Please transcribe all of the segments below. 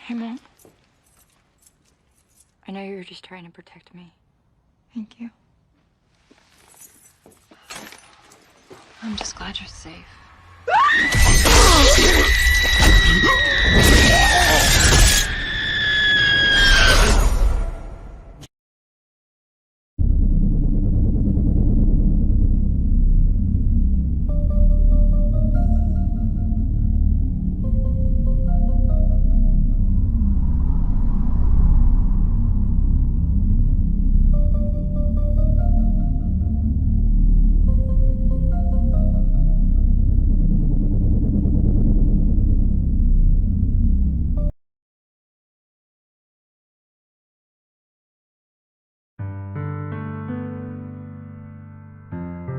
Hey, Mom. I know you were just trying to protect me. Thank you. I'm just glad you're safe.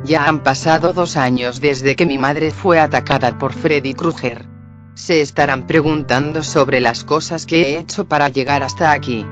Ya han pasado 2 años desde que mi madre fue atacada por Freddy Krueger. Se estarán preguntando sobre las cosas que he hecho para llegar hasta aquí.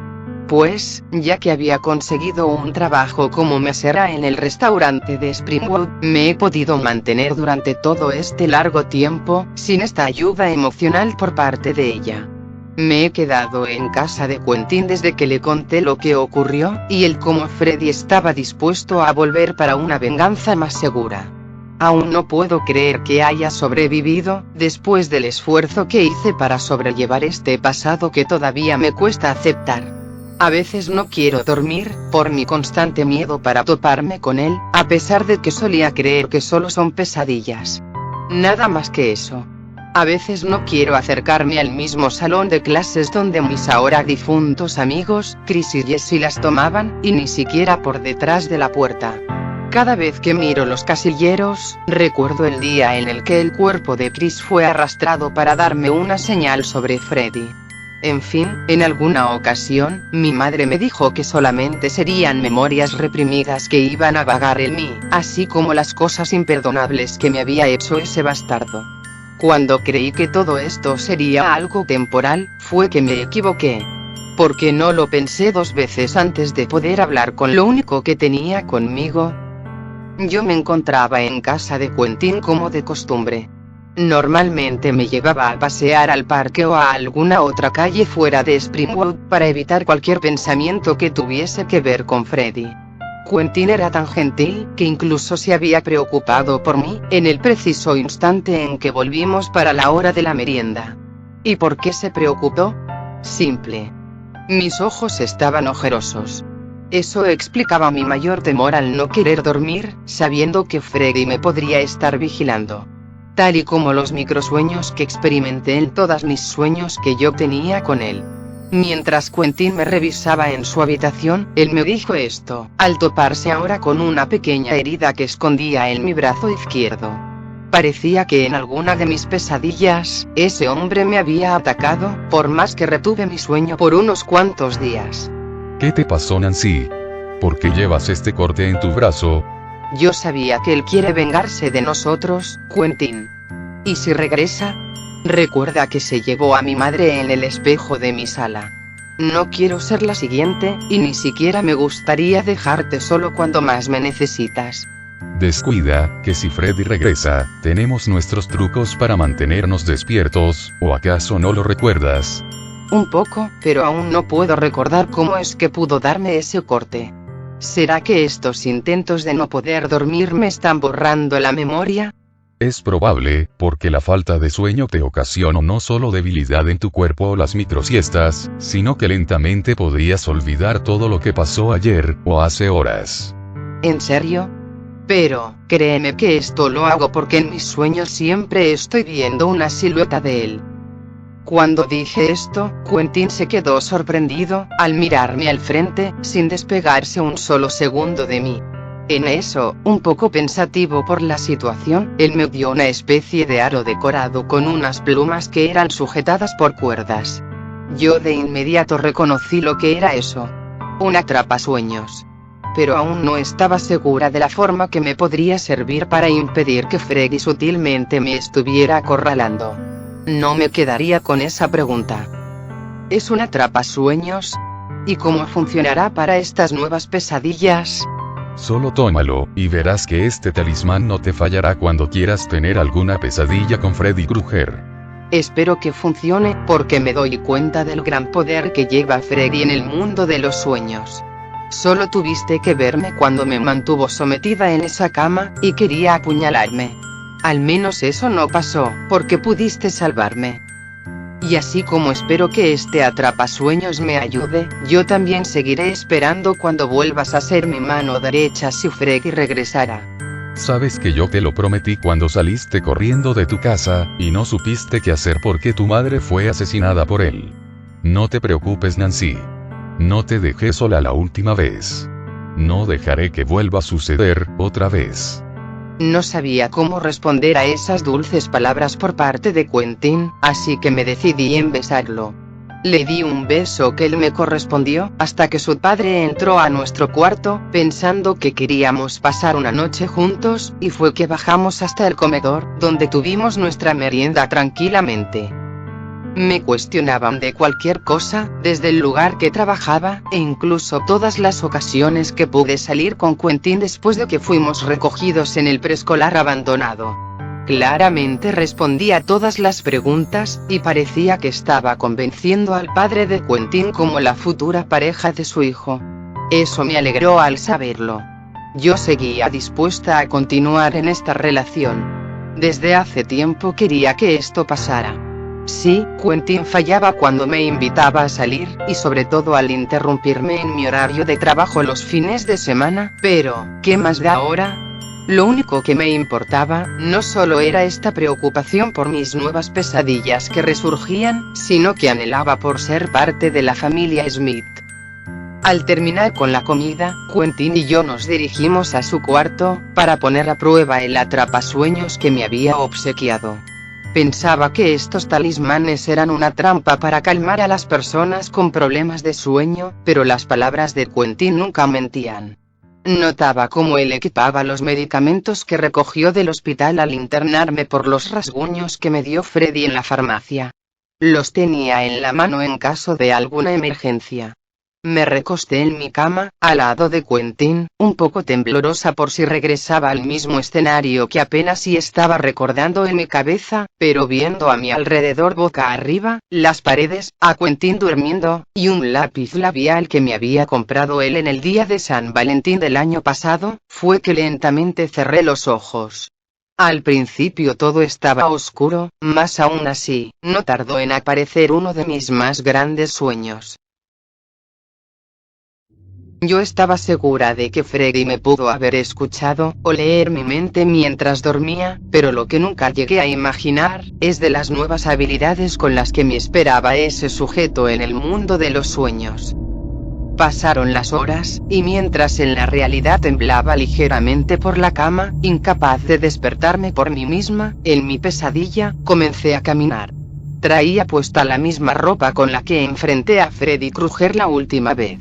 Pues, ya que había conseguido un trabajo como mesera en el restaurante de Springwood, me he podido mantener durante todo este largo tiempo, sin esta ayuda emocional por parte de ella. Me he quedado en casa de Quentin desde que le conté lo que ocurrió, y el cómo Freddy estaba dispuesto a volver para una venganza más segura. Aún no puedo creer que haya sobrevivido, después del esfuerzo que hice para sobrellevar este pasado que todavía me cuesta aceptar. A veces no quiero dormir, por mi constante miedo para toparme con él, a pesar de que solía creer que solo son pesadillas. Nada más que eso. A veces no quiero acercarme al mismo salón de clases donde mis ahora difuntos amigos, Chris y Jessie, las tomaban, y ni siquiera por detrás de la puerta. Cada vez que miro los casilleros, recuerdo el día en el que el cuerpo de Chris fue arrastrado para darme una señal sobre Freddy. En fin, en alguna ocasión, mi madre me dijo que solamente serían memorias reprimidas que iban a vagar en mí, así como las cosas imperdonables que me había hecho ese bastardo. Cuando creí que todo esto sería algo temporal, fue que me equivoqué. Porque no lo pensé 2 veces antes de poder hablar con lo único que tenía conmigo. Yo me encontraba en casa de Quentin como de costumbre. Normalmente me llevaba a pasear al parque o a alguna otra calle fuera de Springwood para evitar cualquier pensamiento que tuviese que ver con Freddy. Quentin era tan gentil, que incluso se había preocupado por mí, en el preciso instante en que volvimos para la hora de la merienda. ¿Y por qué se preocupó? Simple. Mis ojos estaban ojerosos. Eso explicaba mi mayor temor al no querer dormir, sabiendo que Freddy me podría estar vigilando. Tal y como los microsueños que experimenté en todos mis sueños que yo tenía con él. Mientras Quentin me revisaba en su habitación, él me dijo esto, al toparse ahora con una pequeña herida que escondía en mi brazo izquierdo. Parecía que en alguna de mis pesadillas, ese hombre me había atacado, por más que retuve mi sueño por unos cuantos días. ¿Qué te pasó, Nancy? ¿Por qué llevas este corte en tu brazo? Yo sabía que él quiere vengarse de nosotros, Quentin. ¿Y si regresa? Recuerda que se llevó a mi madre en el espejo de mi sala. No quiero ser la siguiente, y ni siquiera me gustaría dejarte solo cuando más me necesitas. Descuida, que si Freddy regresa, tenemos nuestros trucos para mantenernos despiertos, ¿o acaso no lo recuerdas? Un poco, pero aún no puedo recordar cómo es que pudo darme ese corte. ¿Será que estos intentos de no poder dormir me están borrando la memoria? Es probable, porque la falta de sueño te ocasionó no solo debilidad en tu cuerpo o las microsiestas, sino que lentamente podrías olvidar todo lo que pasó ayer, o hace horas. ¿En serio? Pero, créeme que esto lo hago porque en mis sueños siempre estoy viendo una silueta de él. Cuando dije esto, Quentin se quedó sorprendido, al mirarme al frente, sin despegarse un solo segundo de mí. En eso, un poco pensativo por la situación, él me dio una especie de aro decorado con unas plumas que eran sujetadas por cuerdas. Yo de inmediato reconocí lo que era eso. Un atrapasueños. Pero aún no estaba segura de la forma que me podría servir para impedir que Freddy sutilmente me estuviera acorralando. No me quedaría con esa pregunta. ¿Es un atrapasueños? ¿Y cómo funcionará para estas nuevas pesadillas? Solo tómalo, y verás que este talismán no te fallará cuando quieras tener alguna pesadilla con Freddy Krueger. Espero que funcione, porque me doy cuenta del gran poder que lleva Freddy en el mundo de los sueños. Solo tuviste que verme cuando me mantuvo sometida en esa cama, y quería apuñalarme. Al menos eso no pasó, porque pudiste salvarme. Y así como espero que este atrapasueños me ayude, yo también seguiré esperando cuando vuelvas a ser mi mano derecha si Freddy regresara. Sabes que yo te lo prometí cuando saliste corriendo de tu casa, y no supiste qué hacer porque tu madre fue asesinada por él. No te preocupes, Nancy. No te dejé sola la última vez. No dejaré que vuelva a suceder otra vez. No sabía cómo responder a esas dulces palabras por parte de Quentin, así que me decidí en besarlo. Le di un beso que él me correspondió, hasta que su padre entró a nuestro cuarto, pensando que queríamos pasar una noche juntos, y fue que bajamos hasta el comedor, donde tuvimos nuestra merienda tranquilamente. Me cuestionaban de cualquier cosa, desde el lugar que trabajaba, e incluso todas las ocasiones que pude salir con Quentin después de que fuimos recogidos en el preescolar abandonado. Claramente respondía a todas las preguntas, y parecía que estaba convenciendo al padre de Quentin como la futura pareja de su hijo. Eso me alegró al saberlo. Yo seguía dispuesta a continuar en esta relación. Desde hace tiempo quería que esto pasara. Sí, Quentin fallaba cuando me invitaba a salir, y sobre todo al interrumpirme en mi horario de trabajo los fines de semana, pero, ¿qué más da ahora? Lo único que me importaba, no solo era esta preocupación por mis nuevas pesadillas que resurgían, sino que anhelaba por ser parte de la familia Smith. Al terminar con la comida, Quentin y yo nos dirigimos a su cuarto, para poner a prueba el atrapasueños que me había obsequiado. Pensaba que estos talismanes eran una trampa para calmar a las personas con problemas de sueño, pero las palabras de Quentin nunca mentían. Notaba cómo él equipaba los medicamentos que recogió del hospital al internarme por los rasguños que me dio Freddy en la farmacia. Los tenía en la mano en caso de alguna emergencia. Me recosté en mi cama, al lado de Quentin, un poco temblorosa por si regresaba al mismo escenario que apenas si estaba recordando en mi cabeza, pero viendo a mi alrededor boca arriba, las paredes, a Quentin durmiendo, y un lápiz labial que me había comprado él en el día de San Valentín del año pasado, fue que lentamente cerré los ojos. Al principio todo estaba oscuro, mas aún así, no tardó en aparecer uno de mis más grandes sueños. Yo estaba segura de que Freddy me pudo haber escuchado, o leer mi mente mientras dormía, pero lo que nunca llegué a imaginar, es de las nuevas habilidades con las que me esperaba ese sujeto en el mundo de los sueños. Pasaron las horas, y mientras en la realidad temblaba ligeramente por la cama, incapaz de despertarme por mí misma, en mi pesadilla, comencé a caminar. Traía puesta la misma ropa con la que enfrenté a Freddy Krueger la última vez.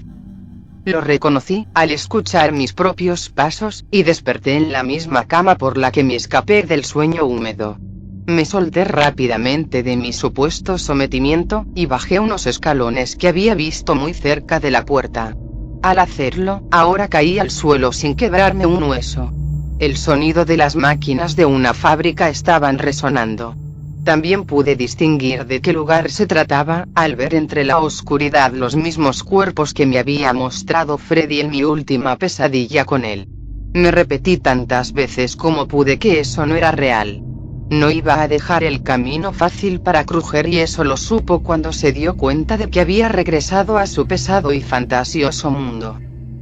Lo reconocí, al escuchar mis propios pasos, y desperté en la misma cama por la que me escapé del sueño húmedo. Me solté rápidamente de mi supuesto sometimiento, y bajé unos escalones que había visto muy cerca de la puerta. Al hacerlo, ahora caí al suelo sin quebrarme un hueso. El sonido de las máquinas de una fábrica estaban resonando. También pude distinguir de qué lugar se trataba, al ver entre la oscuridad los mismos cuerpos que me había mostrado Freddy en mi última pesadilla con él. Me repetí tantas veces como pude que eso no era real. No iba a dejar el camino fácil para Krueger, y eso lo supo cuando se dio cuenta de que había regresado a su pesado y fantasioso mundo.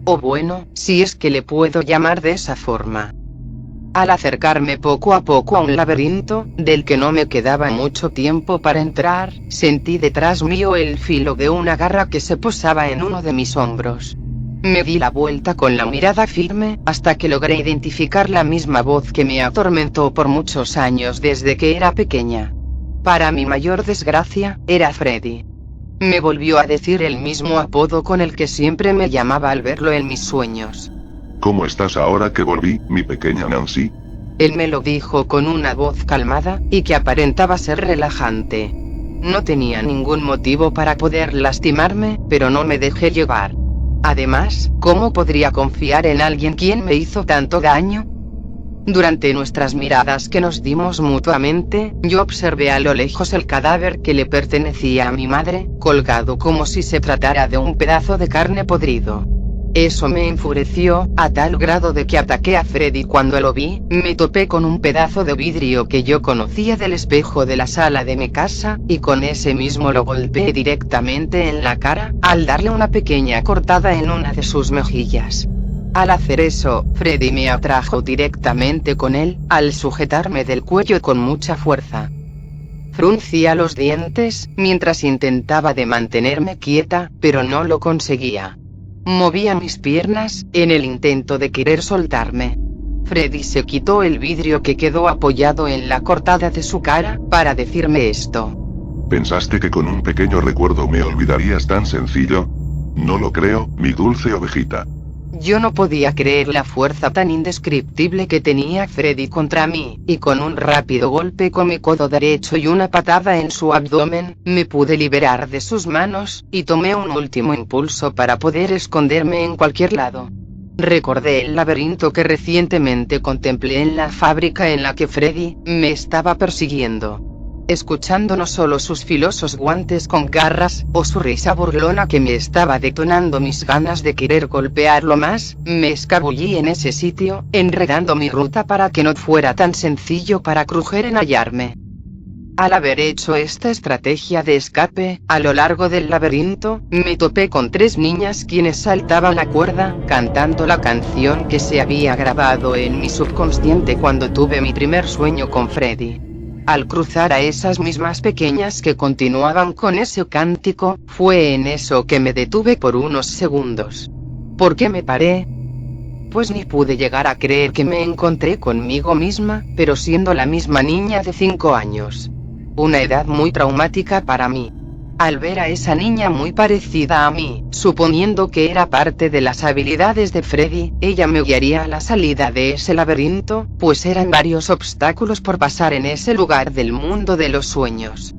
O bueno, si es que le puedo llamar de esa forma. Al acercarme poco a poco a un laberinto, del que no me quedaba mucho tiempo para entrar, sentí detrás mío el filo de una garra que se posaba en uno de mis hombros. Me di la vuelta con la mirada firme, hasta que logré identificar la misma voz que me atormentó por muchos años desde que era pequeña. Para mi mayor desgracia, era Freddy. Me volvió a decir el mismo apodo con el que siempre me llamaba al verlo en mis sueños. ¿Cómo estás ahora que volví, mi pequeña Nancy? Él me lo dijo con una voz calmada, y que aparentaba ser relajante. No tenía ningún motivo para poder lastimarme, pero no me dejé llevar. Además, ¿cómo podría confiar en alguien quien me hizo tanto daño? Durante nuestras miradas que nos dimos mutuamente, yo observé a lo lejos el cadáver que le pertenecía a mi madre, colgado como si se tratara de un pedazo de carne podrido. Eso me enfureció, a tal grado de que ataqué a Freddy. Cuando lo vi, me topé con un pedazo de vidrio que yo conocía del espejo de la sala de mi casa, y con ese mismo lo golpeé directamente en la cara, al darle una pequeña cortada en una de sus mejillas. Al hacer eso, Freddy me atrajo directamente con él, al sujetarme del cuello con mucha fuerza. Fruncía los dientes, mientras intentaba de mantenerme quieta, pero no lo conseguía. Movía mis piernas, en el intento de querer soltarme. Freddy se quitó el vidrio que quedó apoyado en la cortada de su cara, para decirme esto. ¿Pensaste que con un pequeño recuerdo me olvidarías tan sencillo? No lo creo, mi dulce ovejita. Yo no podía creer la fuerza tan indescriptible que tenía Freddy contra mí, y con un rápido golpe con mi codo derecho y una patada en su abdomen, me pude liberar de sus manos, y tomé un último impulso para poder esconderme en cualquier lado. Recordé el laberinto que recientemente contemplé en la fábrica en la que Freddy me estaba persiguiendo. Escuchando no solo sus filosos guantes con garras, o su risa burlona que me estaba detonando mis ganas de querer golpearlo más, me escabullí en ese sitio, enredando mi ruta para que no fuera tan sencillo para Kruger en hallarme. Al haber hecho esta estrategia de escape, a lo largo del laberinto, me topé con 3 niñas quienes saltaban la cuerda, cantando la canción que se había grabado en mi subconsciente cuando tuve mi primer sueño con Freddy. Al cruzar a esas mismas pequeñas que continuaban con ese cántico, fue en eso que me detuve por unos segundos. ¿Por qué me paré? Pues ni pude llegar a creer que me encontré conmigo misma, pero siendo la misma niña de 5 años. Una edad muy traumática para mí. Al ver a esa niña muy parecida a mí, suponiendo que era parte de las habilidades de Freddy, ella me guiaría a la salida de ese laberinto, pues eran varios obstáculos por pasar en ese lugar del mundo de los sueños.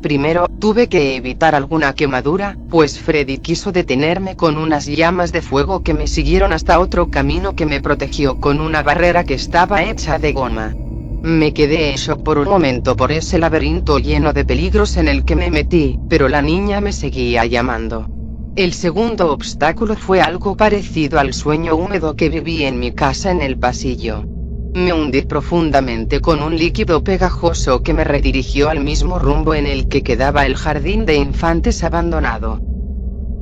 Primero, tuve que evitar alguna quemadura, pues Freddy quiso detenerme con unas llamas de fuego que me siguieron hasta otro camino que me protegió con una barrera que estaba hecha de goma. Me quedé en shock por un momento por ese laberinto lleno de peligros en el que me metí, pero la niña me seguía llamando. El segundo obstáculo fue algo parecido al sueño húmedo que viví en mi casa en el pasillo. Me hundí profundamente con un líquido pegajoso que me redirigió al mismo rumbo en el que quedaba el jardín de infantes abandonado.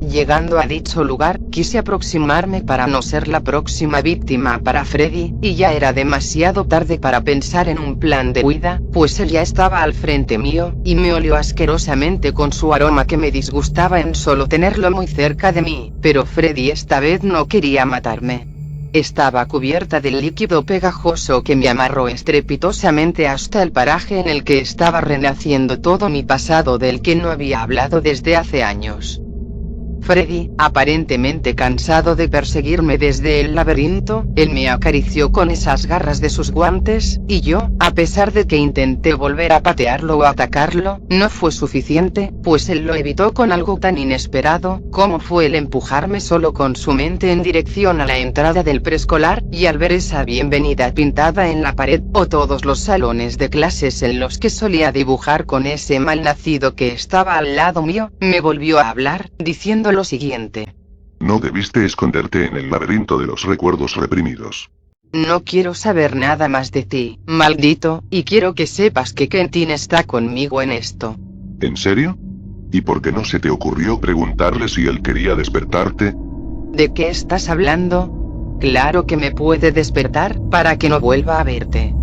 Llegando a dicho lugar, quise aproximarme para no ser la próxima víctima para Freddy, y ya era demasiado tarde para pensar en un plan de huida, pues él ya estaba al frente mío, y me olió asquerosamente con su aroma que me disgustaba en solo tenerlo muy cerca de mí, pero Freddy esta vez no quería matarme. Estaba cubierta del líquido pegajoso que me amarró estrepitosamente hasta el paraje en el que estaba renaciendo todo mi pasado del que no había hablado desde hace años. Freddy, aparentemente cansado de perseguirme desde el laberinto, él me acarició con esas garras de sus guantes, y yo, a pesar de que intenté volver a patearlo o atacarlo, no fue suficiente, pues él lo evitó con algo tan inesperado, como fue el empujarme solo con su mente en dirección a la entrada del preescolar, y al ver esa bienvenida pintada en la pared, o todos los salones de clases en los que solía dibujar con ese malnacido que estaba al lado mío, me volvió a hablar, diciendo lo siguiente. No debiste esconderte en el laberinto de los recuerdos reprimidos. No quiero saber nada más de ti, maldito, y quiero que sepas que Quentin está conmigo en esto. ¿En serio? ¿Y por qué no se te ocurrió preguntarle si él quería despertarte? ¿De qué estás hablando? Claro que me puede despertar, para que no vuelva a verte.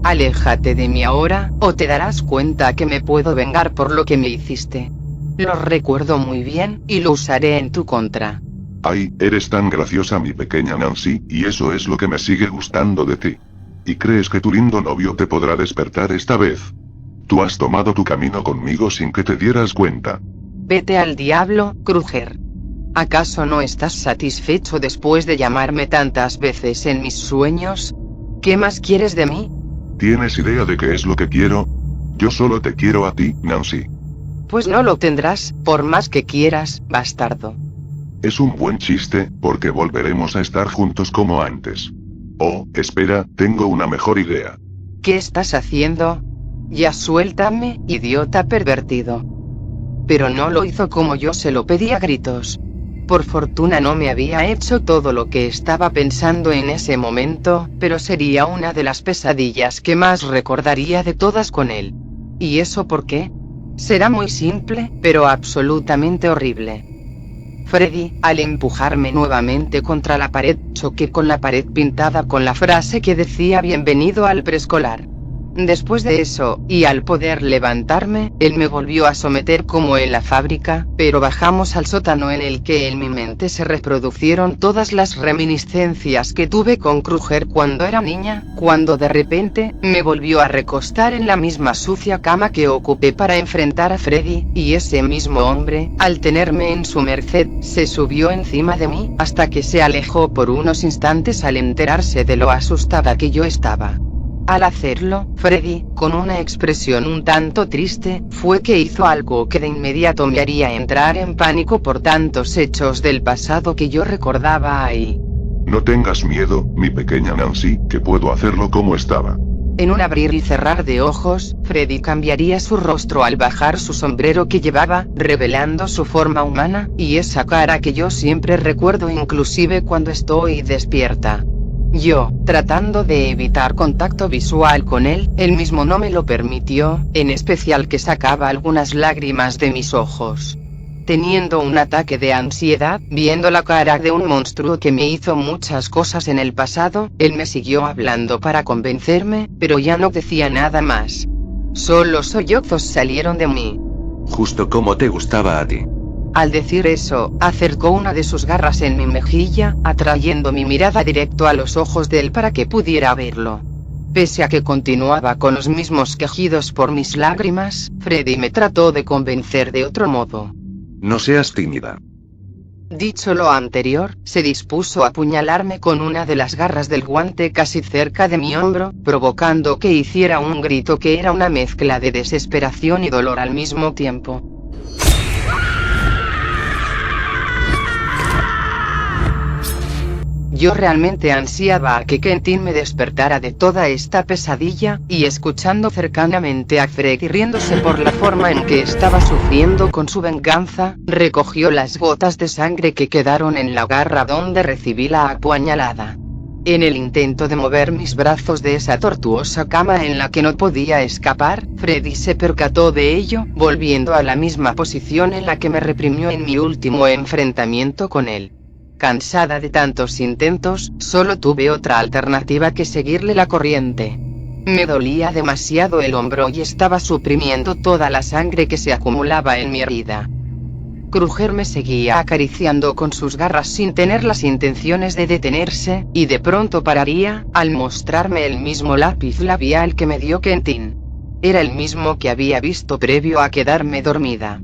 Aléjate de mí ahora, o te darás cuenta que me puedo vengar por lo que me hiciste. Lo recuerdo muy bien, y lo usaré en tu contra. Ay, eres tan graciosa mi pequeña Nancy, y eso es lo que me sigue gustando de ti. ¿Y crees que tu lindo novio te podrá despertar esta vez? Tú has tomado tu camino conmigo sin que te dieras cuenta. Vete al diablo, Kruger. ¿Acaso no estás satisfecho después de llamarme tantas veces en mis sueños? ¿Qué más quieres de mí? ¿Tienes idea de qué es lo que quiero? Yo solo te quiero a ti, Nancy. Pues no lo tendrás, por más que quieras, bastardo. Es un buen chiste, porque volveremos a estar juntos como antes. Oh, espera, tengo una mejor idea. ¿Qué estás haciendo? Ya suéltame, idiota pervertido. Pero no lo hizo como yo se lo pedí a gritos. Por fortuna no me había hecho todo lo que estaba pensando en ese momento, pero sería una de las pesadillas que más recordaría de todas con él. ¿Y eso por qué? Será muy simple, pero absolutamente horrible. Freddy, al empujarme nuevamente contra la pared, choqué con la pared pintada con la frase que decía bienvenido al preescolar. Después de eso, y al poder levantarme, él me volvió a someter como en la fábrica, pero bajamos al sótano en el que en mi mente se reproducieron todas las reminiscencias que tuve con Kruger cuando era niña, cuando de repente, me volvió a recostar en la misma sucia cama que ocupé para enfrentar a Freddy, y ese mismo hombre, al tenerme en su merced, se subió encima de mí, hasta que se alejó por unos instantes al enterarse de lo asustada que yo estaba. Al hacerlo, Freddy, con una expresión un tanto triste, fue que hizo algo que de inmediato me haría entrar en pánico por tantos hechos del pasado que yo recordaba ahí. No tengas miedo, mi pequeña Nancy, que puedo hacerlo como estaba. En un abrir y cerrar de ojos, Freddy cambiaría su rostro al bajar su sombrero que llevaba, revelando su forma humana, y esa cara que yo siempre recuerdo inclusive cuando estoy despierta. Yo, tratando de evitar contacto visual con él mismo no me lo permitió, en especial que sacaba algunas lágrimas de mis ojos. Teniendo un ataque de ansiedad, viendo la cara de un monstruo que me hizo muchas cosas en el pasado, él me siguió hablando para convencerme, pero ya no decía nada más. Solo sollozos salieron de mí. Justo como te gustaba a ti. Al decir eso, acercó una de sus garras en mi mejilla, atrayendo mi mirada directo a los ojos de él para que pudiera verlo. Pese a que continuaba con los mismos quejidos por mis lágrimas, Freddy me trató de convencer de otro modo. No seas tímida. Dicho lo anterior, se dispuso a apuñalarme con una de las garras del guante casi cerca de mi hombro, provocando que hiciera un grito que era una mezcla de desesperación y dolor al mismo tiempo. Yo realmente ansiaba a que Quentin me despertara de toda esta pesadilla, y escuchando cercanamente a Freddy riéndose por la forma en que estaba sufriendo con su venganza, recogió las gotas de sangre que quedaron en la garra donde recibí la apuñalada. En el intento de mover mis brazos de esa tortuosa cama en la que no podía escapar, Freddy se percató de ello, volviendo a la misma posición en la que me reprimió en mi último enfrentamiento con él. Cansada de tantos intentos, solo tuve otra alternativa que seguirle la corriente. Me dolía demasiado el hombro y estaba suprimiendo toda la sangre que se acumulaba en mi herida. Kruger me seguía acariciando con sus garras sin tener las intenciones de detenerse, y de pronto pararía, al mostrarme el mismo lápiz labial que me dio Quentin. Era el mismo que había visto previo a quedarme dormida.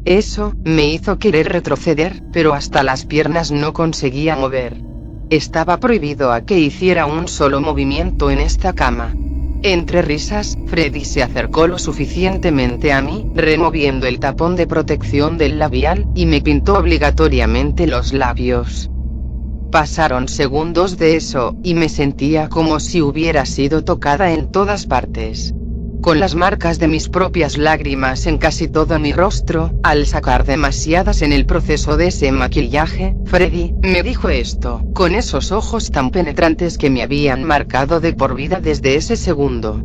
Eso me hizo querer retroceder, pero hasta las piernas no conseguía mover. Estaba prohibido a que hiciera un solo movimiento en esta cama. Entre risas, Freddy se acercó lo suficientemente a mí, removiendo el tapón de protección del labial, y me pintó obligatoriamente los labios. Pasaron segundos de eso, y me sentía como si hubiera sido tocada en todas partes. Con las marcas de mis propias lágrimas en casi todo mi rostro, al sacar demasiadas en el proceso de ese maquillaje, Freddy me dijo esto, con esos ojos tan penetrantes que me habían marcado de por vida desde ese segundo.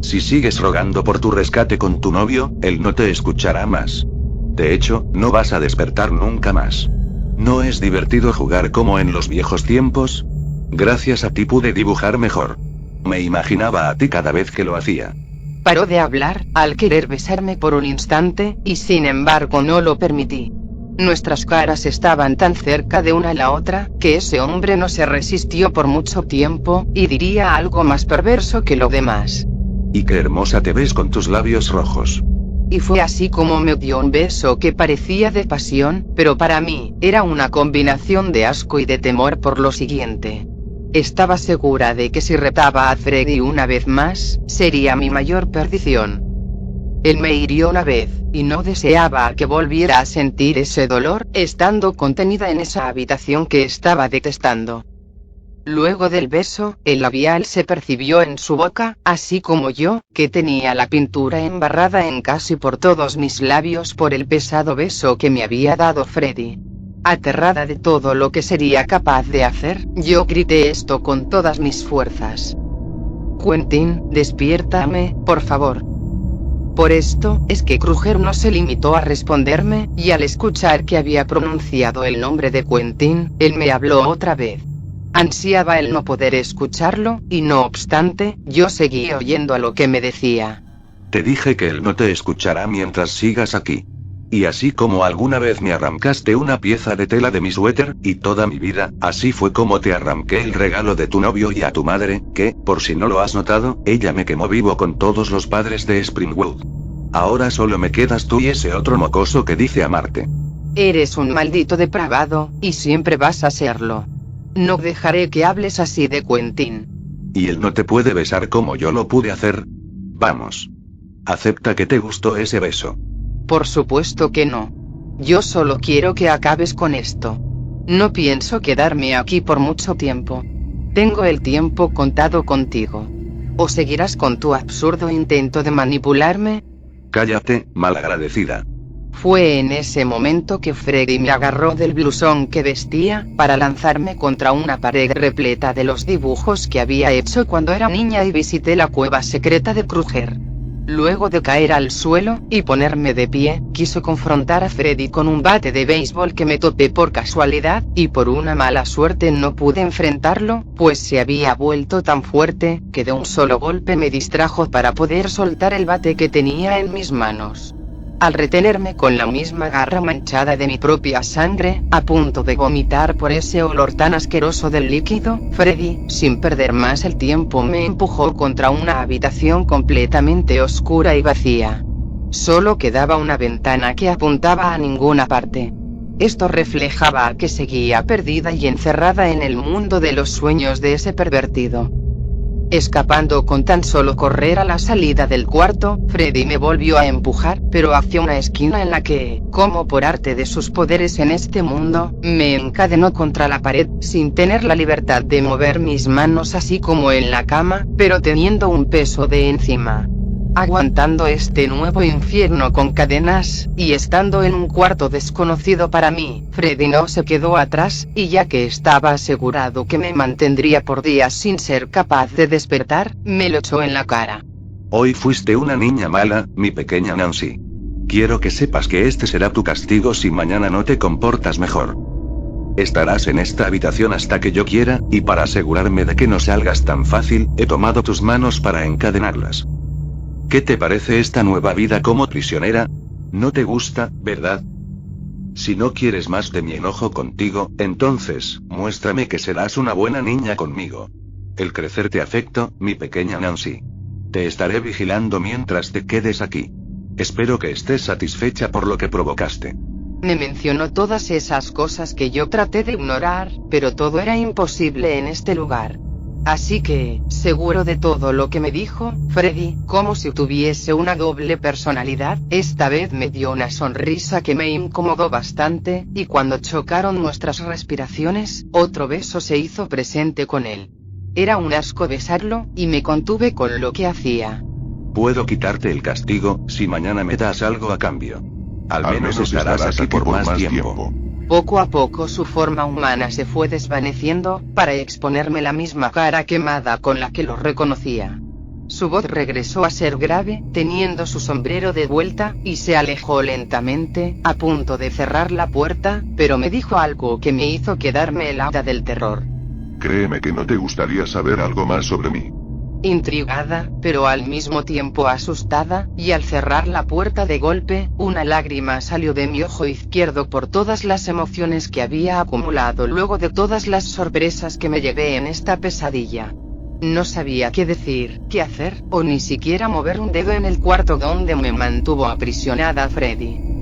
Si sigues rogando por tu rescate con tu novio, él no te escuchará más. De hecho, no vas a despertar nunca más. ¿No es divertido jugar como en los viejos tiempos? Gracias a ti pude dibujar mejor. Me imaginaba a ti cada vez que lo hacía. Paró de hablar, al querer besarme por un instante, y sin embargo no lo permití. Nuestras caras estaban tan cerca de una a la otra, que ese hombre no se resistió por mucho tiempo, y diría algo más perverso que lo demás. Y qué hermosa te ves con tus labios rojos. Y fue así como me dio un beso que parecía de pasión, pero para mí, era una combinación de asco y de temor por lo siguiente. Estaba segura de que si retaba a Freddy una vez más, sería mi mayor perdición. Él me hirió una vez, y no deseaba que volviera a sentir ese dolor, estando contenida en esa habitación que estaba detestando. Luego del beso, el labial se percibió en su boca, así como yo, que tenía la pintura embarrada en casi por todos mis labios por el pesado beso que me había dado Freddy. Aterrada de todo lo que sería capaz de hacer, yo grité esto con todas mis fuerzas. Quentin, despiértame, por favor. Por esto, es que Kruger no se limitó a responderme, y al escuchar que había pronunciado el nombre de Quentin, él me habló otra vez. Ansiaba el no poder escucharlo, y no obstante, yo seguí oyendo a lo que me decía. Te dije que él no te escuchará mientras sigas aquí. Y así como alguna vez me arrancaste una pieza de tela de mi suéter, y toda mi vida, así fue como te arranqué el regalo de tu novio y a tu madre, que, por si no lo has notado, ella me quemó vivo con todos los padres de Springwood. Ahora solo me quedas tú y ese otro mocoso que dice amarte. Eres un maldito depravado, y siempre vas a serlo. No dejaré que hables así de Quentin. ¿Y él no te puede besar como yo lo pude hacer? Vamos. Acepta que te gustó ese beso. Por supuesto que no. Yo solo quiero que acabes con esto. No pienso quedarme aquí por mucho tiempo. Tengo el tiempo contado contigo. ¿O seguirás con tu absurdo intento de manipularme? Cállate, malagradecida. Fue en ese momento que Freddy me agarró del blusón que vestía, para lanzarme contra una pared repleta de los dibujos que había hecho cuando era niña y visité la cueva secreta de Kruger. Luego de caer al suelo, y ponerme de pie, quiso confrontar a Freddy con un bate de béisbol que me topé por casualidad, y por una mala suerte no pude enfrentarlo, pues se había vuelto tan fuerte, que de un solo golpe me distrajo para poder soltar el bate que tenía en mis manos. Al retenerme con la misma garra manchada de mi propia sangre, a punto de vomitar por ese olor tan asqueroso del líquido, Freddy, sin perder más el tiempo, me empujó contra una habitación completamente oscura y vacía. Solo quedaba una ventana que apuntaba a ninguna parte. Esto reflejaba que seguía perdida y encerrada en el mundo de los sueños de ese pervertido. Escapando con tan solo correr a la salida del cuarto, Freddy me volvió a empujar, pero hacia una esquina en la que, como por arte de sus poderes en este mundo, me encadenó contra la pared, sin tener la libertad de mover mis manos así como en la cama, pero teniendo un peso de encima. Aguantando este nuevo infierno con cadenas, y estando en un cuarto desconocido para mí, Freddy no se quedó atrás, y ya que estaba asegurado que me mantendría por días sin ser capaz de despertar, me lo echó en la cara. Hoy fuiste una niña mala, mi pequeña Nancy. Quiero que sepas que este será tu castigo si mañana no te comportas mejor. Estarás en esta habitación hasta que yo quiera, y para asegurarme de que no salgas tan fácil, he tomado tus manos para encadenarlas. ¿Qué te parece esta nueva vida como prisionera? ¿No te gusta, verdad? Si no quieres más de mi enojo contigo, entonces, muéstrame que serás una buena niña conmigo. El crecer te afecto, mi pequeña Nancy. Te estaré vigilando mientras te quedes aquí. Espero que estés satisfecha por lo que provocaste. Me mencionó todas esas cosas que yo traté de ignorar, pero todo era imposible en este lugar. Así que, seguro de todo lo que me dijo, Freddy, como si tuviese una doble personalidad, esta vez me dio una sonrisa que me incomodó bastante, y cuando chocaron nuestras respiraciones, otro beso se hizo presente con él. Era un asco besarlo, y me contuve con lo que hacía. Puedo quitarte el castigo, si mañana me das algo a cambio. Al menos estarás aquí por más tiempo. Poco a poco su forma humana se fue desvaneciendo, para exponerme la misma cara quemada con la que lo reconocía. Su voz regresó a ser grave, teniendo su sombrero de vuelta, y se alejó lentamente, a punto de cerrar la puerta, pero me dijo algo que me hizo quedarme helada del terror. Créeme que no te gustaría saber algo más sobre mí. Intrigada, pero al mismo tiempo asustada, y al cerrar la puerta de golpe, una lágrima salió de mi ojo izquierdo por todas las emociones que había acumulado luego de todas las sorpresas que me llevé en esta pesadilla. No sabía qué decir, qué hacer, o ni siquiera mover un dedo en el cuarto donde me mantuvo aprisionada Freddy.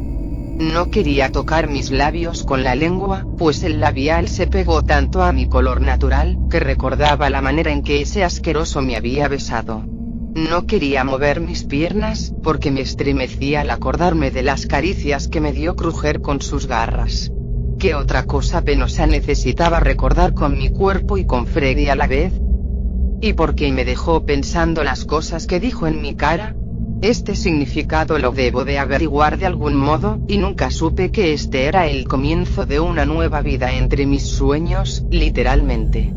No quería tocar mis labios con la lengua, pues el labial se pegó tanto a mi color natural, que recordaba la manera en que ese asqueroso me había besado. No quería mover mis piernas, porque me estremecía al acordarme de las caricias que me dio Kruger con sus garras. ¿Qué otra cosa penosa necesitaba recordar con mi cuerpo y con Freddy a la vez? ¿Y por qué me dejó pensando las cosas que dijo en mi cara? Este significado lo debo de averiguar de algún modo, y nunca supe que este era el comienzo de una nueva vida entre mis sueños, literalmente.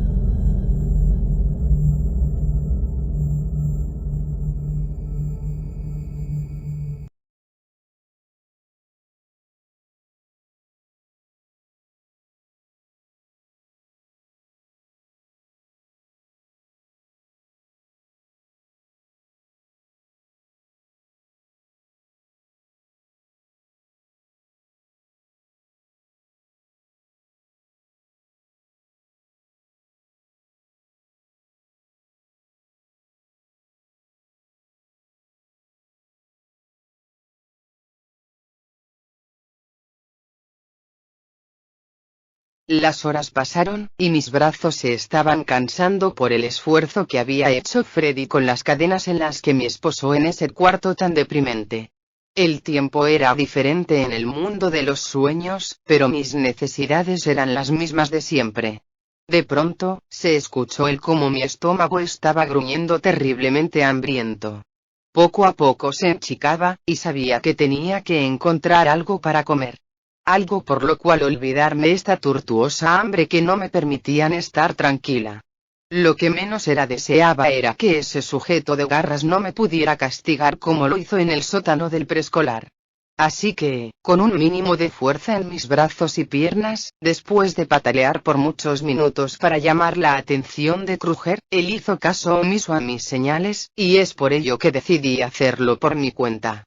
Las horas pasaron, y mis brazos se estaban cansando por el esfuerzo que había hecho Freddy con las cadenas en las que me esposó en ese cuarto tan deprimente. El tiempo era diferente en el mundo de los sueños, pero mis necesidades eran las mismas de siempre. De pronto, se escuchó el cómo mi estómago estaba gruñendo terriblemente hambriento. Poco a poco se achicaba, y sabía que tenía que encontrar algo para comer. Algo por lo cual olvidarme esta tortuosa hambre que no me permitían estar tranquila. Lo que menos deseaba era que ese sujeto de garras no me pudiera castigar como lo hizo en el sótano del preescolar. Así que, con un mínimo de fuerza en mis brazos y piernas, después de patalear por muchos minutos para llamar la atención de Kruger, él hizo caso omiso a mis señales, y es por ello que decidí hacerlo por mi cuenta.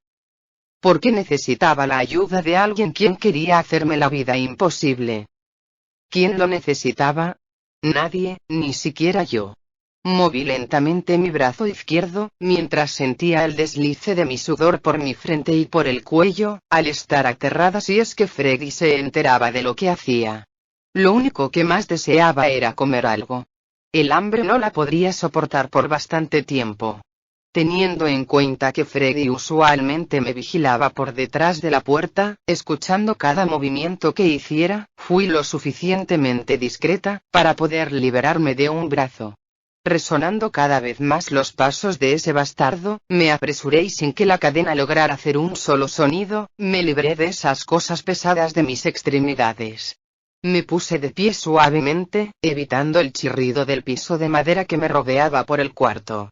Porque necesitaba la ayuda de alguien quien quería hacerme la vida imposible. ¿Quién lo necesitaba? Nadie, ni siquiera yo. Moví lentamente mi brazo izquierdo, mientras sentía el deslice de mi sudor por mi frente y por el cuello, al estar aterrada si es que Freddy se enteraba de lo que hacía. Lo único que más deseaba era comer algo. El hambre no la podría soportar por bastante tiempo. Teniendo en cuenta que Freddy usualmente me vigilaba por detrás de la puerta, escuchando cada movimiento que hiciera, fui lo suficientemente discreta, para poder liberarme de un brazo. Resonando cada vez más los pasos de ese bastardo, me apresuré y sin que la cadena lograra hacer un solo sonido, me libré de esas cosas pesadas de mis extremidades. Me puse de pie suavemente, evitando el chirrido del piso de madera que me rodeaba por el cuarto.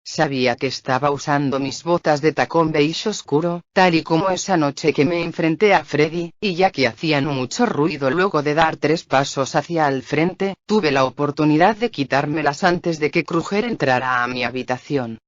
Sabía que estaba usando mis botas de tacón beige oscuro, tal y como esa noche que me enfrenté a Freddy, y ya que hacían mucho ruido luego de dar 3 pasos hacia el frente, tuve la oportunidad de quitármelas antes de que Kruger entrara a mi habitación.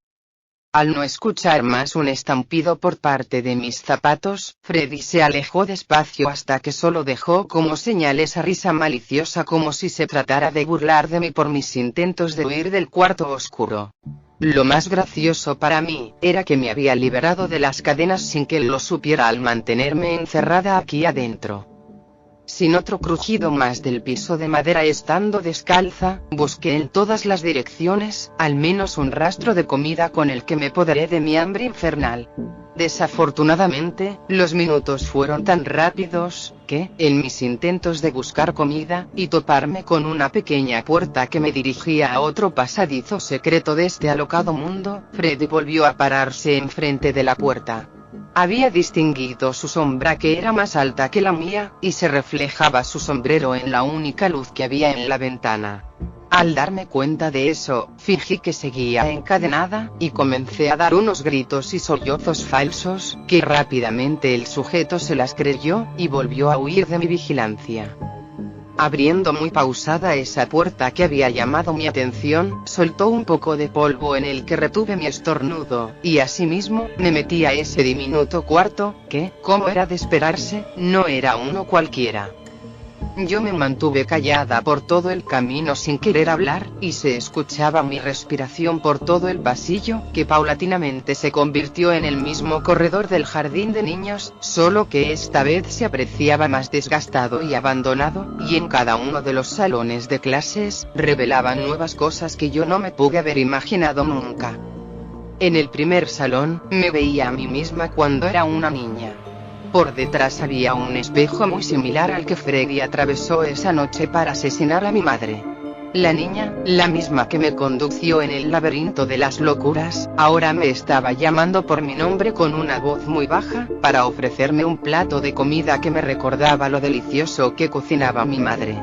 Al no escuchar más un estampido por parte de mis zapatos, Freddy se alejó despacio hasta que solo dejó como señal esa risa maliciosa como si se tratara de burlar de mí por mis intentos de huir del cuarto oscuro. Lo más gracioso para mí, era que me había liberado de las cadenas sin que él lo supiera al mantenerme encerrada aquí adentro. Sin otro crujido más del piso de madera estando descalza, busqué en todas las direcciones, al menos un rastro de comida con el que me apoderé de mi hambre infernal. Desafortunadamente, los minutos fueron tan rápidos, que, en mis intentos de buscar comida, y toparme con una pequeña puerta que me dirigía a otro pasadizo secreto de este alocado mundo, Freddy volvió a pararse enfrente de la puerta. Había distinguido su sombra que era más alta que la mía, y se reflejaba su sombrero en la única luz que había en la ventana. Al darme cuenta de eso, fingí que seguía encadenada, y comencé a dar unos gritos y sollozos falsos, que rápidamente el sujeto se las creyó, y volvió a huir de mi vigilancia. Abriendo muy pausada esa puerta que había llamado mi atención, soltó un poco de polvo en el que retuve mi estornudo, y asimismo, me metí a ese diminuto cuarto, que, como era de esperarse, no era uno cualquiera. Yo me mantuve callada por todo el camino sin querer hablar, y se escuchaba mi respiración por todo el pasillo, que paulatinamente se convirtió en el mismo corredor del jardín de niños, solo que esta vez se apreciaba más desgastado y abandonado, y en cada uno de los salones de clases, revelaban nuevas cosas que yo no me pude haber imaginado nunca. En el primer salón, me veía a mí misma cuando era una niña. Por detrás había un espejo muy similar al que Freddy atravesó esa noche para asesinar a mi madre. La niña, la misma que me condució en el laberinto de las locuras, ahora me estaba llamando por mi nombre con una voz muy baja, para ofrecerme un plato de comida que me recordaba lo delicioso que cocinaba mi madre.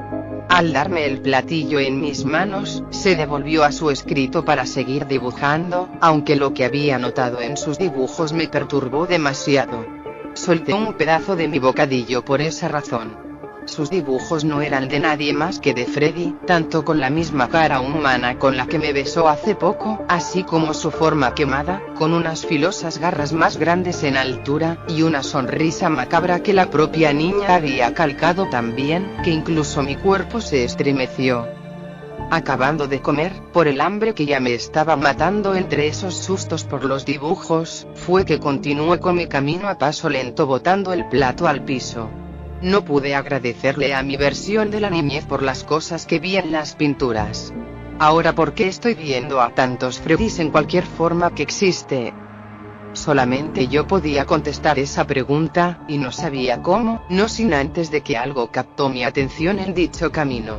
Al darme el platillo en mis manos, se devolvió a su escrito para seguir dibujando, aunque lo que había notado en sus dibujos me perturbó demasiado. Solté un pedazo de mi bocadillo por esa razón. Sus dibujos no eran de nadie más que de Freddy, tanto con la misma cara humana con la que me besó hace poco, así como su forma quemada, con unas filosas garras más grandes en altura, y una sonrisa macabra que la propia niña había calcado tan bien, que incluso mi cuerpo se estremeció. Acabando de comer, por el hambre que ya me estaba matando entre esos sustos por los dibujos, fue que continué con mi camino a paso lento botando el plato al piso. No pude agradecerle a mi versión de la niñez por las cosas que vi en las pinturas. Ahora, ¿por qué estoy viendo a tantos Freddys en cualquier forma que existe? Solamente yo podía contestar esa pregunta, y no sabía cómo, no sin antes de que algo captó mi atención en dicho camino.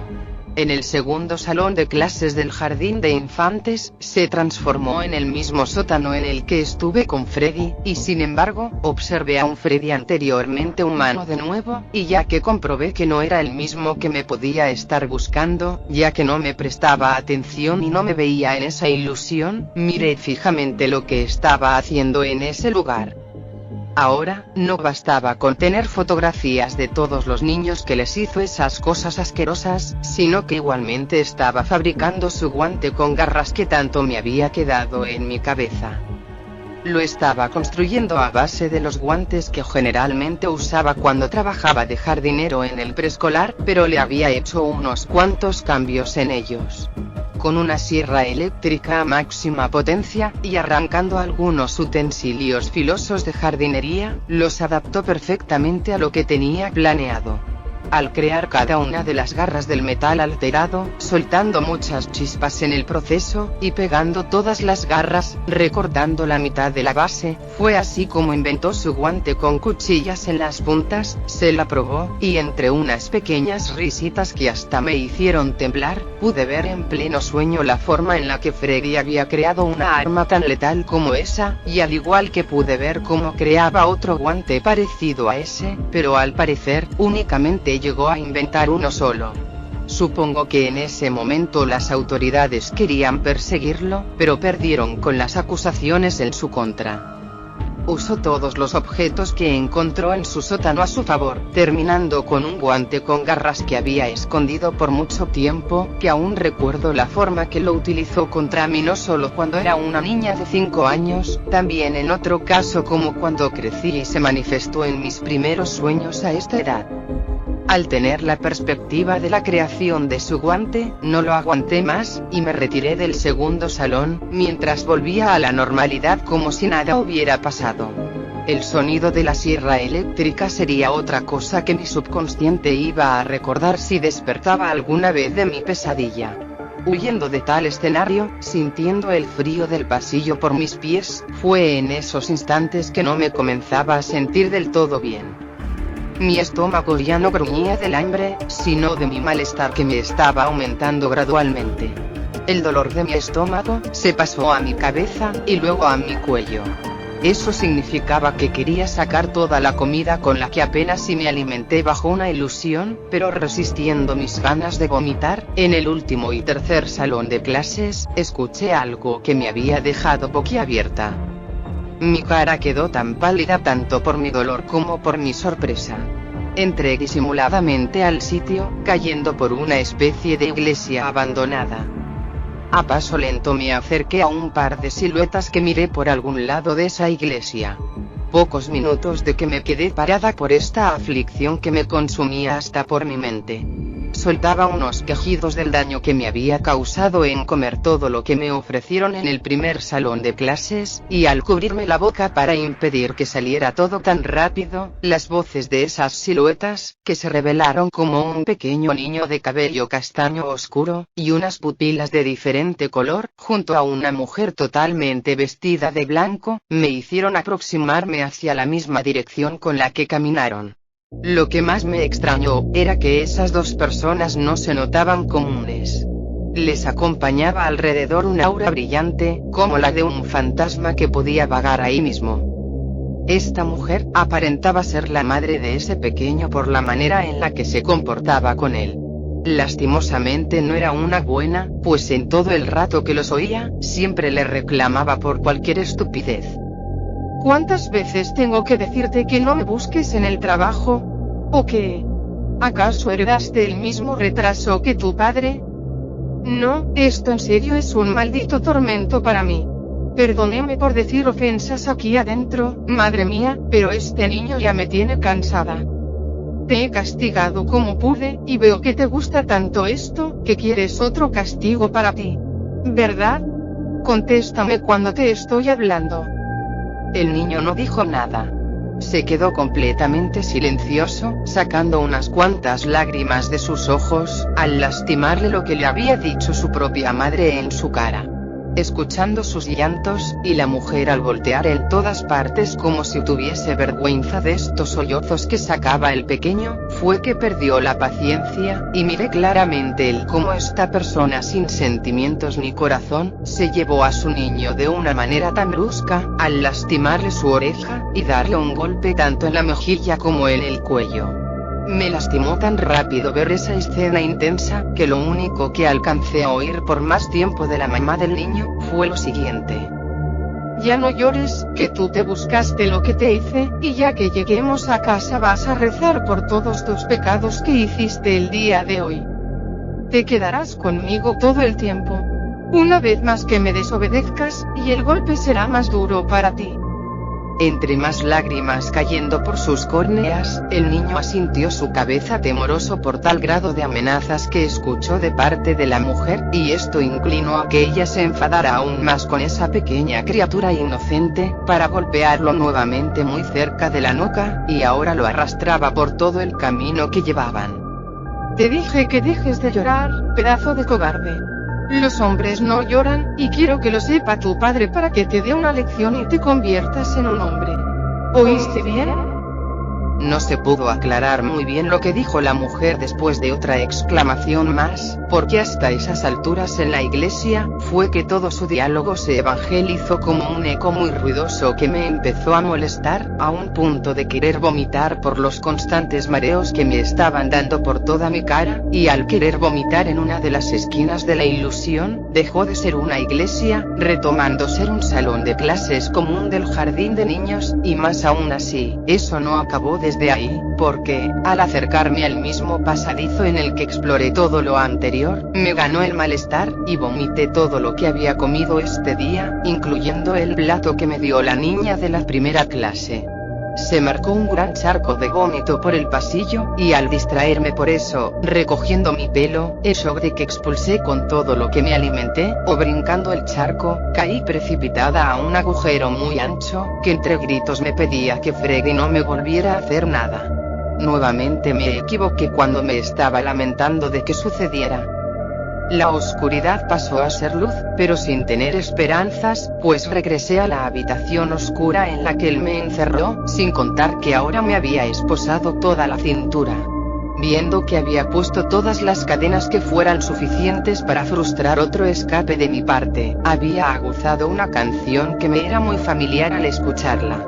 En el segundo salón de clases del jardín de infantes, se transformó en el mismo sótano en el que estuve con Freddy, y sin embargo, observé a un Freddy anteriormente humano de nuevo, y ya que comprobé que no era el mismo que me podía estar buscando, ya que no me prestaba atención y no me veía en esa ilusión, miré fijamente lo que estaba haciendo en ese lugar. Ahora, no bastaba con tener fotografías de todos los niños que les hizo esas cosas asquerosas, sino que igualmente estaba fabricando su guante con garras que tanto me había quedado en mi cabeza. Lo estaba construyendo a base de los guantes que generalmente usaba cuando trabajaba de jardinero en el preescolar, pero le había hecho unos cuantos cambios en ellos. Con una sierra eléctrica a máxima potencia, y arrancando algunos utensilios filosos de jardinería, los adaptó perfectamente a lo que tenía planeado. Al crear cada una de las garras del metal alterado, soltando muchas chispas en el proceso, y pegando todas las garras, recortando la mitad de la base, fue así como inventó su guante con cuchillas en las puntas. Se la probó, y entre unas pequeñas risitas que hasta me hicieron temblar, pude ver en pleno sueño la forma en la que Freddy había creado una arma tan letal como esa, y al igual que pude ver cómo creaba otro guante parecido a ese, pero al parecer, únicamente llegó a inventar uno solo. Supongo que en ese momento las autoridades querían perseguirlo, pero perdieron con las acusaciones en su contra. Usó todos los objetos que encontró en su sótano a su favor, terminando con un guante con garras que había escondido por mucho tiempo, que aún recuerdo la forma que lo utilizó contra mí no solo cuando era una niña de 5 años, también en otro caso como cuando crecí y se manifestó en mis primeros sueños a esta edad. Al tener la perspectiva de la creación de su guante, no lo aguanté más, y me retiré del segundo salón, mientras volvía a la normalidad como si nada hubiera pasado. El sonido de la sierra eléctrica sería otra cosa que mi subconsciente iba a recordar si despertaba alguna vez de mi pesadilla. Huyendo de tal escenario, sintiendo el frío del pasillo por mis pies, fue en esos instantes que no me comenzaba a sentir del todo bien. Mi estómago ya no gruñía del hambre, sino de mi malestar que me estaba aumentando gradualmente. El dolor de mi estómago se pasó a mi cabeza, y luego a mi cuello. Eso significaba que quería sacar toda la comida con la que apenas si me alimenté bajo una ilusión, pero resistiendo mis ganas de vomitar. En el último y tercer salón de clases, escuché algo que me había dejado boquiabierta. Mi cara quedó tan pálida tanto por mi dolor como por mi sorpresa. Entré disimuladamente al sitio, cayendo por una especie de iglesia abandonada. A paso lento me acerqué a un par de siluetas que miré por algún lado de esa iglesia. Pocos minutos de que me quedé parada por esta aflicción que me consumía hasta por mi mente. soltaba unos quejidos del daño que me había causado en comer todo lo que me ofrecieron en el primer salón de clases, y al cubrirme la boca para impedir que saliera todo tan rápido, las voces de esas siluetas, que se revelaron como un pequeño niño de cabello castaño oscuro, y unas pupilas de diferente color, junto a una mujer totalmente vestida de blanco, me hicieron aproximarme hacia la misma dirección con la que caminaron. Lo que más me extrañó, era que esas dos personas no se notaban comunes. Les acompañaba alrededor un aura brillante, como la de un fantasma que podía vagar ahí mismo. Esta mujer aparentaba ser la madre de ese pequeño por la manera en la que se comportaba con él. Lastimosamente no era una buena, pues en todo el rato que los oía, siempre le reclamaba por cualquier estupidez. ¿Cuántas veces tengo que decirte que no me busques en el trabajo? ¿O qué? ¿Acaso heredaste el mismo retraso que tu padre? No, esto en serio es un maldito tormento para mí. Perdóneme por decir ofensas aquí adentro, madre mía, pero este niño ya me tiene cansada. Te he castigado como pude, y veo que te gusta tanto esto, que quieres otro castigo para ti. ¿Verdad? Contéstame cuando te estoy hablando. El niño no dijo nada. Se quedó completamente silencioso, sacando unas cuantas lágrimas de sus ojos, al lastimarle lo que le había dicho su propia madre en su cara. Escuchando sus llantos, y la mujer al voltear en todas partes como si tuviese vergüenza de estos sollozos que sacaba el pequeño, fue que perdió la paciencia, y miré claramente el cómo esta persona sin sentimientos ni corazón, se llevó a su niño de una manera tan brusca, al lastimarle su oreja, y darle un golpe tanto en la mejilla como en el cuello. Me lastimó tan rápido ver esa escena intensa, que lo único que alcancé a oír por más tiempo de la mamá del niño, fue lo siguiente. Ya no llores, que tú te buscaste lo que te hice, y ya que lleguemos a casa vas a rezar por todos tus pecados que hiciste el día de hoy. Te quedarás conmigo todo el tiempo. Una vez más que me desobedezcas, y el golpe será más duro para ti. Entre más lágrimas cayendo por sus córneas, el niño asintió su cabeza temoroso por tal grado de amenazas que escuchó de parte de la mujer, y esto inclinó a que ella se enfadara aún más con esa pequeña criatura inocente, para golpearlo nuevamente muy cerca de la nuca, y ahora lo arrastraba por todo el camino que llevaban. Te dije que dejes de llorar, pedazo de cobarde. Los hombres no lloran, y quiero que lo sepa tu padre para que te dé una lección y te conviertas en un hombre. ¿Oíste bien? No se pudo aclarar muy bien lo que dijo la mujer después de otra exclamación más, porque hasta esas alturas en la iglesia, fue que todo su diálogo se evangelizó como un eco muy ruidoso que me empezó a molestar, a un punto de querer vomitar por los constantes mareos que me estaban dando por toda mi cara, y al querer vomitar en una de las esquinas de la ilusión, dejó de ser una iglesia, retomando ser un salón de clases común del jardín de niños, y más aún así, eso no acabó desde ahí, porque, al acercarme al mismo pasadizo en el que exploré todo lo anterior, me ganó el malestar, y vomité todo lo que había comido este día, incluyendo el plato que me dio la niña de la primera clase. Se marcó un gran charco de vómito por el pasillo, y al distraerme por eso, recogiendo mi pelo, el shock de que expulsé con todo lo que me alimenté, o brincando el charco, caí precipitada a un agujero muy ancho, que entre gritos me pedía que fregue y no me volviera a hacer nada. Nuevamente me equivoqué cuando me estaba lamentando de que sucediera. La oscuridad pasó a ser luz, pero sin tener esperanzas, pues regresé a la habitación oscura en la que él me encerró, sin contar que ahora me había esposado toda la cintura. Viendo que había puesto todas las cadenas que fueran suficientes para frustrar otro escape de mi parte, había aguzado una canción que me era muy familiar al escucharla.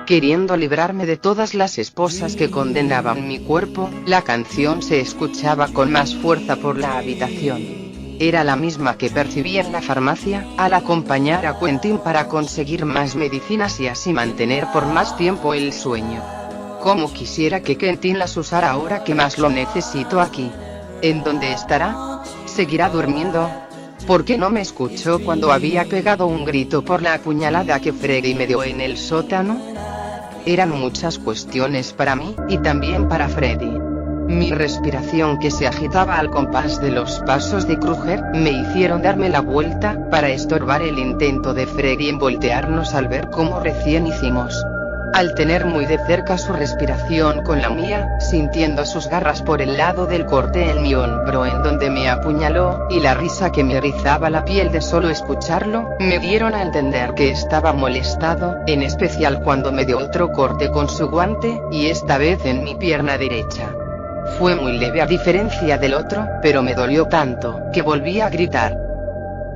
Queriendo librarme de todas las esposas que condenaban mi cuerpo, la canción se escuchaba con más fuerza por la habitación. Era la misma que percibí en la farmacia, al acompañar a Quentin para conseguir más medicinas y así mantener por más tiempo el sueño. Cómo quisiera que Quentin las usara ahora que más lo necesito aquí. ¿En dónde estará? ¿Seguirá durmiendo? ¿Por qué no me escuchó cuando había pegado un grito por la apuñalada que Freddy me dio en el sótano? Eran muchas cuestiones para mí, y también para Freddy. Mi respiración que se agitaba al compás de los pasos de Kruger, me hicieron darme la vuelta, para estorbar el intento de Freddy en voltearnos al ver cómo recién hicimos. Al tener muy de cerca su respiración con la mía, sintiendo sus garras por el lado del corte en mi hombro en donde me apuñaló, y la risa que me erizaba la piel de solo escucharlo, me dieron a entender que estaba molestado, en especial cuando me dio otro corte con su guante, y esta vez en mi pierna derecha. Fue muy leve a diferencia del otro, pero me dolió tanto, que volví a gritar.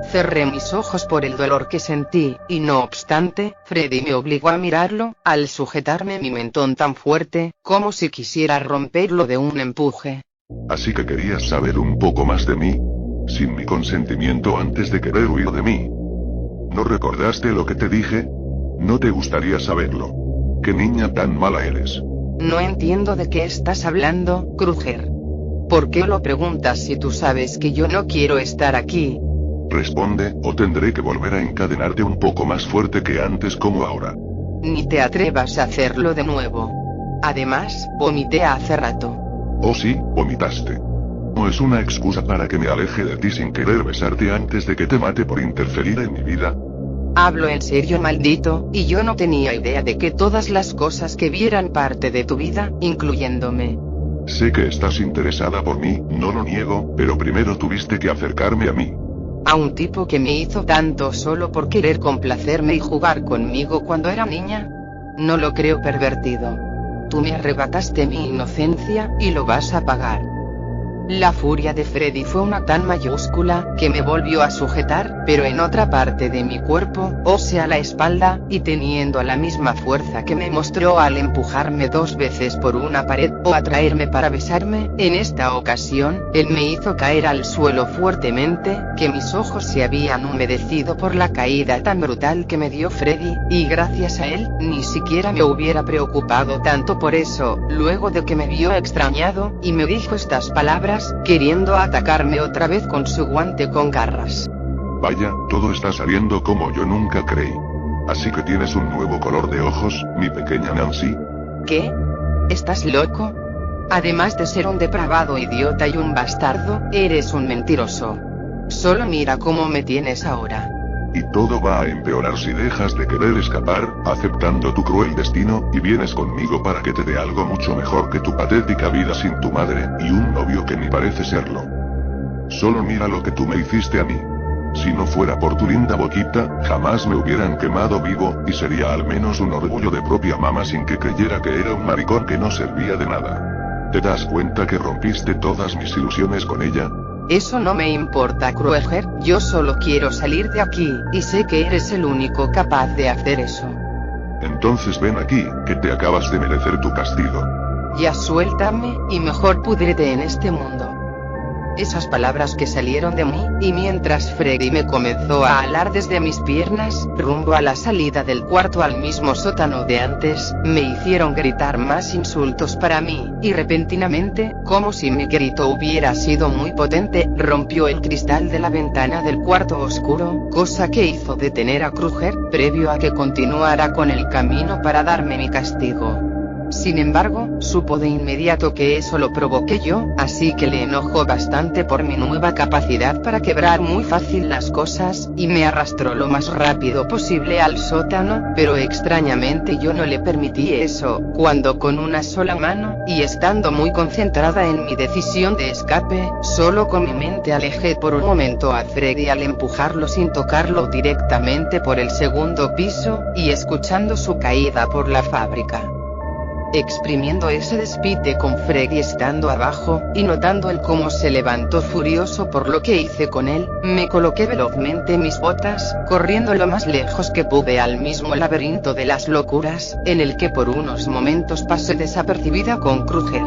Cerré mis ojos por el dolor que sentí, y no obstante, Freddy me obligó a mirarlo, al sujetarme mi mentón tan fuerte, como si quisiera romperlo de un empuje. Así que querías saber un poco más de mí, sin mi consentimiento antes de querer huir de mí. ¿No recordaste lo que te dije? No te gustaría saberlo. ¿Qué niña tan mala eres? No entiendo de qué estás hablando, Kruger. ¿Por qué lo preguntas si tú sabes que yo no quiero estar aquí? Responde, o tendré que volver a encadenarte un poco más fuerte que antes como ahora. Ni te atrevas a hacerlo de nuevo. Además, vomité hace rato. Oh sí, vomitaste. No es una excusa para que me aleje de ti sin querer besarte antes de que te mate por interferir en mi vida. Hablo en serio, maldito, y yo no tenía idea de que todas las cosas que vieran parte de tu vida, incluyéndome. Sé que estás interesada por mí, no lo niego, pero primero tuviste que acercarme a mí. A un tipo que me hizo tanto solo por querer complacerme y jugar conmigo cuando era niña. No lo creo, pervertido. Tú me arrebataste mi inocencia, y lo vas a pagar. La furia de Freddy fue una tan mayúscula, que me volvió a sujetar, pero en otra parte de mi cuerpo, o sea la espalda, y teniendo la misma fuerza que me mostró al empujarme 2 veces por una pared, o atraerme para besarme, en esta ocasión, él me hizo caer al suelo fuertemente, que mis ojos se habían humedecido por la caída tan brutal que me dio Freddy, y gracias a él, ni siquiera me hubiera preocupado tanto por eso, luego de que me vio extrañado, y me dijo estas palabras, queriendo atacarme otra vez con su guante con garras. Vaya, todo está saliendo como yo nunca creí. Así que tienes un nuevo color de ojos, mi pequeña Nancy. ¿Qué? ¿Estás loco? Además de ser un depravado idiota y un bastardo, eres un mentiroso. Solo mira cómo me tienes ahora. Y todo va a empeorar si dejas de querer escapar, aceptando tu cruel destino, y vienes conmigo para que te dé algo mucho mejor que tu patética vida sin tu madre, y un novio que ni parece serlo. Solo mira lo que tú me hiciste a mí. Si no fuera por tu linda boquita, jamás me hubieran quemado vivo, y sería al menos un orgullo de propia mamá sin que creyera que era un maricón que no servía de nada. ¿Te das cuenta que rompiste todas mis ilusiones con ella? Eso no me importa, Kruger, yo solo quiero salir de aquí, y sé que eres el único capaz de hacer eso. Entonces ven aquí, que te acabas de merecer tu castigo. Ya suéltame, y mejor púdrete en este mundo. Esas palabras que salieron de mí, y mientras Freddy me comenzó a alar desde mis piernas, rumbo a la salida del cuarto al mismo sótano de antes, me hicieron gritar más insultos para mí, y repentinamente, como si mi grito hubiera sido muy potente, rompió el cristal de la ventana del cuarto oscuro, cosa que hizo detener a Kruger, previo a que continuara con el camino para darme mi castigo. Sin embargo, supo de inmediato que eso lo provoqué yo, así que le enojó bastante por mi nueva capacidad para quebrar muy fácil las cosas, y me arrastró lo más rápido posible al sótano, pero extrañamente yo no le permití eso, cuando con una sola mano, y estando muy concentrada en mi decisión de escape, solo con mi mente alejé por un momento a Freddy al empujarlo sin tocarlo directamente por el segundo piso, y escuchando su caída por la fábrica. Exprimiendo ese despite con Freddy estando abajo, y notando el cómo se levantó furioso por lo que hice con él, me coloqué velozmente mis botas, corriendo lo más lejos que pude al mismo laberinto de las locuras, en el que por unos momentos pasé desapercibida con Kruger.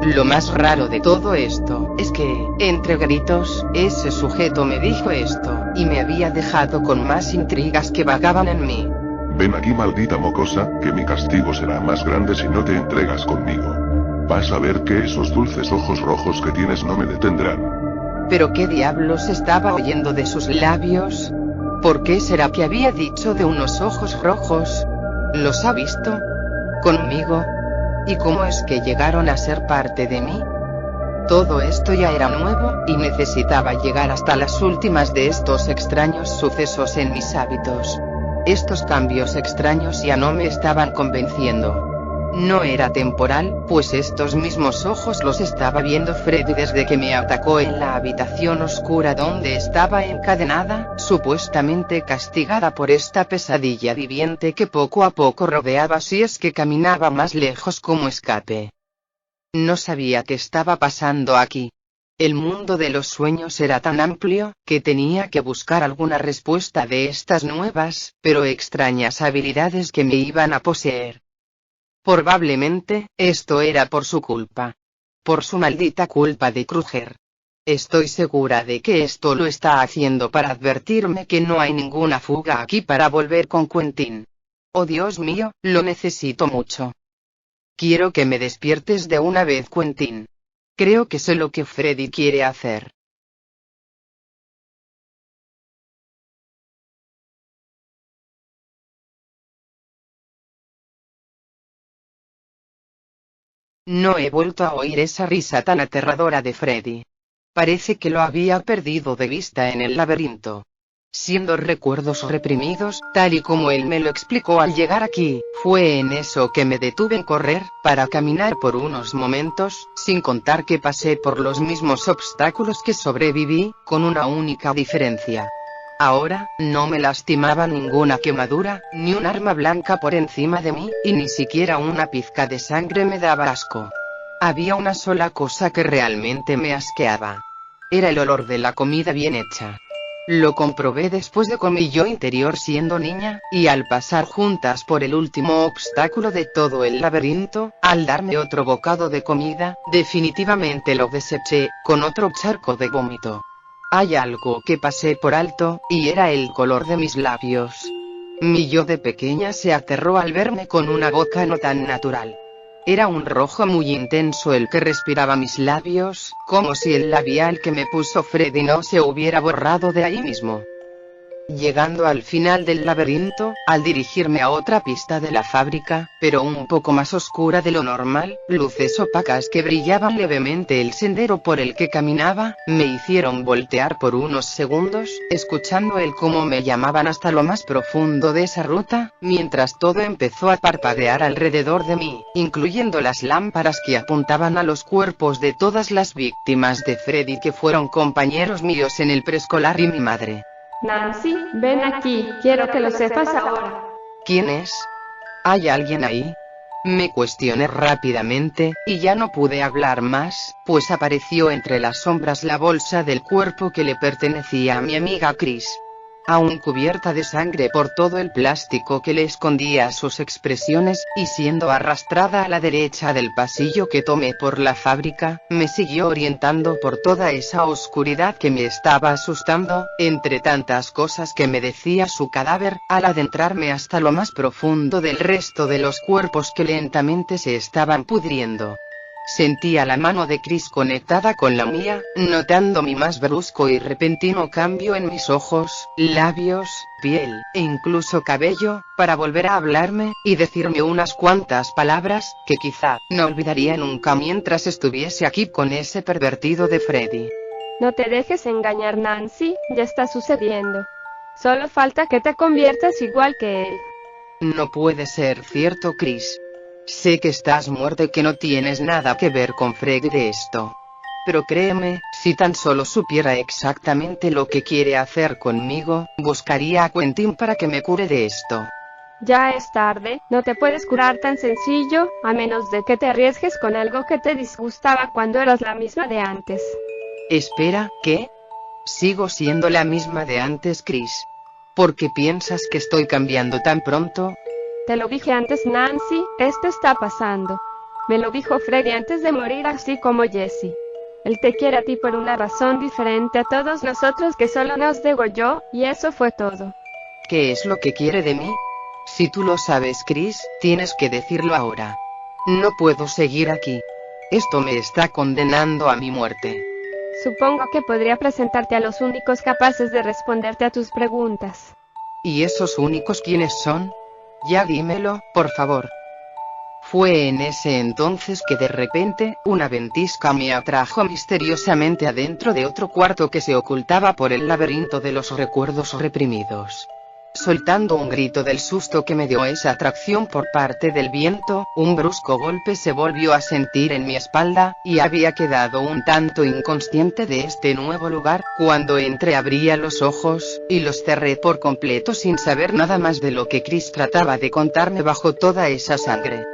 Lo más raro de todo esto, es que, entre gritos, ese sujeto me dijo esto, y me había dejado con más intrigas que vagaban en mí. Ven aquí, maldita mocosa, que mi castigo será más grande si no te entregas conmigo. Vas a ver que esos dulces ojos rojos que tienes no me detendrán. ¿Pero qué diablos estaba oyendo de sus labios? ¿Por qué será que había dicho de unos ojos rojos? ¿Los ha visto? ¿Conmigo? ¿Y cómo es que llegaron a ser parte de mí? Todo esto ya era nuevo, y necesitaba llegar hasta las últimas de estos extraños sucesos en mis hábitos. Estos cambios extraños ya no me estaban convenciendo. No era temporal, pues estos mismos ojos los estaba viendo Freddy desde que me atacó en la habitación oscura donde estaba encadenada, supuestamente castigada por esta pesadilla viviente que poco a poco rodeaba si es que caminaba más lejos como escape. No sabía qué estaba pasando aquí. El mundo de los sueños era tan amplio, que tenía que buscar alguna respuesta de estas nuevas, pero extrañas habilidades que me iban a poseer. Probablemente, esto era por su culpa. Por su maldita culpa de Kruger. Estoy segura de que esto lo está haciendo para advertirme que no hay ninguna fuga aquí para volver con Quentin. Oh Dios mío, lo necesito mucho. Quiero que me despiertes de una vez, Quentin. Creo que sé lo que Freddy quiere hacer. No he vuelto a oír esa risa tan aterradora de Freddy. Parece que lo había perdido de vista en el laberinto. Siendo recuerdos reprimidos, tal y como él me lo explicó al llegar aquí, fue en eso que me detuve en correr, para caminar por unos momentos, sin contar que pasé por los mismos obstáculos que sobreviví, con una única diferencia. Ahora, no me lastimaba ninguna quemadura, ni un arma blanca por encima de mí, y ni siquiera una pizca de sangre me daba asco. Había una sola cosa que realmente me asqueaba. Era el olor de la comida bien hecha. Lo comprobé después de con mi yo interior siendo niña, y al pasar juntas por el último obstáculo de todo el laberinto, al darme otro bocado de comida, definitivamente lo deseché, con otro charco de vómito. Hay algo que pasé por alto, y era el color de mis labios. Mi yo de pequeña se aterró al verme con una boca no tan natural. Era un rojo muy intenso el que respiraba mis labios, como si el labial que me puso Freddy no se hubiera borrado de ahí mismo. Llegando al final del laberinto, al dirigirme a otra pista de la fábrica, pero un poco más oscura de lo normal, luces opacas que brillaban levemente el sendero por el que caminaba, me hicieron voltear por unos segundos, escuchando el cómo me llamaban hasta lo más profundo de esa ruta, mientras todo empezó a parpadear alrededor de mí, incluyendo las lámparas que apuntaban a los cuerpos de todas las víctimas de Freddy que fueron compañeros míos en el preescolar y mi madre. Nancy, ven aquí, quiero que lo sepas ahora. ¿Quién es? ¿Hay alguien ahí? Me cuestioné rápidamente, y ya no pude hablar más, pues apareció entre las sombras la bolsa del cuerpo que le pertenecía a mi amiga Chris. Aún cubierta de sangre por todo el plástico que le escondía sus expresiones, y siendo arrastrada a la derecha del pasillo que tomé por la fábrica, me siguió orientando por toda esa oscuridad que me estaba asustando, entre tantas cosas que me decía su cadáver, al adentrarme hasta lo más profundo del resto de los cuerpos que lentamente se estaban pudriendo. Sentía la mano de Chris conectada con la mía, notando mi más brusco y repentino cambio en mis ojos, labios, piel, e incluso cabello, para volver a hablarme, y decirme unas cuantas palabras, que quizá no olvidaría nunca mientras estuviese aquí con ese pervertido de Freddy. No te dejes engañar, Nancy, ya está sucediendo. Solo falta que te conviertas igual que él. No puede ser cierto, Chris. Sé que estás muerta y que no tienes nada que ver con Freddy de esto. Pero créeme, si tan solo supiera exactamente lo que quiere hacer conmigo, buscaría a Quentin para que me cure de esto. Ya es tarde, no te puedes curar tan sencillo, a menos de que te arriesgues con algo que te disgustaba cuando eras la misma de antes. Espera, ¿qué? Sigo siendo la misma de antes, Chris. ¿Por qué piensas que estoy cambiando tan pronto? Te lo dije antes, Nancy, esto está pasando. Me lo dijo Freddy antes de morir, así como Jesse. Él te quiere a ti por una razón diferente a todos nosotros que solo nos degolló, y eso fue todo. ¿Qué es lo que quiere de mí? Si tú lo sabes, Chris, tienes que decirlo ahora. No puedo seguir aquí. Esto me está condenando a mi muerte. Supongo que podría presentarte a los únicos capaces de responderte a tus preguntas. ¿Y esos únicos quiénes son? Ya dímelo, por favor. Fue en ese entonces que de repente, una ventisca me atrajo misteriosamente adentro de otro cuarto que se ocultaba por el laberinto de los recuerdos reprimidos. Soltando un grito del susto que me dio esa atracción por parte del viento, un brusco golpe se volvió a sentir en mi espalda, y había quedado un tanto inconsciente de este nuevo lugar, cuando entreabría los ojos, y los cerré por completo sin saber nada más de lo que Chris trataba de contarme bajo toda esa sangre.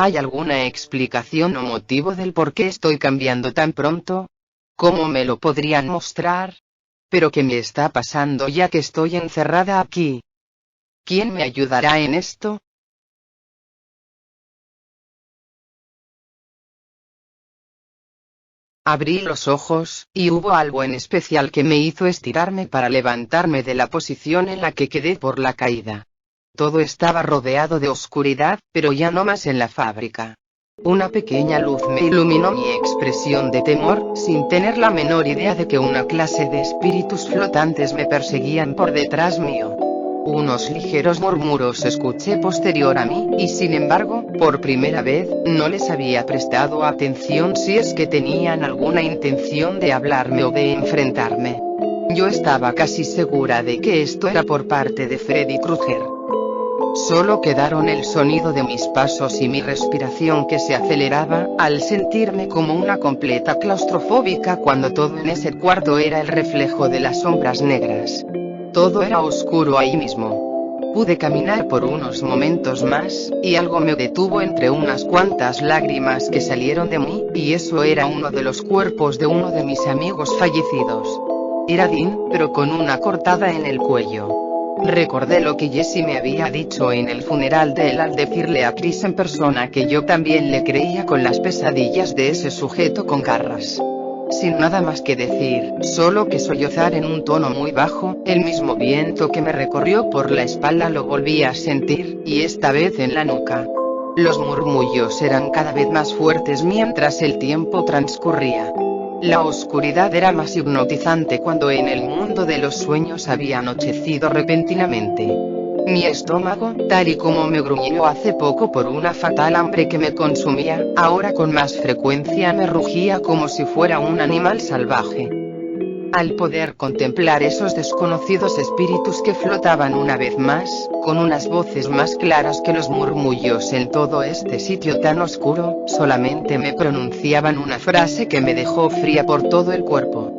¿Hay alguna explicación o motivo del por qué estoy cambiando tan pronto? ¿Cómo me lo podrían mostrar? ¿Pero qué me está pasando ya que estoy encerrada aquí? ¿Quién me ayudará en esto? Abrí los ojos, y hubo algo en especial que me hizo estirarme para levantarme de la posición en la que quedé por la caída. Todo estaba rodeado de oscuridad, pero ya no más en la fábrica. Una pequeña luz me iluminó mi expresión de temor, sin tener la menor idea de que una clase de espíritus flotantes me perseguían por detrás mío. Unos ligeros murmuros escuché posterior a mí, y sin embargo, por primera vez, no les había prestado atención si es que tenían alguna intención de hablarme o de enfrentarme. Yo estaba casi segura de que esto era por parte de Freddy Krueger. Solo quedaron el sonido de mis pasos y mi respiración que se aceleraba, al sentirme como una completa claustrofóbica cuando todo en ese cuarto era el reflejo de las sombras negras. Todo era oscuro ahí mismo. Pude caminar por unos momentos más, y algo me detuvo entre unas cuantas lágrimas que salieron de mí, y eso era uno de los cuerpos de uno de mis amigos fallecidos. Era Dean, pero con una cortada en el cuello. Recordé lo que Jessie me había dicho en el funeral de él al decirle a Chris en persona que yo también le creía con las pesadillas de ese sujeto con garras. Sin nada más que decir, solo que sollozar en un tono muy bajo, el mismo viento que me recorrió por la espalda lo volví a sentir, y esta vez en la nuca. Los murmullos eran cada vez más fuertes mientras el tiempo transcurría. La oscuridad era más hipnotizante cuando en el mundo de los sueños había anochecido repentinamente. Mi estómago, tal y como me gruñó hace poco por una fatal hambre que me consumía, ahora con más frecuencia me rugía como si fuera un animal salvaje. Al poder contemplar esos desconocidos espíritus que flotaban una vez más, con unas voces más claras que los murmullos en todo este sitio tan oscuro, solamente me pronunciaban una frase que me dejó fría por todo el cuerpo.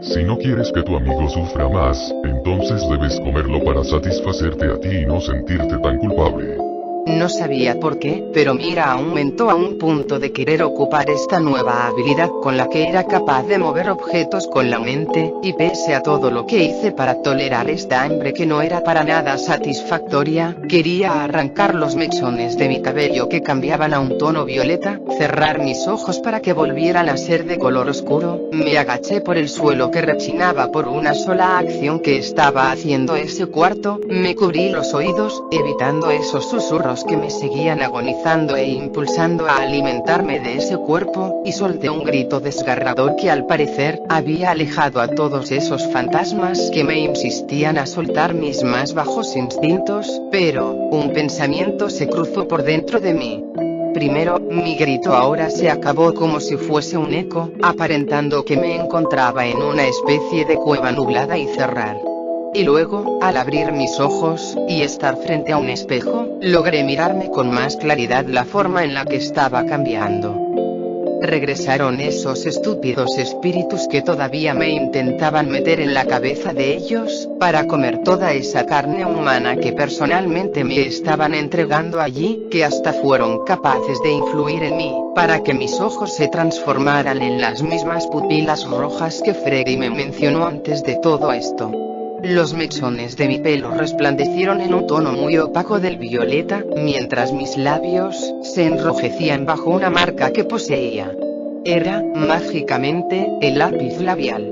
Si no quieres que tu amigo sufra más, entonces debes comerlo para satisfacerte a ti y no sentirte tan culpable. No sabía por qué, pero mi ira aumentó a un punto de querer ocupar esta nueva habilidad con la que era capaz de mover objetos con la mente, y pese a todo lo que hice para tolerar esta hambre que no era para nada satisfactoria, quería arrancar los mechones de mi cabello que cambiaban a un tono violeta, cerrar mis ojos para que volvieran a ser de color oscuro, me agaché por el suelo que rechinaba por una sola acción que estaba haciendo ese cuarto, me cubrí los oídos, evitando esos susurros que me seguían agonizando e impulsando a alimentarme de ese cuerpo, y solté un grito desgarrador que al parecer, había alejado a todos esos fantasmas que me insistían a soltar mis más bajos instintos, pero, un pensamiento se cruzó por dentro de mí. Primero, mi grito ahora se acabó como si fuese un eco, aparentando que me encontraba en una especie de cueva nublada y cerrar. Y luego, al abrir mis ojos, y estar frente a un espejo, logré mirarme con más claridad la forma en la que estaba cambiando. Regresaron esos estúpidos espíritus que todavía me intentaban meter en la cabeza de ellos, para comer toda esa carne humana que personalmente me estaban entregando allí, que hasta fueron capaces de influir en mí, para que mis ojos se transformaran en las mismas pupilas rojas que Freddy me mencionó antes de todo esto. Los mechones de mi pelo resplandecieron en un tono muy opaco del violeta, mientras mis labios se enrojecían bajo una marca que poseía. Era, mágicamente, el lápiz labial.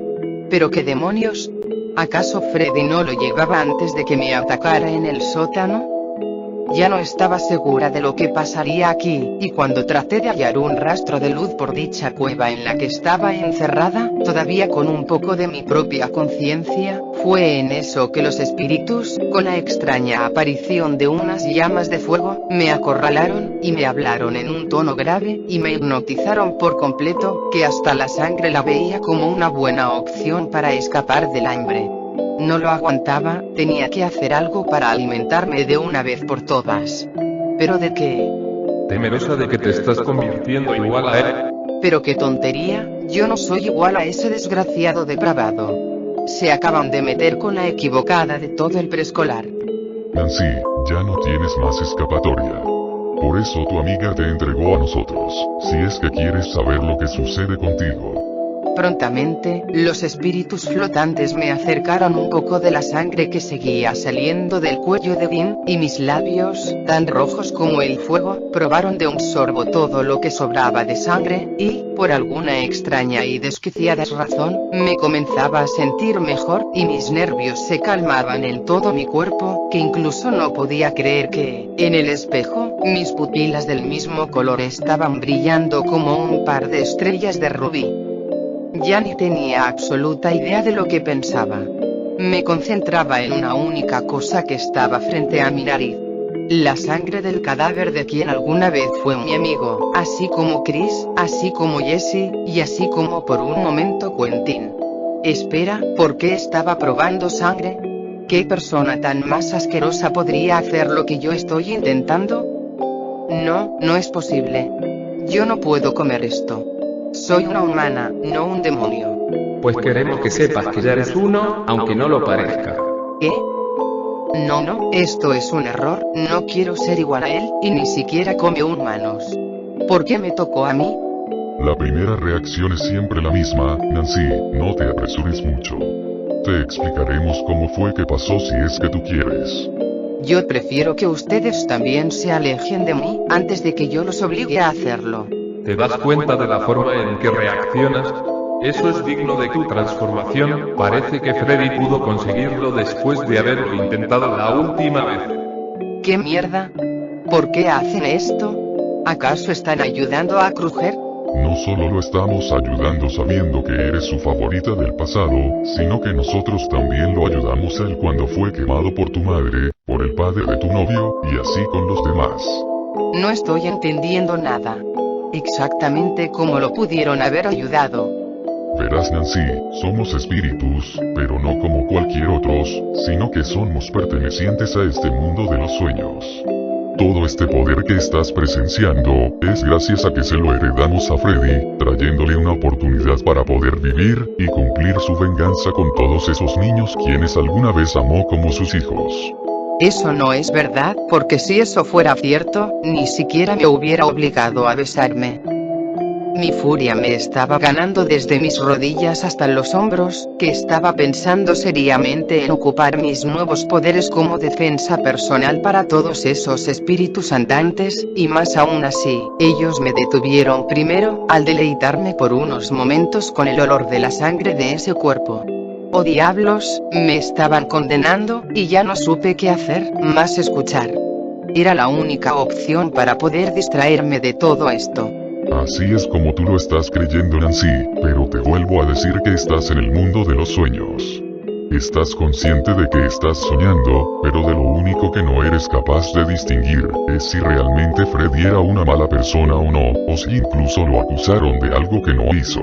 ¿Pero qué demonios? ¿Acaso Freddy no lo llevaba antes de que me atacara en el sótano? Ya no estaba segura de lo que pasaría aquí, y cuando traté de hallar un rastro de luz por dicha cueva en la que estaba encerrada, todavía con un poco de mi propia conciencia, fue en eso que los espíritus, con la extraña aparición de unas llamas de fuego, me acorralaron, y me hablaron en un tono grave, y me hipnotizaron por completo, que hasta la sangre la veía como una buena opción para escapar del hambre. No lo aguantaba, tenía que hacer algo para alimentarme de una vez por todas. ¿Pero de qué? Temerosa de que te estás convirtiendo igual a él. Pero qué tontería, yo no soy igual a ese desgraciado depravado. Se acaban de meter con la equivocada de todo el preescolar. Nancy, ya no tienes más escapatoria. Por eso tu amiga te entregó a nosotros, si es que quieres saber lo que sucede contigo. Prontamente, los espíritus flotantes me acercaron un poco de la sangre que seguía saliendo del cuello de Dean, y mis labios, tan rojos como el fuego, probaron de un sorbo todo lo que sobraba de sangre, y, por alguna extraña y desquiciada razón, me comenzaba a sentir mejor, y mis nervios se calmaban en todo mi cuerpo, que incluso no podía creer que, en el espejo, mis pupilas del mismo color estaban brillando como un par de estrellas de rubí. Ya ni tenía absoluta idea de lo que pensaba. Me concentraba en una única cosa que estaba frente a mi nariz. La sangre del cadáver de quien alguna vez fue mi amigo, así como Chris, así como Jesse, y así como por un momento Quentin. Espera, ¿por qué estaba probando sangre? ¿Qué persona tan más asquerosa podría hacer lo que yo estoy intentando? No, no es posible. Yo no puedo comer esto. Soy una humana, no un demonio. Pues queremos que sepas que ya eres uno, aunque no lo parezca. ¿Qué? No, esto es un error, no quiero ser igual a él, y ni siquiera come humanos. ¿Por qué me tocó a mí? La primera reacción es siempre la misma, Nancy, no te apresures mucho. Te explicaremos cómo fue que pasó si es que tú quieres. Yo prefiero que ustedes también se alejen de mí, antes de que yo los obligue a hacerlo. ¿Te das cuenta de la forma en que reaccionas? Eso es digno de tu transformación. Parece que Freddy pudo conseguirlo después de haberlo intentado la última vez. ¿Qué mierda? ¿Por qué hacen esto? ¿Acaso están ayudando a Kruger? No solo lo estamos ayudando sabiendo que eres su favorita del pasado, sino que nosotros también lo ayudamos a él cuando fue quemado por tu madre, por el padre de tu novio, y así con los demás. No estoy entendiendo nada. Exactamente cómo lo pudieron haber ayudado. Verás, Nancy, somos espíritus, pero no como cualquier otros, sino que somos pertenecientes a este mundo de los sueños. Todo este poder que estás presenciando, es gracias a que se lo heredamos a Freddy, trayéndole una oportunidad para poder vivir, y cumplir su venganza con todos esos niños quienes alguna vez amó como sus hijos. Eso no es verdad, porque si eso fuera cierto, ni siquiera me hubiera obligado a besarme. Mi furia me estaba ganando desde mis rodillas hasta los hombros, que estaba pensando seriamente en ocupar mis nuevos poderes como defensa personal para todos esos espíritus andantes, y más aún así, ellos me detuvieron primero, al deleitarme por unos momentos con el olor de la sangre de ese cuerpo. ¡Oh diablos! Me estaban condenando, y ya no supe qué hacer, más escuchar. Era la única opción para poder distraerme de todo esto. Así es como tú lo estás creyendo, Nancy, pero te vuelvo a decir que estás en el mundo de los sueños. Estás consciente de que estás soñando, pero de lo único que no eres capaz de distinguir, es si realmente Freddy era una mala persona o no, o si incluso lo acusaron de algo que no hizo.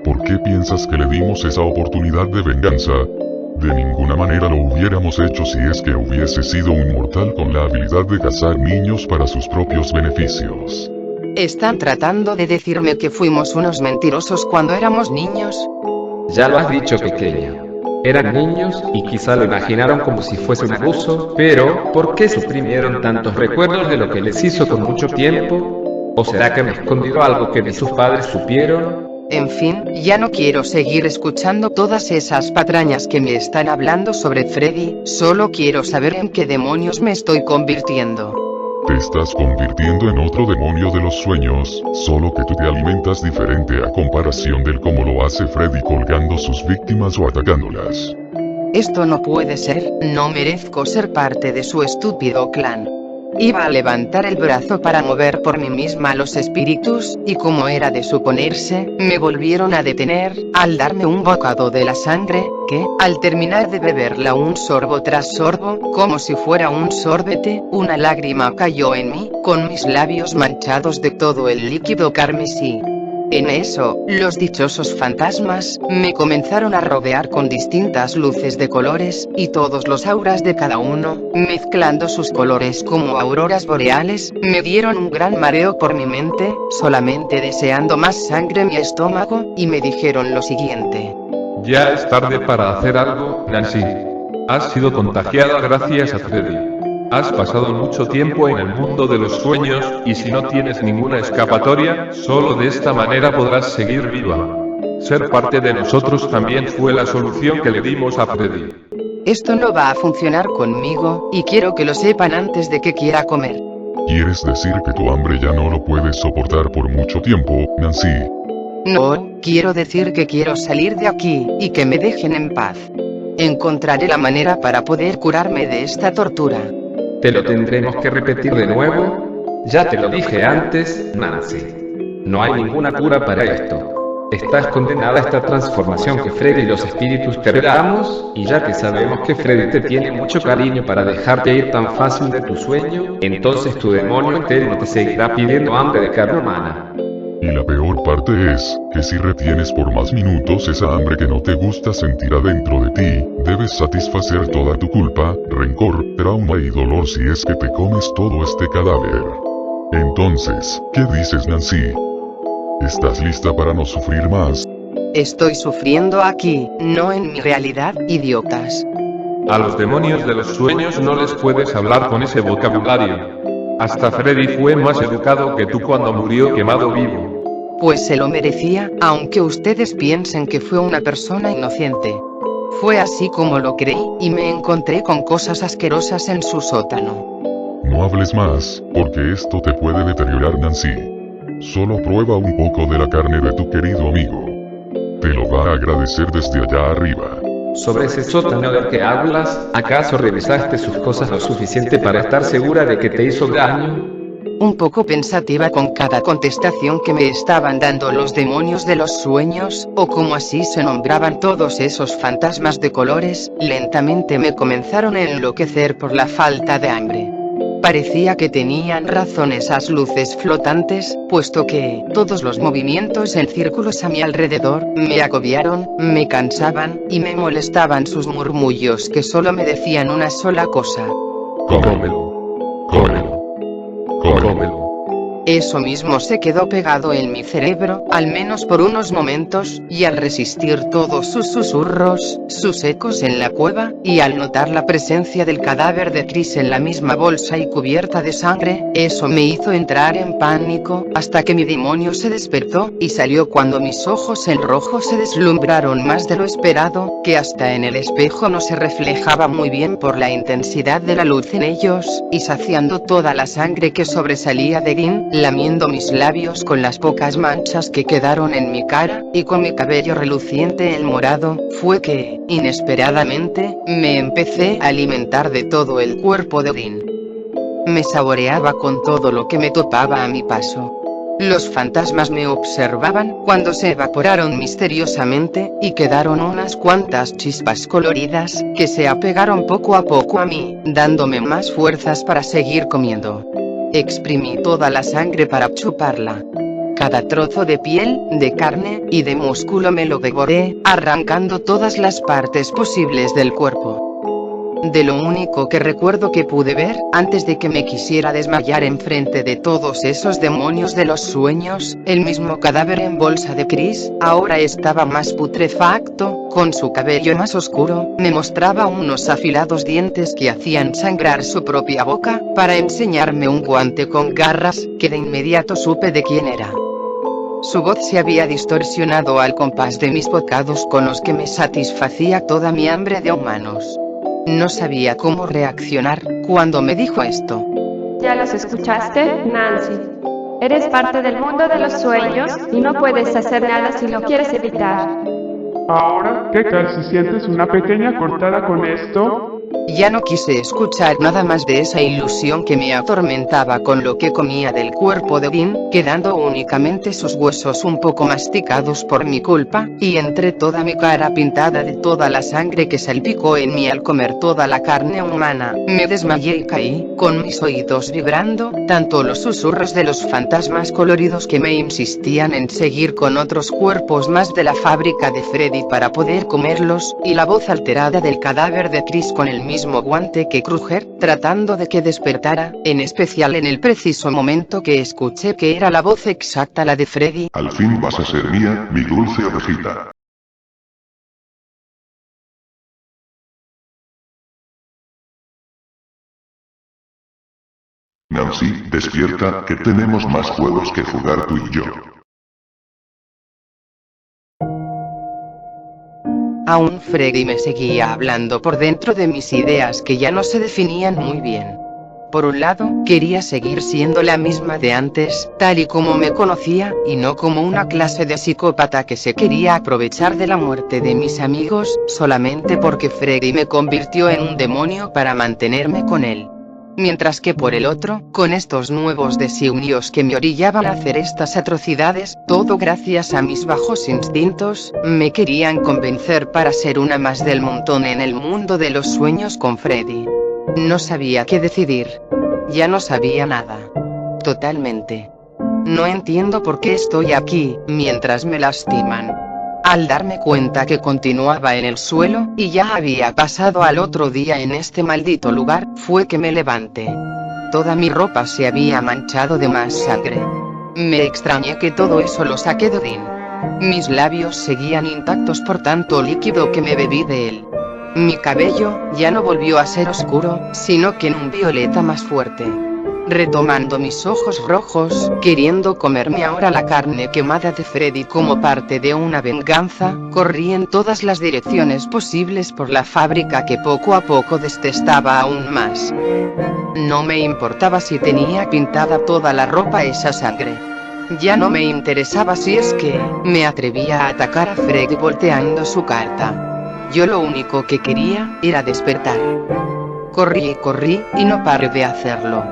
¿Por qué piensas que le dimos esa oportunidad de venganza? De ninguna manera lo hubiéramos hecho si es que hubiese sido un mortal con la habilidad de cazar niños para sus propios beneficios. ¿Están tratando de decirme que fuimos unos mentirosos cuando éramos niños? Ya lo has dicho, pequeña. Eran niños y quizá lo imaginaron como si fuese un abuso, pero ¿por qué suprimieron tantos recuerdos de lo que les hizo con mucho tiempo? ¿O será que me escondió algo que ni sus padres supieron? En fin, ya no quiero seguir escuchando todas esas patrañas que me están hablando sobre Freddy, solo quiero saber en qué demonios me estoy convirtiendo. Te estás convirtiendo en otro demonio de los sueños, solo que tú te alimentas diferente a comparación del cómo lo hace Freddy colgando sus víctimas o atacándolas. Esto no puede ser, no merezco ser parte de su estúpido clan. Iba a levantar el brazo para mover por mí misma a los espíritus, y como era de suponerse, me volvieron a detener, al darme un bocado de la sangre, que, al terminar de beberla un sorbo tras sorbo, como si fuera un sorbete, una lágrima cayó en mí, con mis labios manchados de todo el líquido carmesí. En eso, los dichosos fantasmas, me comenzaron a rodear con distintas luces de colores, y todos los auras de cada uno, mezclando sus colores como auroras boreales, me dieron un gran mareo por mi mente, solamente deseando más sangre en mi estómago, y me dijeron lo siguiente. Ya es tarde para hacer algo, Nancy. Has sido contagiada gracias a Freddy. Has pasado mucho tiempo en el mundo de los sueños, y si no tienes ninguna escapatoria, solo de esta manera podrás seguir viva. Ser parte de nosotros también fue la solución que le dimos a Freddy. Esto no va a funcionar conmigo, y quiero que lo sepan antes de que quiera comer. ¿Quieres decir que tu hambre ya no lo puedes soportar por mucho tiempo, Nancy? No, quiero decir que quiero salir de aquí, y que me dejen en paz. Encontraré la manera para poder curarme de esta tortura. ¿Te lo tendremos que repetir de nuevo? Ya te lo dije antes, Nancy. No hay ninguna cura para esto. Estás condenada a esta transformación que Freddy y los espíritus te regalamos, y ya que sabemos que Freddy te tiene mucho cariño para dejarte ir tan fácil de tu sueño, entonces tu demonio interno te seguirá pidiendo hambre de carne humana. Y la peor parte es, que si retienes por más minutos esa hambre que no te gusta sentir adentro de ti, debes satisfacer toda tu culpa, rencor, trauma y dolor si es que te comes todo este cadáver. Entonces, ¿qué dices, Nancy? ¿Estás lista para no sufrir más? Estoy sufriendo aquí, no en mi realidad, idiotas. A los demonios de los sueños no les puedes hablar con ese vocabulario. Hasta Freddy fue más educado que tú cuando murió quemado vivo. Pues se lo merecía, aunque ustedes piensen que fue una persona inocente. Fue así como lo creí, y me encontré con cosas asquerosas en su sótano. No hables más, porque esto te puede deteriorar, Nancy. Solo prueba un poco de la carne de tu querido amigo. Te lo va a agradecer desde allá arriba. Sobre ese sótano del que hablas, ¿acaso revisaste sus cosas lo suficiente para estar segura de que te hizo daño? Un poco pensativa con cada contestación que me estaban dando los demonios de los sueños, o como así se nombraban todos esos fantasmas de colores, lentamente me comenzaron a enloquecer por la falta de hambre. Parecía que tenían razón esas luces flotantes, puesto que todos los movimientos en círculos a mi alrededor me agobiaron, me cansaban, y me molestaban sus murmullos que solo me decían una sola cosa. Cómelo. Cómelo. Cómelo. Eso mismo se quedó pegado en mi cerebro, al menos por unos momentos, y al resistir todos sus susurros, sus ecos en la cueva, y al notar la presencia del cadáver de Chris en la misma bolsa y cubierta de sangre, eso me hizo entrar en pánico, hasta que mi demonio se despertó, y salió cuando mis ojos en rojo se deslumbraron más de lo esperado, que hasta en el espejo no se reflejaba muy bien por la intensidad de la luz en ellos, y saciando toda la sangre que sobresalía de Gin, lamiendo mis labios con las pocas manchas que quedaron en mi cara, y con mi cabello reluciente en morado, fue que, inesperadamente, me empecé a alimentar de todo el cuerpo de Odín. Me saboreaba con todo lo que me topaba a mi paso. Los fantasmas me observaban cuando se evaporaron misteriosamente, y quedaron unas cuantas chispas coloridas, que se apegaron poco a poco a mí, dándome más fuerzas para seguir comiendo. Exprimí toda la sangre para chuparla. Cada trozo de piel, de carne, y de músculo me lo devoré, arrancando todas las partes posibles del cuerpo. De lo único que recuerdo que pude ver, antes de que me quisiera desmayar enfrente de todos esos demonios de los sueños, el mismo cadáver en bolsa de Chris, ahora estaba más putrefacto, con su cabello más oscuro, me mostraba unos afilados dientes que hacían sangrar su propia boca, para enseñarme un guante con garras, que de inmediato supe de quién era. Su voz se había distorsionado al compás de mis bocados con los que me satisfacía toda mi hambre de humanos. No sabía cómo reaccionar cuando me dijo esto. ¿Ya los escuchaste, Nancy? Eres parte del mundo de los sueños, y no puedes hacer nada si lo quieres evitar. Ahora, ¿qué tal si sientes una pequeña cortada con esto? Ya no quise escuchar nada más de esa ilusión que me atormentaba con lo que comía del cuerpo de Dean, quedando únicamente sus huesos un poco masticados por mi culpa, y entre toda mi cara pintada de toda la sangre que salpicó en mí al comer toda la carne humana, me desmayé y caí, con mis oídos vibrando, tanto los susurros de los fantasmas coloridos que me insistían en seguir con otros cuerpos más de la fábrica de Freddy para poder comerlos, y la voz alterada del cadáver de Chris con el mismo guante que Kruger, tratando de que despertara, en especial en el preciso momento que escuché que era la voz exacta la de Freddy. Al fin vas a ser mía, mi dulce ovejita. Nancy, despierta, que tenemos más juegos que jugar tú y yo. Aún Freddy me seguía hablando por dentro de mis ideas que ya no se definían muy bien. Por un lado, quería seguir siendo la misma de antes, tal y como me conocía, y no como una clase de psicópata que se quería aprovechar de la muerte de mis amigos, solamente porque Freddy me convirtió en un demonio para mantenerme con él. Mientras que por el otro, con estos nuevos designios que me orillaban a hacer estas atrocidades, todo gracias a mis bajos instintos, me querían convencer para ser una más del montón en el mundo de los sueños con Freddy. No sabía qué decidir. Ya no sabía nada. Totalmente. No entiendo por qué estoy aquí, mientras me lastiman. Al darme cuenta que continuaba en el suelo, y ya había pasado al otro día en este maldito lugar, fue que me levanté. Toda mi ropa se había manchado de más sangre. Me extrañé que todo eso lo saqué de Dean. Mis labios seguían intactos por tanto líquido que me bebí de él. Mi cabello ya no volvió a ser oscuro, sino que en un violeta más fuerte. Retomando mis ojos rojos, queriendo comerme ahora la carne quemada de Freddy como parte de una venganza, corrí en todas las direcciones posibles por la fábrica que poco a poco detestaba aún más. No me importaba si tenía pintada toda la ropa esa sangre. Ya no me interesaba si es que me atrevía a atacar a Freddy volteando su carta. Yo lo único que quería era despertar. Corrí y corrí, y no paré de hacerlo.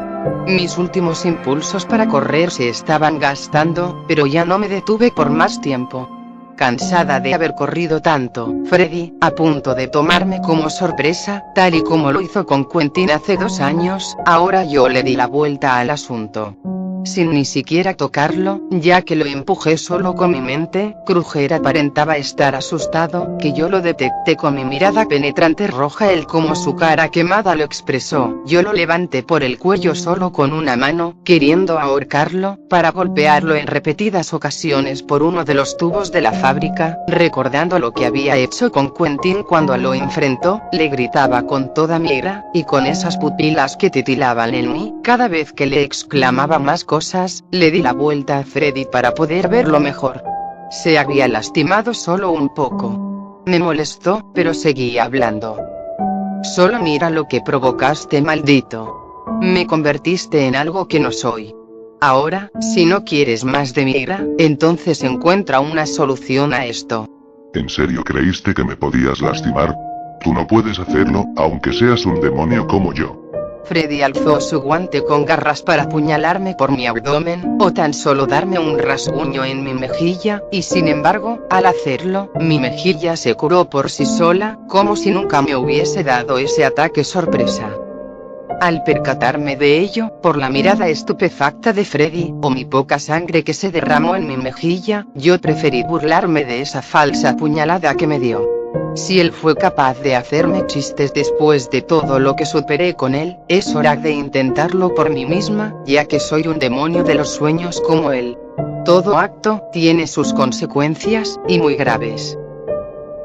Mis últimos impulsos para correr se estaban gastando, pero ya no me detuve por más tiempo. Cansada de haber corrido tanto, Freddy, a punto de tomarme como sorpresa, tal y como lo hizo con Quentin hace 2 años, ahora yo le di la vuelta al asunto. Sin ni siquiera tocarlo, ya que lo empujé solo con mi mente, Kruger aparentaba estar asustado, que yo lo detecté con mi mirada penetrante roja. Él como su cara quemada lo expresó. Yo lo levanté por el cuello solo con una mano, queriendo ahorcarlo, para golpearlo en repetidas ocasiones por uno de los tubos de la fábrica, recordando lo que había hecho con Quentin cuando lo enfrentó. Le gritaba con toda mi ira, y con esas pupilas que titilaban en mí, cada vez que le exclamaba más cosas, le di la vuelta a Freddy para poder verlo mejor. Se había lastimado solo un poco. Me molestó, pero seguí hablando. Solo mira lo que provocaste, maldito. Me convertiste en algo que no soy. Ahora, si no quieres más de mi ira, entonces encuentra una solución a esto. ¿En serio creíste que me podías lastimar? Tú no puedes hacerlo, aunque seas un demonio como yo. Freddy alzó su guante con garras para apuñalarme por mi abdomen, o tan solo darme un rasguño en mi mejilla, y sin embargo, al hacerlo, mi mejilla se curó por sí sola, como si nunca me hubiese dado ese ataque sorpresa. Al percatarme de ello, por la mirada estupefacta de Freddy, o mi poca sangre que se derramó en mi mejilla, yo preferí burlarme de esa falsa puñalada que me dio. Si él fue capaz de hacerme chistes después de todo lo que superé con él, es hora de intentarlo por mí misma, ya que soy un demonio de los sueños como él. Todo acto tiene sus consecuencias, y muy graves.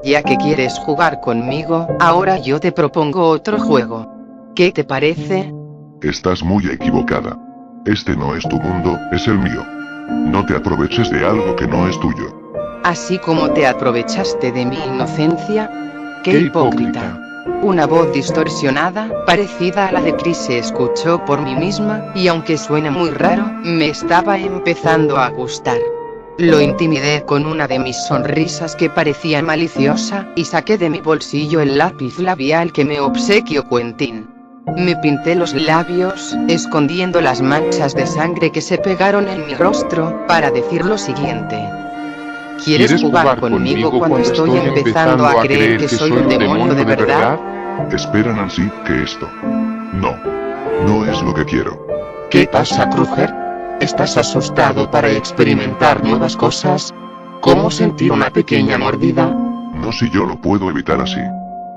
Ya que quieres jugar conmigo, ahora yo te propongo otro juego. ¿Qué te parece? Estás muy equivocada. Este no es tu mundo, es el mío. No te aproveches de algo que no es tuyo. Así como te aprovechaste de mi inocencia. ¡Qué hipócrita! Una voz distorsionada, parecida a la de Chris, se escuchó por mí misma, y aunque suena muy raro, me estaba empezando a gustar. Lo intimidé con una de mis sonrisas que parecía maliciosa, y saqué de mi bolsillo el lápiz labial que me obsequió Quentin. Me pinté los labios, escondiendo las manchas de sangre que se pegaron en mi rostro, para decir lo siguiente. ¿Quieres jugar conmigo cuando estoy empezando a creer que soy un demonio de verdad? Espera, Nancy, que esto... No es lo que quiero. ¿Qué pasa, Kruger? ¿Estás asustado para experimentar nuevas cosas? ¿Cómo sentir una pequeña mordida? No si yo lo puedo evitar así.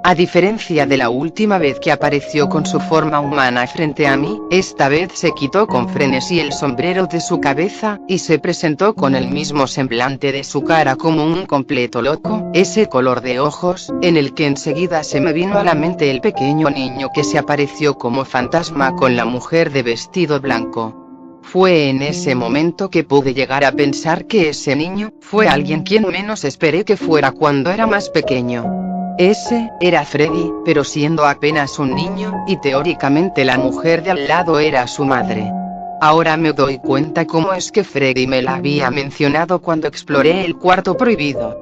A diferencia de la última vez que apareció con su forma humana frente a mí, esta vez se quitó con frenesí el sombrero de su cabeza, y se presentó con el mismo semblante de su cara como un completo loco, ese color de ojos, en el que enseguida se me vino a la mente el pequeño niño que se apareció como fantasma con la mujer de vestido blanco. Fue en ese momento que pude llegar a pensar que ese niño fue alguien quien menos esperé que fuera cuando era más pequeño. Ese era Freddy, pero siendo apenas un niño, y teóricamente la mujer de al lado era su madre. Ahora me doy cuenta cómo es que Freddy me la había mencionado cuando exploré el cuarto prohibido.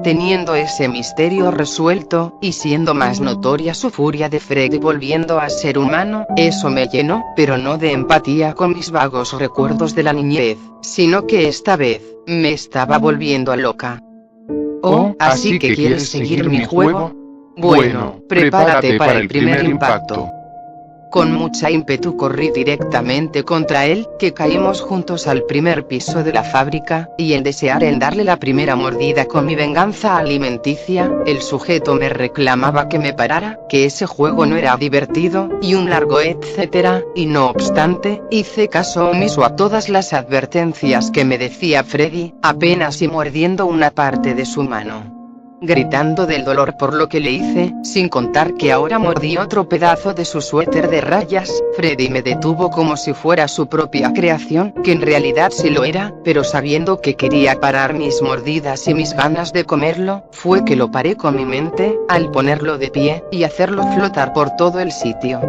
Teniendo ese misterio resuelto, y siendo más notoria su furia de Freddy volviendo a ser humano, eso me llenó, pero no de empatía con mis vagos recuerdos de la niñez, sino que esta vez, me estaba volviendo loca. Oh, ¿así que quieres seguir mi juego? Bueno, prepárate para el primer impacto. Con mucha ímpetu corrí directamente contra él, que caímos juntos al primer piso de la fábrica, y en desear en darle la primera mordida con mi venganza alimenticia, el sujeto me reclamaba que me parara, que ese juego no era divertido, y un largo etcétera, y no obstante, hice caso omiso a todas las advertencias que me decía Freddy, apenas y mordiendo una parte de su mano. Gritando del dolor por lo que le hice, sin contar que ahora mordí otro pedazo de su suéter de rayas, Freddy me detuvo como si fuera su propia creación, que en realidad sí lo era, pero sabiendo que quería parar mis mordidas y mis ganas de comerlo, fue que lo paré con mi mente, al ponerlo de pie, y hacerlo flotar por todo el sitio.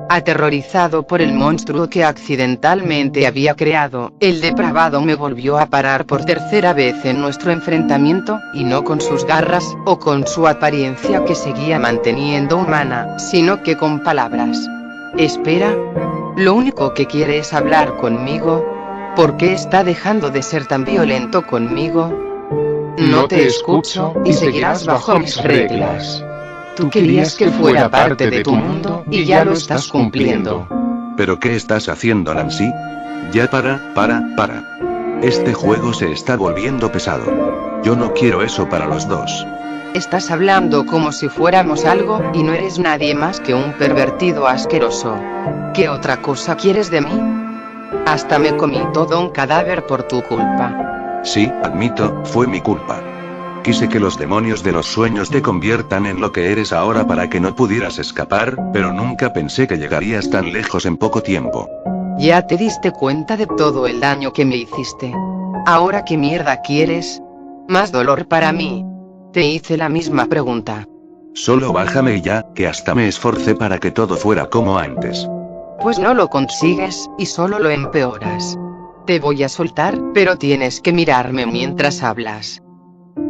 Aterrorizado por el monstruo que accidentalmente había creado, el depravado me volvió a parar por tercera vez en nuestro enfrentamiento, y no con sus garras, o con su apariencia que seguía manteniendo humana, sino que con palabras. Espera. Lo único que quiere es hablar conmigo. ¿Por qué está dejando de ser tan violento conmigo? No te escucho, y seguirás bajo mis reglas. Tú querías que fuera parte de tu mundo, y ya lo estás cumpliendo. ¿Pero qué estás haciendo, Nancy? Ya para. Este juego se está volviendo pesado. Yo no quiero eso para los dos. Estás hablando como si fuéramos algo, y no eres nadie más que un pervertido asqueroso. ¿Qué otra cosa quieres de mí? Hasta me comí todo un cadáver por tu culpa. Sí, admito, fue mi culpa. Quise que los demonios de los sueños te conviertan en lo que eres ahora para que no pudieras escapar, pero nunca pensé que llegarías tan lejos en poco tiempo. Ya te diste cuenta de todo el daño que me hiciste. ¿Ahora qué mierda quieres? ¿Más dolor para mí? Te hice la misma pregunta. Solo bájame ya, que hasta me esforcé para que todo fuera como antes. Pues no lo consigues, y solo lo empeoras. Te voy a soltar, pero tienes que mirarme mientras hablas.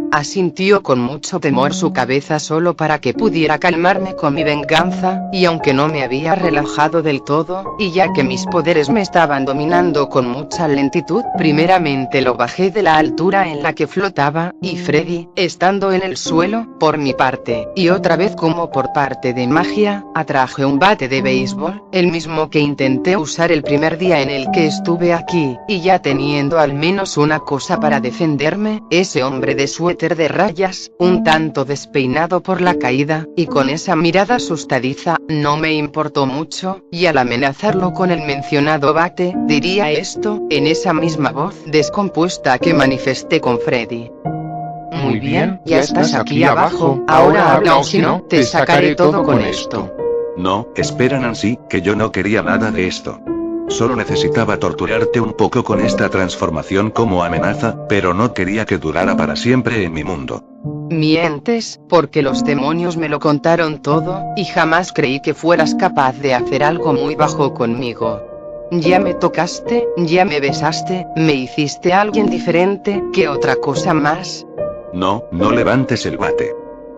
Asintió con mucho temor su cabeza solo para que pudiera calmarme con mi venganza, y aunque no me había relajado del todo, y ya que mis poderes me estaban dominando con mucha lentitud, primeramente lo bajé de la altura en la que flotaba, y Freddy, estando en el suelo, por mi parte, y otra vez como por parte de magia, atraje un bate de béisbol, el mismo que intenté usar el primer día en el que estuve aquí, y ya teniendo al menos una cosa para defenderme, ese hombre de suéter de rayas, un tanto despeinado por la caída, y con esa mirada asustadiza, no me importó mucho, y al amenazarlo con el mencionado bate, diría esto, en esa misma voz descompuesta que manifesté con Freddy. Muy bien, ya estás aquí abajo, ahora habla o si no, te sacaré todo con esto. No, espera Nancy, que yo no quería nada de esto. Solo necesitaba torturarte un poco con esta transformación como amenaza, pero no quería que durara para siempre en mi mundo. Mientes, porque los demonios me lo contaron todo, y jamás creí que fueras capaz de hacer algo muy bajo conmigo. Ya me tocaste, ya me besaste, me hiciste alguien diferente, ¿qué otra cosa más? No, no levantes el bate.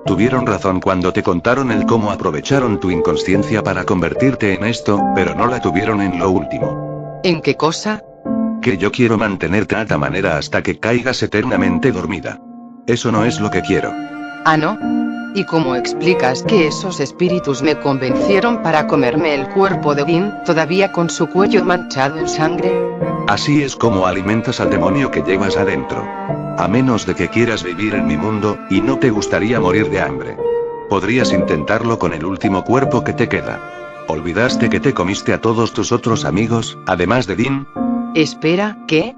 Tuvieron razón cuando te contaron el cómo aprovecharon tu inconsciencia para convertirte en esto, pero no la tuvieron en lo último. ¿En qué cosa? Que yo quiero mantenerte a tal manera hasta que caigas eternamente dormida. Eso no es lo que quiero. ¿Ah, no? ¿Y cómo explicas que esos espíritus me convencieron para comerme el cuerpo de Dean, todavía con su cuello manchado en sangre? Así es como alimentas al demonio que llevas adentro. A menos de que quieras vivir en mi mundo, y no te gustaría morir de hambre. Podrías intentarlo con el último cuerpo que te queda. ¿Olvidaste que te comiste a todos tus otros amigos, además de Dean? Espera, ¿qué?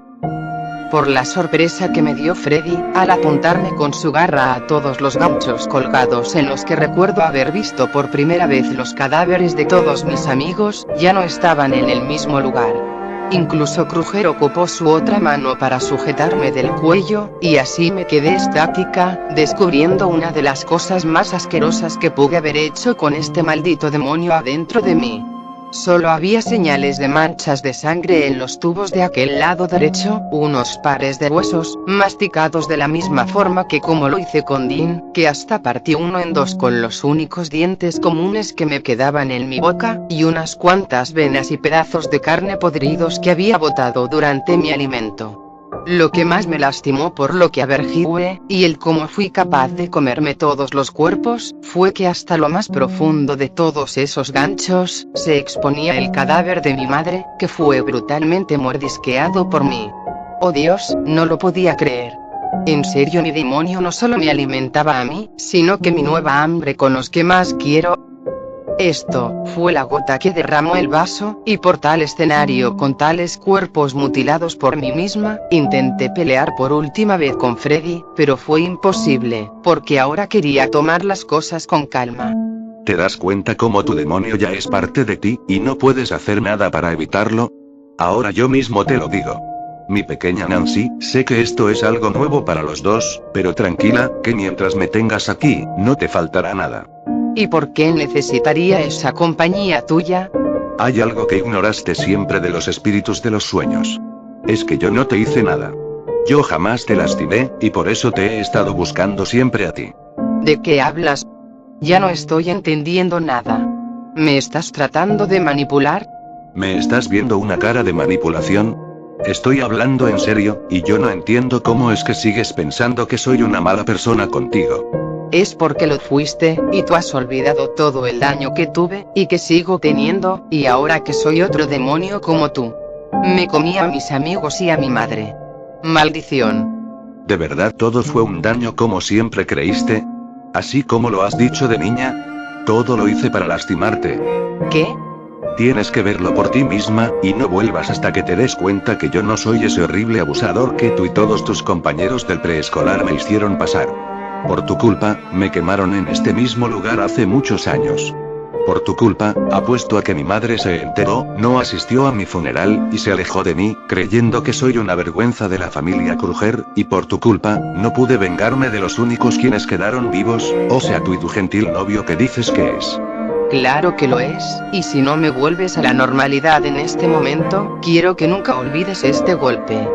Por la sorpresa que me dio Freddy, al apuntarme con su garra a todos los ganchos colgados en los que recuerdo haber visto por primera vez los cadáveres de todos mis amigos, ya no estaban en el mismo lugar. Incluso Kruger ocupó su otra mano para sujetarme del cuello, y así me quedé estática, descubriendo una de las cosas más asquerosas que pude haber hecho con este maldito demonio adentro de mí. Solo había señales de manchas de sangre en los tubos de aquel lado derecho, unos pares de huesos, masticados de la misma forma que como lo hice con Dean, que hasta partí uno en dos con los únicos dientes comunes que me quedaban en mi boca, y unas cuantas venas y pedazos de carne podridos que había botado durante mi alimento. Lo que más me lastimó por lo que averigüé, y el cómo fui capaz de comerme todos los cuerpos, fue que hasta lo más profundo de todos esos ganchos, se exponía el cadáver de mi madre, que fue brutalmente mordisqueado por mí. Oh Dios, no lo podía creer. En serio, mi demonio no solo me alimentaba a mí, sino que mi nueva hambre con los que más quiero. Esto fue la gota que derramó el vaso, y por tal escenario con tales cuerpos mutilados por mí misma, intenté pelear por última vez con Freddy, pero fue imposible, porque ahora quería tomar las cosas con calma. ¿Te das cuenta cómo tu demonio ya es parte de ti, y no puedes hacer nada para evitarlo? Ahora yo mismo te lo digo. Mi pequeña Nancy, sé que esto es algo nuevo para los dos, pero tranquila, que mientras me tengas aquí, no te faltará nada. ¿Y por qué necesitaría esa compañía tuya? Hay algo que ignoraste siempre de los espíritus de los sueños. Es que yo no te hice nada. Yo jamás te lastimé, y por eso te he estado buscando siempre a ti. ¿De qué hablas? Ya no estoy entendiendo nada. ¿Me estás tratando de manipular? ¿Me estás viendo una cara de manipulación? Estoy hablando en serio, y yo no entiendo cómo es que sigues pensando que soy una mala persona contigo. Es porque lo fuiste, y tú has olvidado todo el daño que tuve, y que sigo teniendo, y ahora que soy otro demonio como tú. Me comí a mis amigos y a mi madre. Maldición. ¿De verdad todo fue un daño como siempre creíste? Así como lo has dicho de niña. Todo lo hice para lastimarte. ¿Qué? Tienes que verlo por ti misma, y no vuelvas hasta que te des cuenta que yo no soy ese horrible abusador que tú y todos tus compañeros del preescolar me hicieron pasar. Por tu culpa, me quemaron en este mismo lugar hace muchos años. Por tu culpa, apuesto a que mi madre se enteró, no asistió a mi funeral, y se alejó de mí, creyendo que soy una vergüenza de la familia Kruger, y por tu culpa, no pude vengarme de los únicos quienes quedaron vivos, o sea tú y tu gentil novio que dices que es. Claro que lo es, y si no me vuelves a la normalidad en este momento, quiero que nunca olvides este golpe.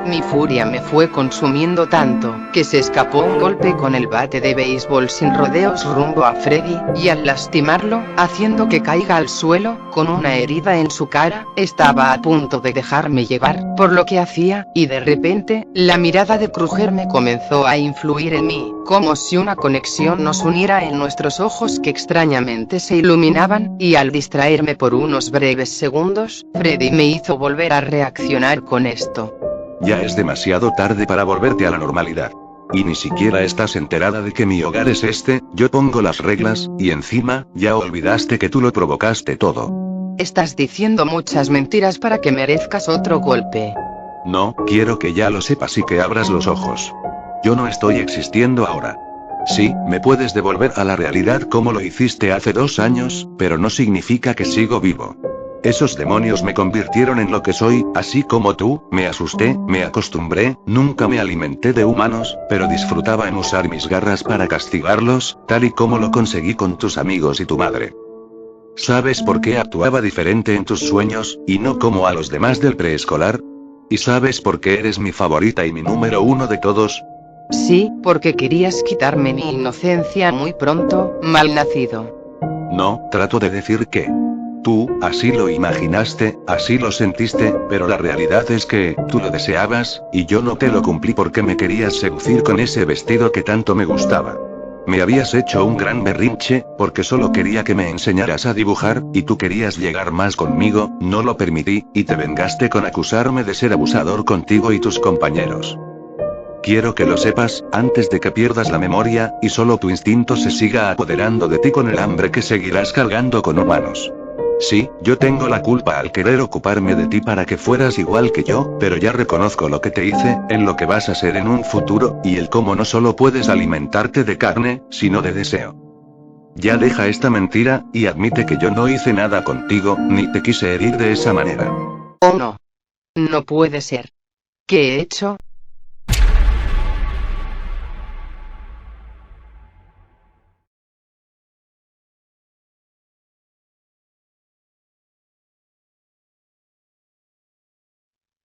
Mi furia me fue consumiendo tanto, que se escapó un golpe con el bate de béisbol sin rodeos rumbo a Freddy, y al lastimarlo, haciendo que caiga al suelo, con una herida en su cara, estaba a punto de dejarme llevar, por lo que hacía, y de repente, la mirada de Kruger me comenzó a influir en mí, como si una conexión nos uniera en nuestros ojos que extrañamente se iluminaban, y al distraerme por unos breves segundos, Freddy me hizo volver a reaccionar con esto. Ya es demasiado tarde para volverte a la normalidad. Y ni siquiera estás enterada de que mi hogar es este, yo pongo las reglas, y encima, ya olvidaste que tú lo provocaste todo. Estás diciendo muchas mentiras para que merezcas otro golpe. No, quiero que ya lo sepas y que abras los ojos. Yo no estoy existiendo ahora. Sí, me puedes devolver a la realidad como lo hiciste hace 2 años, pero no significa que sigo vivo. Esos demonios me convirtieron en lo que soy, así como tú, me asusté, me acostumbré, nunca me alimenté de humanos, pero disfrutaba en usar mis garras para castigarlos, tal y como lo conseguí con tus amigos y tu madre. ¿Sabes por qué actuaba diferente en tus sueños, y no como a los demás del preescolar? ¿Y sabes por qué eres mi favorita y mi número uno de todos? Sí, porque querías quitarme mi inocencia muy pronto, malnacido. No, trato de decir que... Tú, así lo imaginaste, así lo sentiste, pero la realidad es que, tú lo deseabas, y yo no te lo cumplí porque me querías seducir con ese vestido que tanto me gustaba. Me habías hecho un gran berrinche, porque solo quería que me enseñaras a dibujar, y tú querías llegar más conmigo, no lo permití, y te vengaste con acusarme de ser abusador contigo y tus compañeros. Quiero que lo sepas, antes de que pierdas la memoria, y solo tu instinto se siga apoderando de ti con el hambre que seguirás cargando con humanos. Sí, yo tengo la culpa al querer ocuparme de ti para que fueras igual que yo, pero ya reconozco lo que te hice, en lo que vas a ser en un futuro, y el cómo no solo puedes alimentarte de carne, sino de deseo. Ya deja esta mentira, y admite que yo no hice nada contigo, ni te quise herir de esa manera. Oh no. No puede ser. ¿Qué he hecho?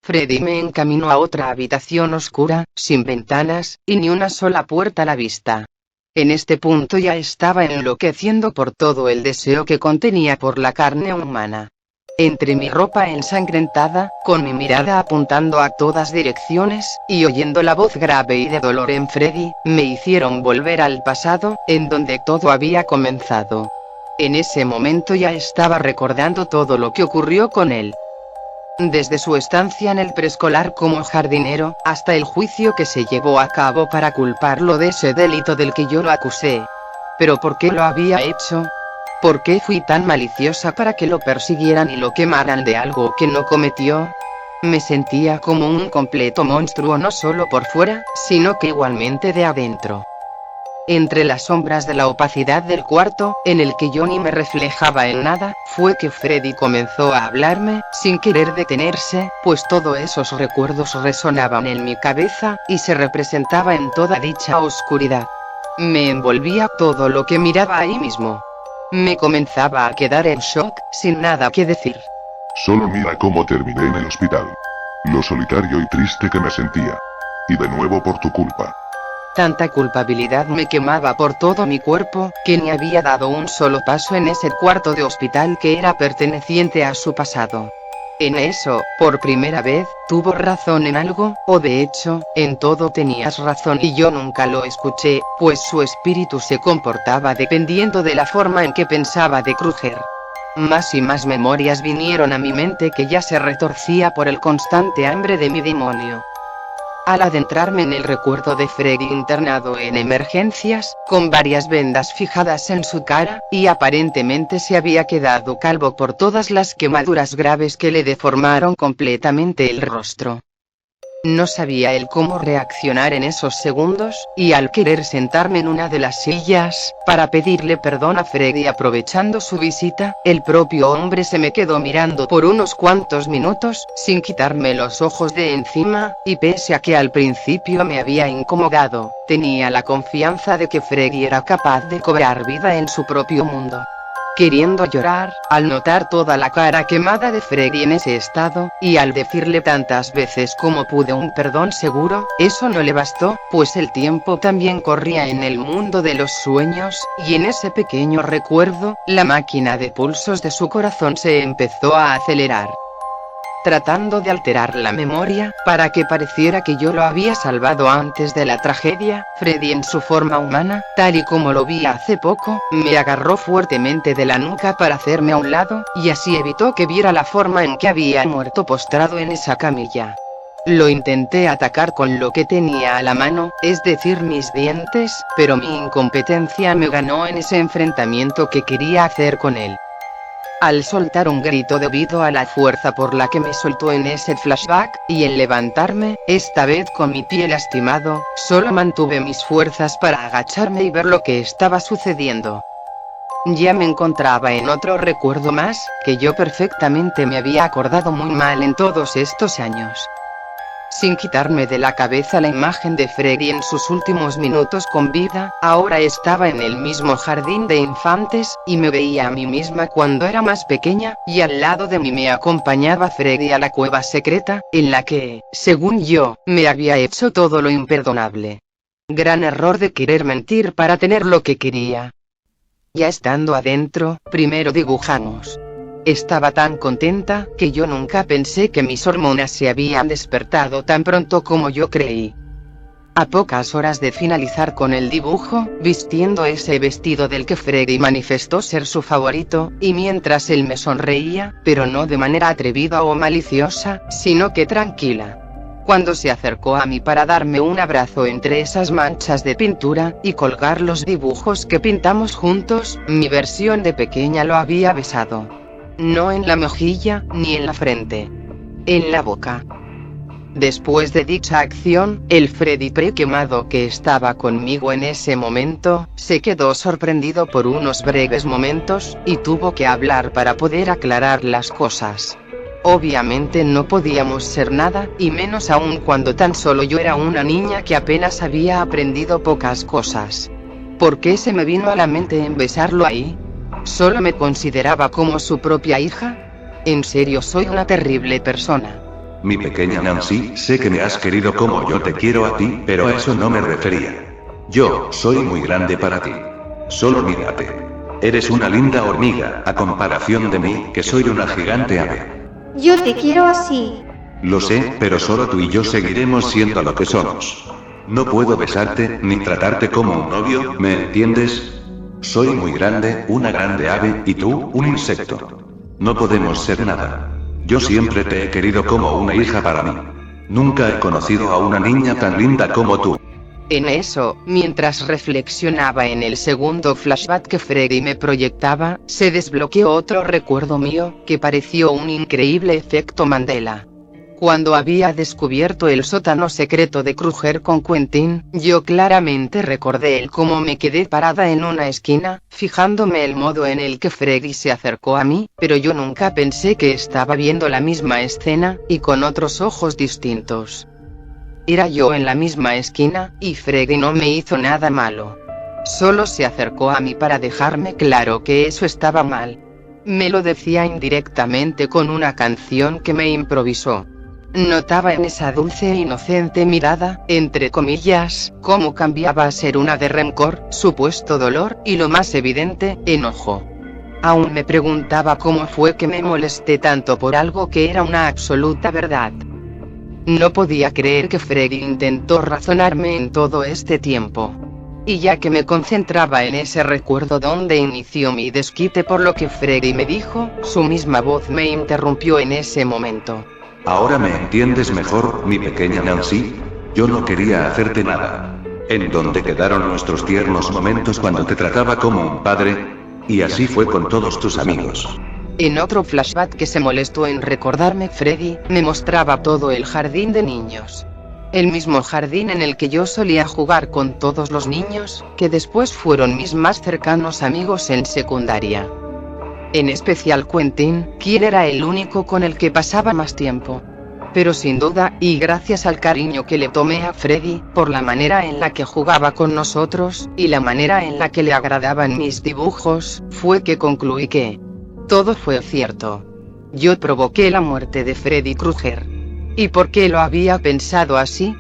Freddy me encaminó a otra habitación oscura, sin ventanas, y ni una sola puerta a la vista. En este punto ya estaba enloqueciendo por todo el deseo que contenía por la carne humana. Entre mi ropa ensangrentada, con mi mirada apuntando a todas direcciones, y oyendo la voz grave y de dolor en Freddy, me hicieron volver al pasado, en donde todo había comenzado. En ese momento ya estaba recordando todo lo que ocurrió con él. Desde su estancia en el preescolar como jardinero, hasta el juicio que se llevó a cabo para culparlo de ese delito del que yo lo acusé. ¿Pero por qué lo había hecho? ¿Por qué fui tan maliciosa para que lo persiguieran y lo quemaran de algo que no cometió? Me sentía como un completo monstruo no solo por fuera, sino que igualmente de adentro. Entre las sombras de la opacidad del cuarto, en el que yo ni me reflejaba en nada, fue que Freddy comenzó a hablarme, sin querer detenerse, pues todos esos recuerdos resonaban en mi cabeza, y se representaba en toda dicha oscuridad. Me envolvía todo lo que miraba ahí mismo. Me comenzaba a quedar en shock, sin nada que decir. Solo mira cómo terminé en el hospital. Lo solitario y triste que me sentía. Y de nuevo por tu culpa. Tanta culpabilidad me quemaba por todo mi cuerpo, que ni había dado un solo paso en ese cuarto de hospital que era perteneciente a su pasado. En eso, por primera vez, tuvo razón en algo, o de hecho, en todo tenías razón y yo nunca lo escuché, pues su espíritu se comportaba dependiendo de la forma en que pensaba de Kruger. Más y más memorias vinieron a mi mente que ya se retorcía por el constante hambre de mi demonio. Al adentrarme en el recuerdo de Freddy internado en emergencias, con varias vendas fijadas en su cara, y aparentemente se había quedado calvo por todas las quemaduras graves que le deformaron completamente el rostro. No sabía él cómo reaccionar en esos segundos, y al querer sentarme en una de las sillas, para pedirle perdón a Freddy aprovechando su visita, el propio hombre se me quedó mirando por unos cuantos minutos, sin quitarme los ojos de encima, y pese a que al principio me había incomodado, tenía la confianza de que Freddy era capaz de cobrar vida en su propio mundo. Queriendo llorar, al notar toda la cara quemada de Freddy en ese estado, y al decirle tantas veces como pude un perdón seguro, eso no le bastó, pues el tiempo también corría en el mundo de los sueños, y en ese pequeño recuerdo, la máquina de pulsos de su corazón se empezó a acelerar. Tratando de alterar la memoria, para que pareciera que yo lo había salvado antes de la tragedia, Freddy en su forma humana, tal y como lo vi hace poco, me agarró fuertemente de la nuca para hacerme a un lado, y así evitó que viera la forma en que había muerto postrado en esa camilla. Lo intenté atacar con lo que tenía a la mano, es decir mis dientes, pero mi incompetencia me ganó en ese enfrentamiento que quería hacer con él. Al soltar un grito debido a la fuerza por la que me soltó en ese flashback, y el levantarme, esta vez con mi pie lastimado, solo mantuve mis fuerzas para agacharme y ver lo que estaba sucediendo. Ya me encontraba en otro recuerdo más, que yo perfectamente me había acordado muy mal en todos estos años. sin quitarme de la cabeza la imagen de Freddy en sus últimos minutos con vida. Ahora estaba en el mismo jardín de infantes, y me veía a mí misma cuando era más pequeña, y al lado de mí me acompañaba Freddy a la cueva secreta, en la que, según yo, me había hecho todo lo imperdonable. Gran error de querer mentir para tener lo que quería. Ya estando adentro, primero dibujamos. Estaba tan contenta, que yo nunca pensé que mis hormonas se habían despertado tan pronto como yo creí. A pocas horas de finalizar con el dibujo, vistiendo ese vestido del que Freddy manifestó ser su favorito, y mientras él me sonreía, pero no de manera atrevida o maliciosa, sino que tranquila. Cuando se acercó a mí para darme un abrazo entre esas manchas de pintura, y colgar los dibujos que pintamos juntos, mi versión de pequeña lo había besado. No en la mejilla, ni en la frente. En la boca. Después de dicha acción, el Freddy pre-quemado que estaba conmigo en ese momento, se quedó sorprendido por unos breves momentos, y tuvo que hablar para poder aclarar las cosas. Obviamente no podíamos ser nada, y menos aún cuando tan solo yo era una niña que apenas había aprendido pocas cosas. ¿Por qué se me vino a la mente en besarlo ahí? ¿Solo me consideraba como su propia hija? En serio, soy una terrible persona. Mi pequeña Nancy, sé que me has querido como yo te quiero a ti, pero a eso no me refería. Yo soy muy grande para ti. Solo mírate. Eres una linda hormiga, a comparación de mí, que soy una gigante ave. Yo te quiero así. Lo sé, pero solo tú y yo seguiremos siendo lo que somos. No puedo besarte, ni tratarte como un novio, ¿me entiendes? Soy muy grande, una grande ave, y tú, un insecto. No podemos ser nada. Yo siempre te he querido como una hija para mí. Nunca he conocido a una niña tan linda como tú. En eso, mientras reflexionaba en el segundo flashback que Freddy me proyectaba, se desbloqueó otro recuerdo mío, que pareció un increíble efecto Mandela. Cuando había descubierto el sótano secreto de Kruger con Quentin, yo claramente recordé el cómo me quedé parada en una esquina, fijándome el modo en el que Freddy se acercó a mí, pero yo nunca pensé que estaba viendo la misma escena, y con otros ojos distintos. Era yo en la misma esquina, y Freddy no me hizo nada malo. Solo se acercó a mí para dejarme claro que eso estaba mal. Me lo decía indirectamente con una canción que me improvisó. Notaba en esa dulce e inocente mirada, entre comillas, cómo cambiaba a ser una de rencor, supuesto dolor, y lo más evidente, enojo. Aún me preguntaba cómo fue que me molesté tanto por algo que era una absoluta verdad. No podía creer que Freddy intentó razonarme en todo este tiempo. Y ya que me concentraba en ese recuerdo donde inició mi desquite por lo que Freddy me dijo, su misma voz me interrumpió en ese momento. ¿Ahora me entiendes mejor, mi pequeña Nancy? Yo no quería hacerte nada. ¿En dónde quedaron nuestros tiernos momentos cuando te trataba como un padre? Y así fue con todos tus amigos. En otro flashback que se molestó en recordarme, Freddy me mostraba todo el jardín de niños. El mismo jardín en el que yo solía jugar con todos los niños, que después fueron mis más cercanos amigos en secundaria. En especial Quentin, quien era el único con el que pasaba más tiempo. Pero sin duda, y gracias al cariño que le tomé a Freddy, por la manera en la que jugaba con nosotros, y la manera en la que le agradaban mis dibujos, fue que concluí que todo fue cierto. Yo provoqué la muerte de Freddy Krueger. ¿Y por qué lo había pensado así?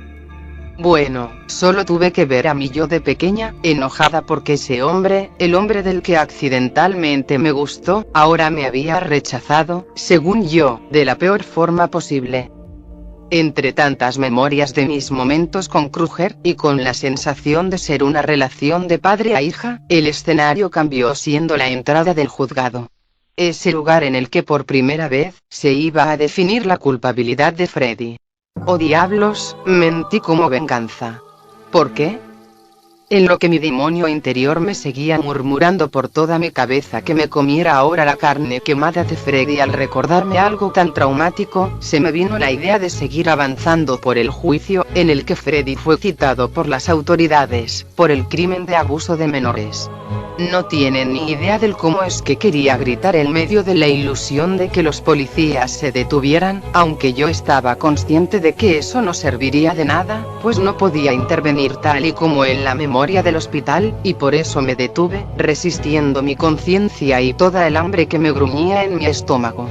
Bueno, solo tuve que ver a mi yo de pequeña, enojada porque ese hombre, el hombre del que accidentalmente me gustó, ahora me había rechazado, según yo, de la peor forma posible. Entre tantas memorias de mis momentos con Krueger, y con la sensación de ser una relación de padre a hija, el escenario cambió siendo la entrada del juzgado. Ese lugar en el que por primera vez, se iba a definir la culpabilidad de Freddy. ¡Oh diablos! Mentí como venganza. ¿Por qué? en lo que mi demonio interior me seguía murmurando por toda mi cabeza que me comiera ahora la carne quemada de Freddy. Al recordarme algo tan traumático, se me vino la idea de seguir avanzando por el juicio, en el que Freddy fue citado por las autoridades, por el crimen de abuso de menores. No tienen ni idea del cómo es que quería gritar en medio de la ilusión de que los policías se detuvieran, aunque yo estaba consciente de que eso no serviría de nada, pues no podía intervenir tal y como en la memoria del hospital, y por eso me detuve, resistiendo mi conciencia y toda el hambre que me gruñía en mi estómago.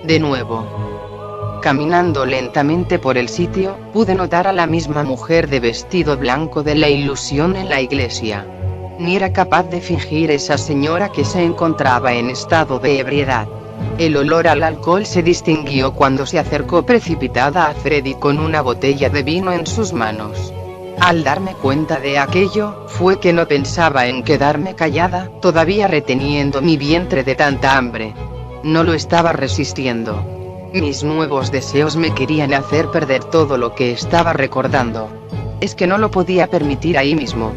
De nuevo, caminando lentamente por el sitio, pude notar a la misma mujer de vestido blanco de la ilusión en la iglesia. Ni era capaz de fingir esa señora que se encontraba en estado de ebriedad. El olor al alcohol se distinguió cuando se acercó precipitada a Freddy con una botella de vino en sus manos. Al darme cuenta de aquello, fue que no pensaba en quedarme callada, todavía reteniendo mi vientre de tanta hambre. No lo estaba resistiendo. Mis nuevos deseos me querían hacer perder todo lo que estaba recordando. Es que no lo podía permitir ahí mismo.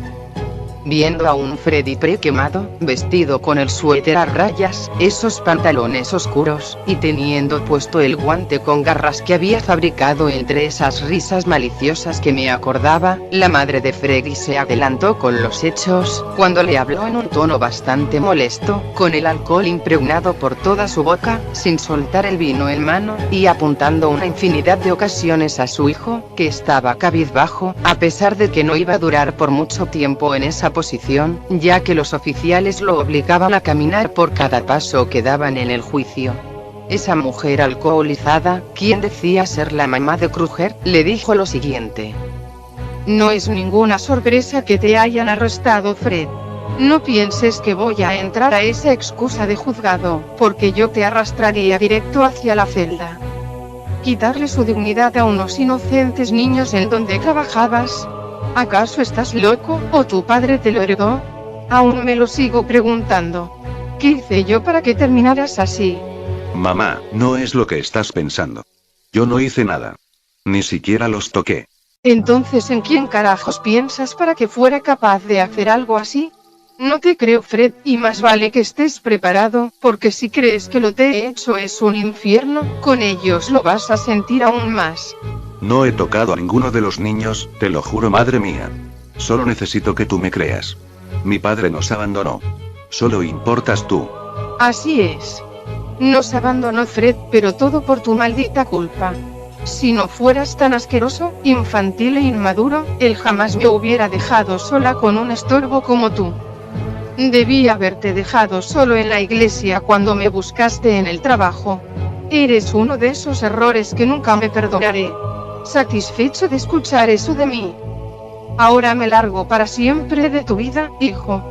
Viendo a un Freddy pre-quemado, vestido con el suéter a rayas, esos pantalones oscuros, y teniendo puesto el guante con garras que había fabricado entre esas risas maliciosas que me acordaba, la madre de Freddy se adelantó con los hechos, cuando le habló en un tono bastante molesto, con el alcohol impregnado por toda su boca, sin soltar el vino en mano, y apuntando una infinidad de ocasiones a su hijo, que estaba cabizbajo, a pesar de que no iba a durar por mucho tiempo en esa posición, ya que los oficiales lo obligaban a caminar por cada paso que daban en el juicio. Esa mujer alcoholizada, quien decía ser la mamá de Kruger, le dijo lo siguiente: no es ninguna sorpresa que te hayan arrestado, Fred. No pienses que voy a entrar a esa excusa de juzgado, porque yo te arrastraría directo hacia la celda. Quitarle su dignidad a unos inocentes niños en donde trabajabas. ¿Acaso estás loco, o tu padre te lo heredó? Aún me lo sigo preguntando. ¿Qué hice yo para que terminaras así? Mamá, no es lo que estás pensando. Yo no hice nada. Ni siquiera los toqué. Entonces, ¿en quién carajos piensas para que fuera capaz de hacer algo así? No te creo, Fred, y más vale que estés preparado, porque si crees que lo que he hecho es un infierno, con ellos lo vas a sentir aún más. No he tocado a ninguno de los niños, te lo juro, madre mía. Solo necesito que tú me creas. Mi padre nos abandonó. Solo importas tú. Así es. Nos abandonó Fred, pero todo por tu maldita culpa. Si no fueras tan asqueroso, infantil e inmaduro, él jamás me hubiera dejado sola con un estorbo como tú. Debí haberte dejado solo en la iglesia cuando me buscaste en el trabajo. Eres uno de esos errores que nunca me perdonaré. Satisfecho de escuchar eso de mí. Ahora me largo para siempre de tu vida, hijo.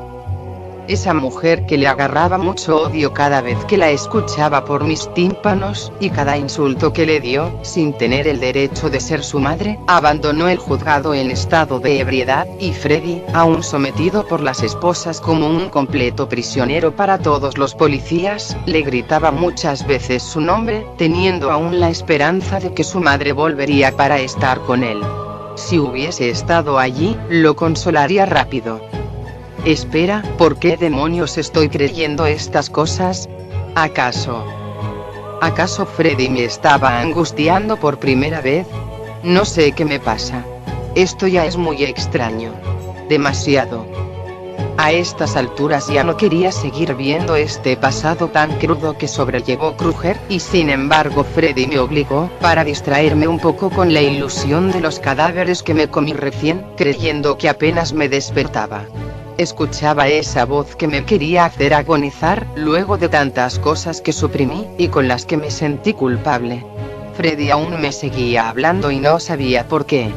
Esa mujer que le agarraba mucho odio cada vez que la escuchaba por mis tímpanos, y cada insulto que le dio, sin tener el derecho de ser su madre, abandonó el juzgado en estado de ebriedad, y Freddy, aún sometido por las esposas como un completo prisionero para todos los policías, le gritaba muchas veces su nombre, teniendo aún la esperanza de que su madre volvería para estar con él. Si hubiese estado allí, lo consolaría rápido. Espera, ¿por qué demonios estoy creyendo estas cosas? ¿Acaso Freddy me estaba angustiando por primera vez? No sé qué me pasa. Esto ya es muy extraño. Demasiado. A estas alturas ya no quería seguir viendo este pasado tan crudo que sobrellevó Kruger, y sin embargo Freddy me obligó, para distraerme un poco con la ilusión de los cadáveres que me comí recién, creyendo que apenas me despertaba. Escuchaba esa voz que me quería hacer agonizar, luego de tantas cosas que suprimí, y con las que me sentí culpable. Freddy aún me seguía hablando y no sabía por qué.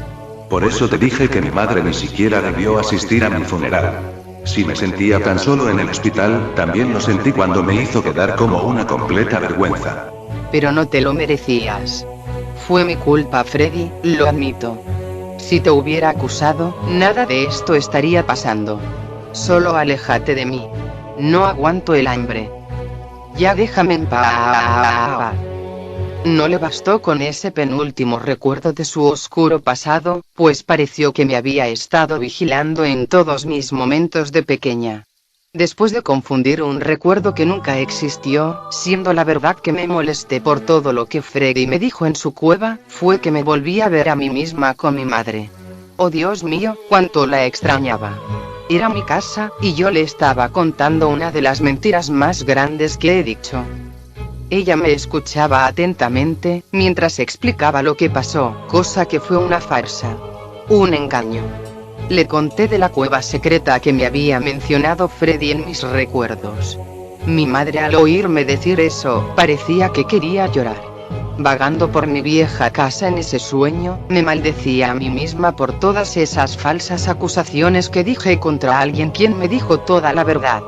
Por eso te dije que mi madre ni siquiera debió asistir a mi funeral. Si me sentía tan solo en el hospital, también lo sentí cuando me hizo quedar como una completa vergüenza. Pero no te lo merecías. Fue mi culpa, Freddy, lo admito. Si te hubiera acusado, nada de esto estaría pasando. Solo aléjate de mí. No aguanto el hambre. Ya déjame en paz. No le bastó con ese penúltimo recuerdo de su oscuro pasado, pues pareció que me había estado vigilando en todos mis momentos de pequeña. Después de confundir un recuerdo que nunca existió, siendo la verdad que me molesté por todo lo que Freddy me dijo en su cueva, fue que me volví a ver a mí misma con mi madre. Oh Dios mío, cuánto la extrañaba. Era mi casa, y yo le estaba contando una de las mentiras más grandes que he dicho. Ella me escuchaba atentamente, mientras explicaba lo que pasó, cosa que fue una farsa. Un engaño. Le conté de la cueva secreta que me había mencionado Freddy en mis recuerdos. Mi madre al oírme decir eso, parecía que quería llorar. Vagando por mi vieja casa en ese sueño, me maldecía a mí misma por todas esas falsas acusaciones que dije contra alguien quien me dijo toda la verdad.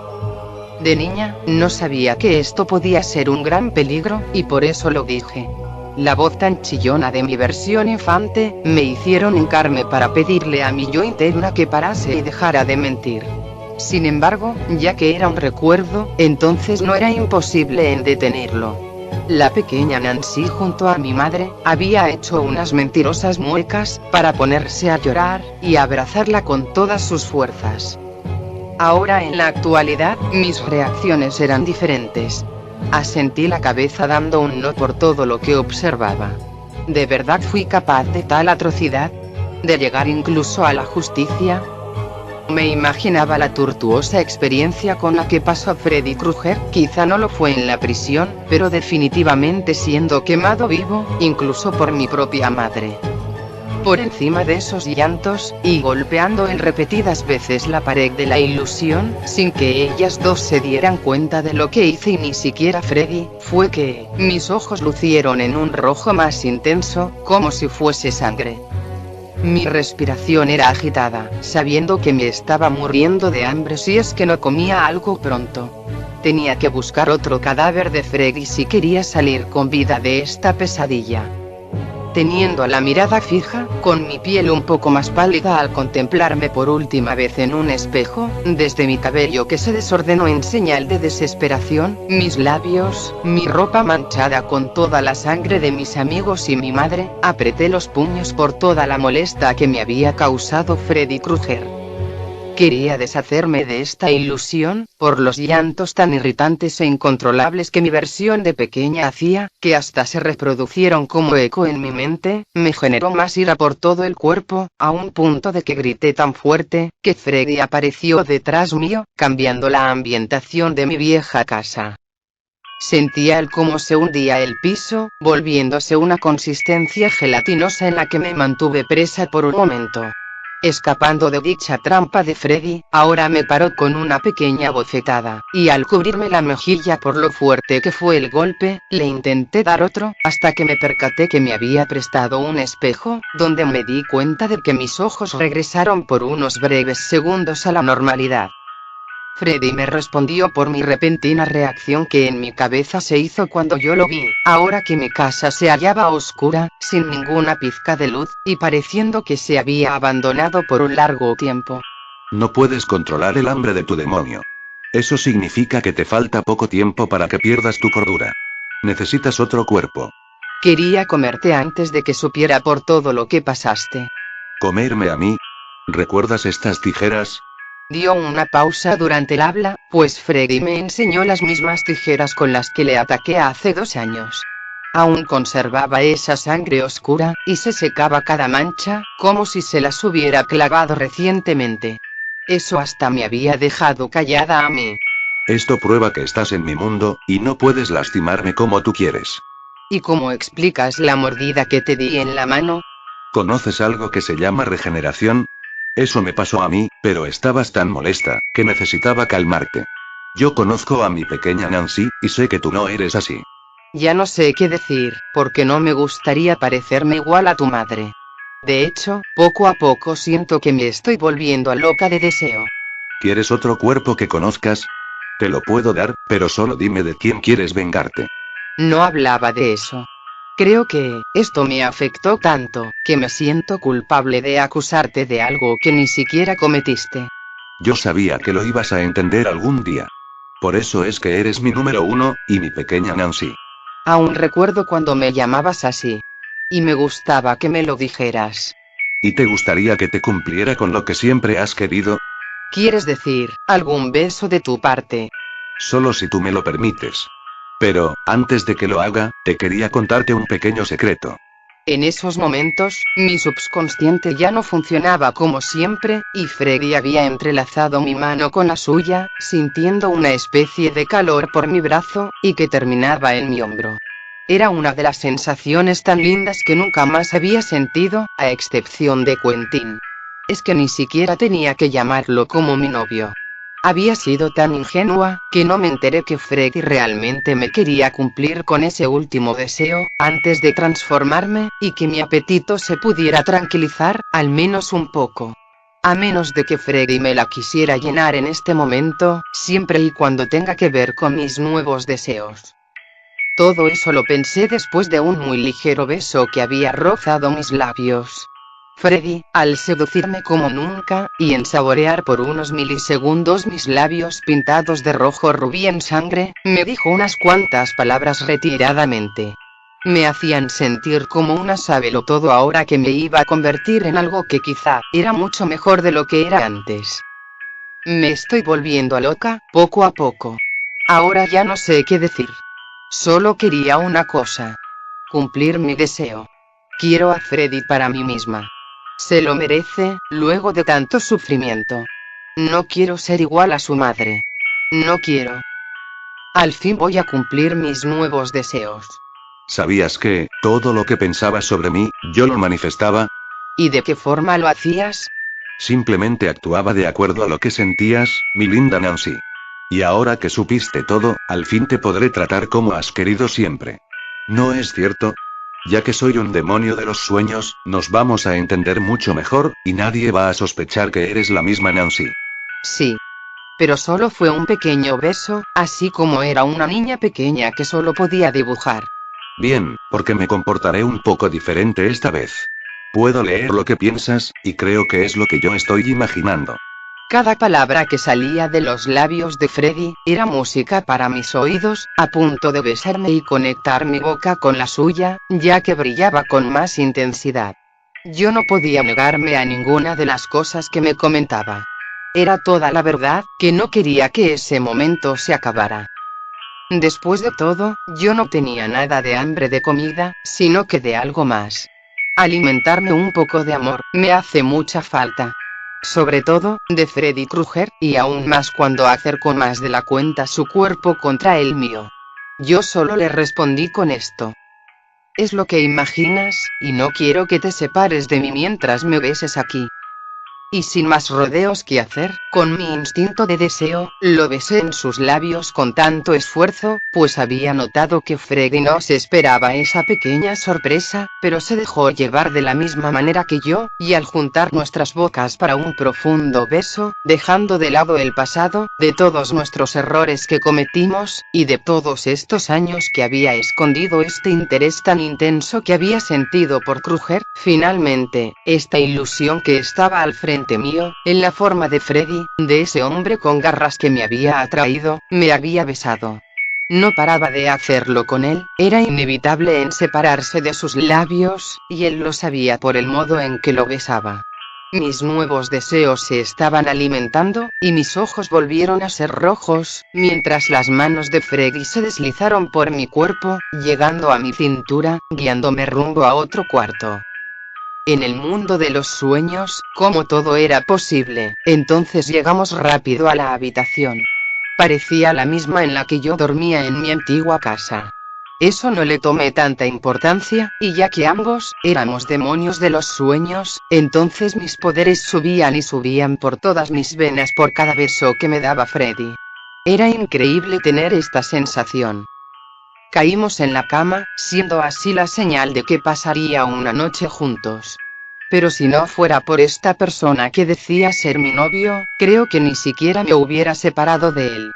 De niña, no sabía que esto podía ser un gran peligro, y por eso lo dije. La voz tan chillona de mi versión infante, me hicieron hincarme para pedirle a mi yo interna que parase y dejara de mentir. Sin embargo, ya que era un recuerdo, entonces no era imposible en detenerlo. La pequeña Nancy junto a mi madre, había hecho unas mentirosas muecas, para ponerse a llorar, y abrazarla con todas sus fuerzas. Ahora en la actualidad, mis reacciones eran diferentes. Asentí la cabeza dando un no por todo lo que observaba. ¿De verdad fui capaz de tal atrocidad? ¿De llegar incluso a la justicia? Me imaginaba la tortuosa experiencia con la que pasó Freddy Krueger, quizá no lo fue en la prisión, pero definitivamente siendo quemado vivo, incluso por mi propia madre. Por encima de esos llantos, y golpeando en repetidas veces la pared de la ilusión, sin que ellas dos se dieran cuenta de lo que hice y ni siquiera Freddy, fue que, mis ojos lucieron en un rojo más intenso, como si fuese sangre. Mi respiración era agitada, sabiendo que me estaba muriendo de hambre si es que no comía algo pronto. Tenía que buscar otro cadáver de Freddy si quería salir con vida de esta pesadilla. Teniendo la mirada fija, con mi piel un poco más pálida al contemplarme por última vez en un espejo, desde mi cabello que se desordenó en señal de desesperación, mis labios, mi ropa manchada con toda la sangre de mis amigos y mi madre, apreté los puños por toda la molestia que me había causado Freddy Krueger. Quería deshacerme de esta ilusión, por los llantos tan irritantes e incontrolables que mi versión de pequeña hacía, que hasta se reproducieron como eco en mi mente, me generó más ira por todo el cuerpo, a un punto de que grité tan fuerte, que Freddy apareció detrás mío, cambiando la ambientación de mi vieja casa. Sentía el cómo se hundía el piso, volviéndose una consistencia gelatinosa en la que me mantuve presa por un momento. Escapando de dicha trampa de Freddy, ahora me paró con una pequeña bofetada, y al cubrirme la mejilla por lo fuerte que fue el golpe, le intenté dar otro, hasta que me percaté que me había prestado un espejo, donde me di cuenta de que mis ojos regresaron por unos breves segundos a la normalidad. Freddy me respondió por mi repentina reacción que en mi cabeza se hizo cuando yo lo vi, ahora que mi casa se hallaba oscura, sin ninguna pizca de luz, y pareciendo que se había abandonado por un largo tiempo. No puedes controlar el hambre de tu demonio. Eso significa que te falta poco tiempo para que pierdas tu cordura. Necesitas otro cuerpo. Quería comerte antes de que supiera por todo lo que pasaste. ¿Comerme a mí? ¿Recuerdas estas tijeras? Dio una pausa durante el habla, pues Freddy me enseñó las mismas tijeras con las que le ataqué hace 2 años. Aún conservaba esa sangre oscura, y se secaba cada mancha, como si se las hubiera clavado recientemente. Eso hasta me había dejado callada a mí. Esto prueba que estás en mi mundo, y no puedes lastimarme como tú quieres. ¿Y cómo explicas la mordida que te di en la mano? ¿Conoces algo que se llama regeneración? Eso me pasó a mí, pero estabas tan molesta, que necesitaba calmarte. Yo conozco a mi pequeña Nancy, y sé que tú no eres así. Ya no sé qué decir, porque no me gustaría parecerme igual a tu madre. De hecho, poco a poco siento que me estoy volviendo loca de deseo. ¿Quieres otro cuerpo que conozcas? Te lo puedo dar, pero solo dime de quién quieres vengarte. No hablaba de eso. Creo que, esto me afectó tanto, que me siento culpable de acusarte de algo que ni siquiera cometiste. Yo sabía que lo ibas a entender algún día. Por eso es que eres mi número 1, y mi pequeña Nancy. Aún recuerdo cuando me llamabas así. Y me gustaba que me lo dijeras. ¿Y te gustaría que te cumpliera con lo que siempre has querido? ¿Quieres decir, algún beso de tu parte? Solo si tú me lo permites. Pero, antes de que lo haga, te quería contarte un pequeño secreto. En esos momentos, mi subconsciente ya no funcionaba como siempre, y Freddy había entrelazado mi mano con la suya, sintiendo una especie de calor por mi brazo, y que terminaba en mi hombro. Era una de las sensaciones tan lindas que nunca más había sentido, a excepción de Quentin. Es que ni siquiera tenía que llamarlo como mi novio. Había sido tan ingenua, que no me enteré que Freddy realmente me quería cumplir con ese último deseo, antes de transformarme, y que mi apetito se pudiera tranquilizar, al menos un poco. A menos de que Freddy me la quisiera llenar en este momento, siempre y cuando tenga que ver con mis nuevos deseos. Todo eso lo pensé después de un muy ligero beso que había rozado mis labios. Freddy, al seducirme como nunca, y en saborear por unos milisegundos mis labios pintados de rojo rubí en sangre, me dijo unas cuantas palabras retiradamente. Me hacían sentir como una sabelotodo ahora que me iba a convertir en algo que quizá era mucho mejor de lo que era antes. Me estoy volviendo loca, poco a poco. Ahora ya no sé qué decir. Solo quería una cosa. Cumplir mi deseo. Quiero a Freddy para mí misma. Se lo merece, luego de tanto sufrimiento. No quiero ser igual a su madre. No quiero. Al fin voy a cumplir mis nuevos deseos. ¿Sabías que, todo lo que pensabas sobre mí, yo lo manifestaba? ¿Y de qué forma lo hacías? Simplemente actuaba de acuerdo a lo que sentías, mi linda Nancy. Y ahora que supiste todo, al fin te podré tratar como has querido siempre. ¿No es cierto? Ya que soy un demonio de los sueños, nos vamos a entender mucho mejor, y nadie va a sospechar que eres la misma Nancy. Sí. Pero solo fue un pequeño beso, así como era una niña pequeña que solo podía dibujar. Bien, porque me comportaré un poco diferente esta vez. Puedo leer lo que piensas, y creo que es lo que yo estoy imaginando. Cada palabra que salía de los labios de Freddy, era música para mis oídos, a punto de besarme y conectar mi boca con la suya, ya que brillaba con más intensidad. Yo no podía negarme a ninguna de las cosas que me comentaba. Era toda la verdad, que no quería que ese momento se acabara. Después de todo, yo no tenía nada de hambre de comida, sino que de algo más. Alimentarme un poco de amor, me hace mucha falta. Sobre todo, de Freddy Krueger, y aún más cuando acercó más de la cuenta su cuerpo contra el mío. Yo solo le respondí con esto. Es lo que imaginas, y no quiero que te separes de mí mientras me beses aquí. Y sin más rodeos que hacer, con mi instinto de deseo, lo besé en sus labios con tanto esfuerzo, pues había notado que Freddy no se esperaba esa pequeña sorpresa, pero se dejó llevar de la misma manera que yo, y al juntar nuestras bocas para un profundo beso, dejando de lado el pasado, de todos nuestros errores que cometimos, y de todos estos años que había escondido este interés tan intenso que había sentido por Krueger, finalmente, esta ilusión que estaba al frente mío, en la forma de Freddy, de ese hombre con garras que me había atraído, me había besado. No paraba de hacerlo con él, era inevitable en separarse de sus labios, y él lo sabía por el modo en que lo besaba. Mis nuevos deseos se estaban alimentando, y mis ojos volvieron a ser rojos, mientras las manos de Freddy se deslizaron por mi cuerpo, llegando a mi cintura, guiándome rumbo a otro cuarto. En el mundo de los sueños, como todo era posible, entonces llegamos rápido a la habitación. Parecía la misma en la que yo dormía en mi antigua casa. Eso no le tomé tanta importancia, y ya que ambos éramos demonios de los sueños, entonces mis poderes subían y subían por todas mis venas por cada beso que me daba Freddy. Era increíble tener esta sensación. Caímos en la cama, siendo así la señal de que pasaría una noche juntos. Pero si no fuera por esta persona que decía ser mi novio, creo que ni siquiera me hubiera separado de él.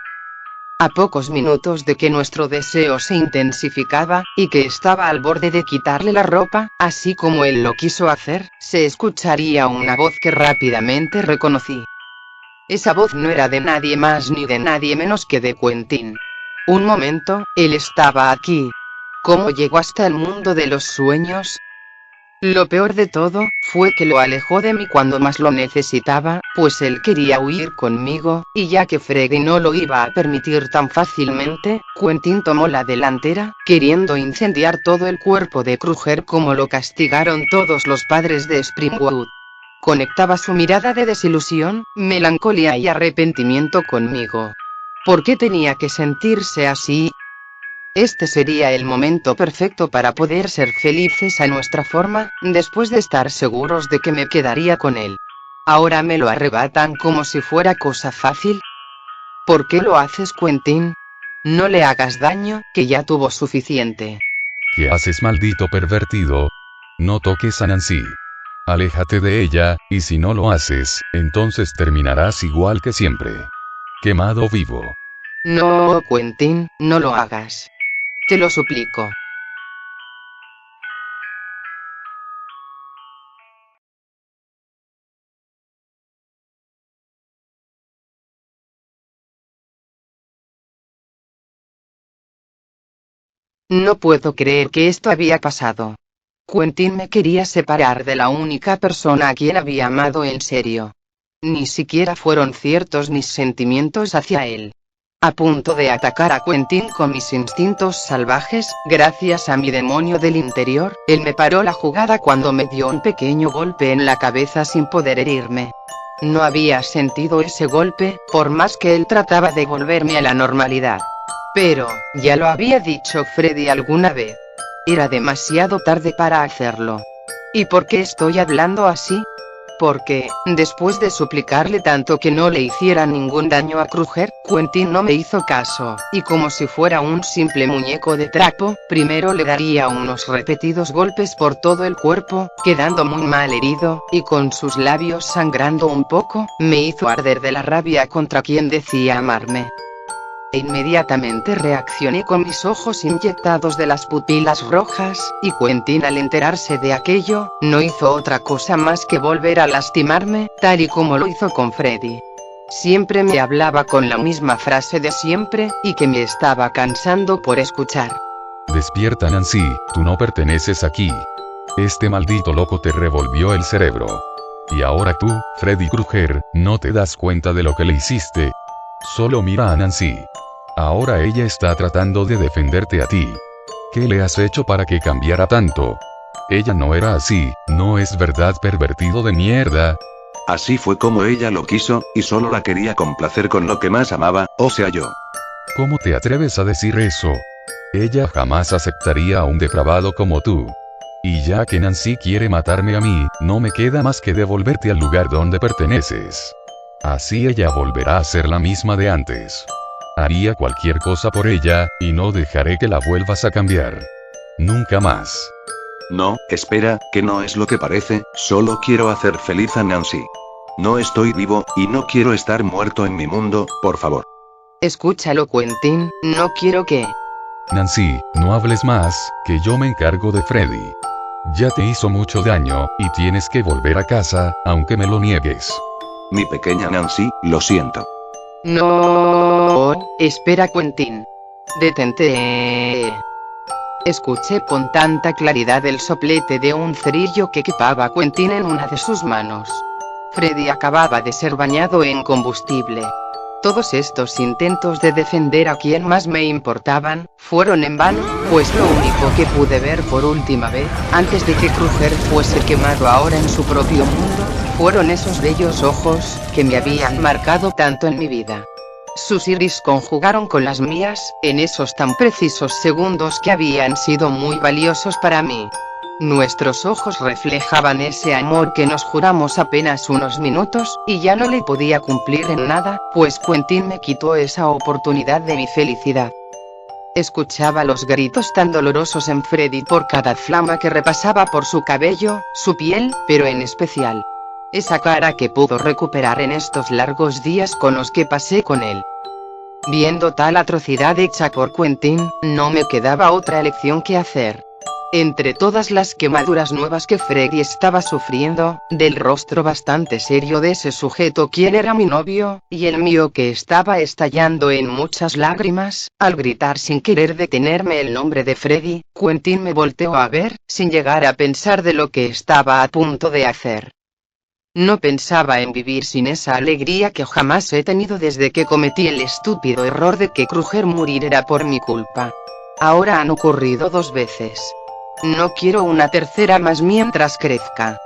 A pocos minutos de que nuestro deseo se intensificaba, y que estaba al borde de quitarle la ropa, así como él lo quiso hacer, se escucharía una voz que rápidamente reconocí. Esa voz no era de nadie más ni de nadie menos que de Quentin. Un momento, él estaba aquí. ¿Cómo llegó hasta el mundo de los sueños? Lo peor de todo, fue que lo alejó de mí cuando más lo necesitaba, pues él quería huir conmigo, y ya que Freddy no lo iba a permitir tan fácilmente, Quentin tomó la delantera, queriendo incendiar todo el cuerpo de Kruger como lo castigaron todos los padres de Springwood. Conectaba su mirada de desilusión, melancolía y arrepentimiento conmigo. ¿Por qué tenía que sentirse así? Este sería el momento perfecto para poder ser felices a nuestra forma, después de estar seguros de que me quedaría con él. Ahora me lo arrebatan como si fuera cosa fácil. ¿Por qué lo haces, Quentin? No le hagas daño, que ya tuvo suficiente. ¿Qué haces, maldito pervertido? No toques a Nancy. Aléjate de ella, y si no lo haces, entonces terminarás igual que siempre. Quemado vivo. No, Quentin, no lo hagas. Te lo suplico. No puedo creer que esto había pasado. Quentin me quería separar de la única persona a quien había amado en serio. Ni siquiera fueron ciertos mis sentimientos hacia él. A punto de atacar a Quentin con mis instintos salvajes, gracias a mi demonio del interior, él me paró la jugada cuando me dio un pequeño golpe en la cabeza sin poder herirme. No había sentido ese golpe, por más que él trataba de volverme a la normalidad. Pero, ya lo había dicho Freddy alguna vez. Era demasiado tarde para hacerlo. ¿Y por qué estoy hablando así? Porque, después de suplicarle tanto que no le hiciera ningún daño a Kruger, Quentin no me hizo caso, y como si fuera un simple muñeco de trapo, primero le daría unos repetidos golpes por todo el cuerpo, quedando muy mal herido, y con sus labios sangrando un poco, me hizo arder de la rabia contra quien decía amarme. Inmediatamente reaccioné con mis ojos inyectados de las pupilas rojas, y Quentin, al enterarse de aquello, no hizo otra cosa más que volver a lastimarme, tal y como lo hizo con Freddy. Siempre me hablaba con la misma frase de siempre, y que me estaba cansando por escuchar. Despierta, Nancy, tú no perteneces aquí. Este maldito loco te revolvió el cerebro. Y ahora tú, Freddy Krueger, no te das cuenta de lo que le hiciste. Solo mira a Nancy. Ahora ella está tratando de defenderte a ti. ¿Qué le has hecho para que cambiara tanto? Ella no era así, ¿no es verdad, pervertido de mierda? Así fue como ella lo quiso, y solo la quería complacer con lo que más amaba, o sea yo. ¿Cómo te atreves a decir eso? Ella jamás aceptaría a un depravado como tú. Y ya que Nancy quiere matarme a mí, no me queda más que devolverte al lugar donde perteneces. Así ella volverá a ser la misma de antes. Haría cualquier cosa por ella, y no dejaré que la vuelvas a cambiar. Nunca más. No, espera, que no es lo que parece, solo quiero hacer feliz a Nancy. No estoy vivo, y no quiero estar muerto en mi mundo, por favor. Escúchalo, Quentin, no quiero que... Nancy, no hables más, que yo me encargo de Freddy. Ya te hizo mucho daño, y tienes que volver a casa, aunque me lo niegues. Mi pequeña Nancy, lo siento. No, espera, Quentin. Detente. Escuché con tanta claridad el soplete de un cerillo que quepaba Quentin en una de sus manos. Freddy acababa de ser bañado en combustible. Todos estos intentos de defender a quien más me importaban, fueron en vano, pues lo único que pude ver por última vez, antes de que Kruger fuese quemado ahora en su propio mundo, fueron esos bellos ojos, que me habían marcado tanto en mi vida. Sus iris conjugaron con las mías, en esos tan precisos segundos que habían sido muy valiosos para mí. Nuestros ojos reflejaban ese amor que nos juramos apenas unos minutos, y ya no le podía cumplir en nada, pues Quentin me quitó esa oportunidad de mi felicidad. Escuchaba los gritos tan dolorosos en Freddy por cada flama que repasaba por su cabello, su piel, pero en especial esa cara que pudo recuperar en estos largos días con los que pasé con él. Viendo tal atrocidad hecha por Quentin, no me quedaba otra elección que hacer. Entre todas las quemaduras nuevas que Freddy estaba sufriendo, del rostro bastante serio de ese sujeto quien era mi novio, y el mío que estaba estallando en muchas lágrimas, al gritar sin querer detenerme el nombre de Freddy, Quentin me volteó a ver, sin llegar a pensar de lo que estaba a punto de hacer. No pensaba en vivir sin esa alegría que jamás he tenido desde que cometí el estúpido error de que Kruger muriera por mi culpa. Ahora han ocurrido 2 veces. No quiero una tercera más mientras crezca.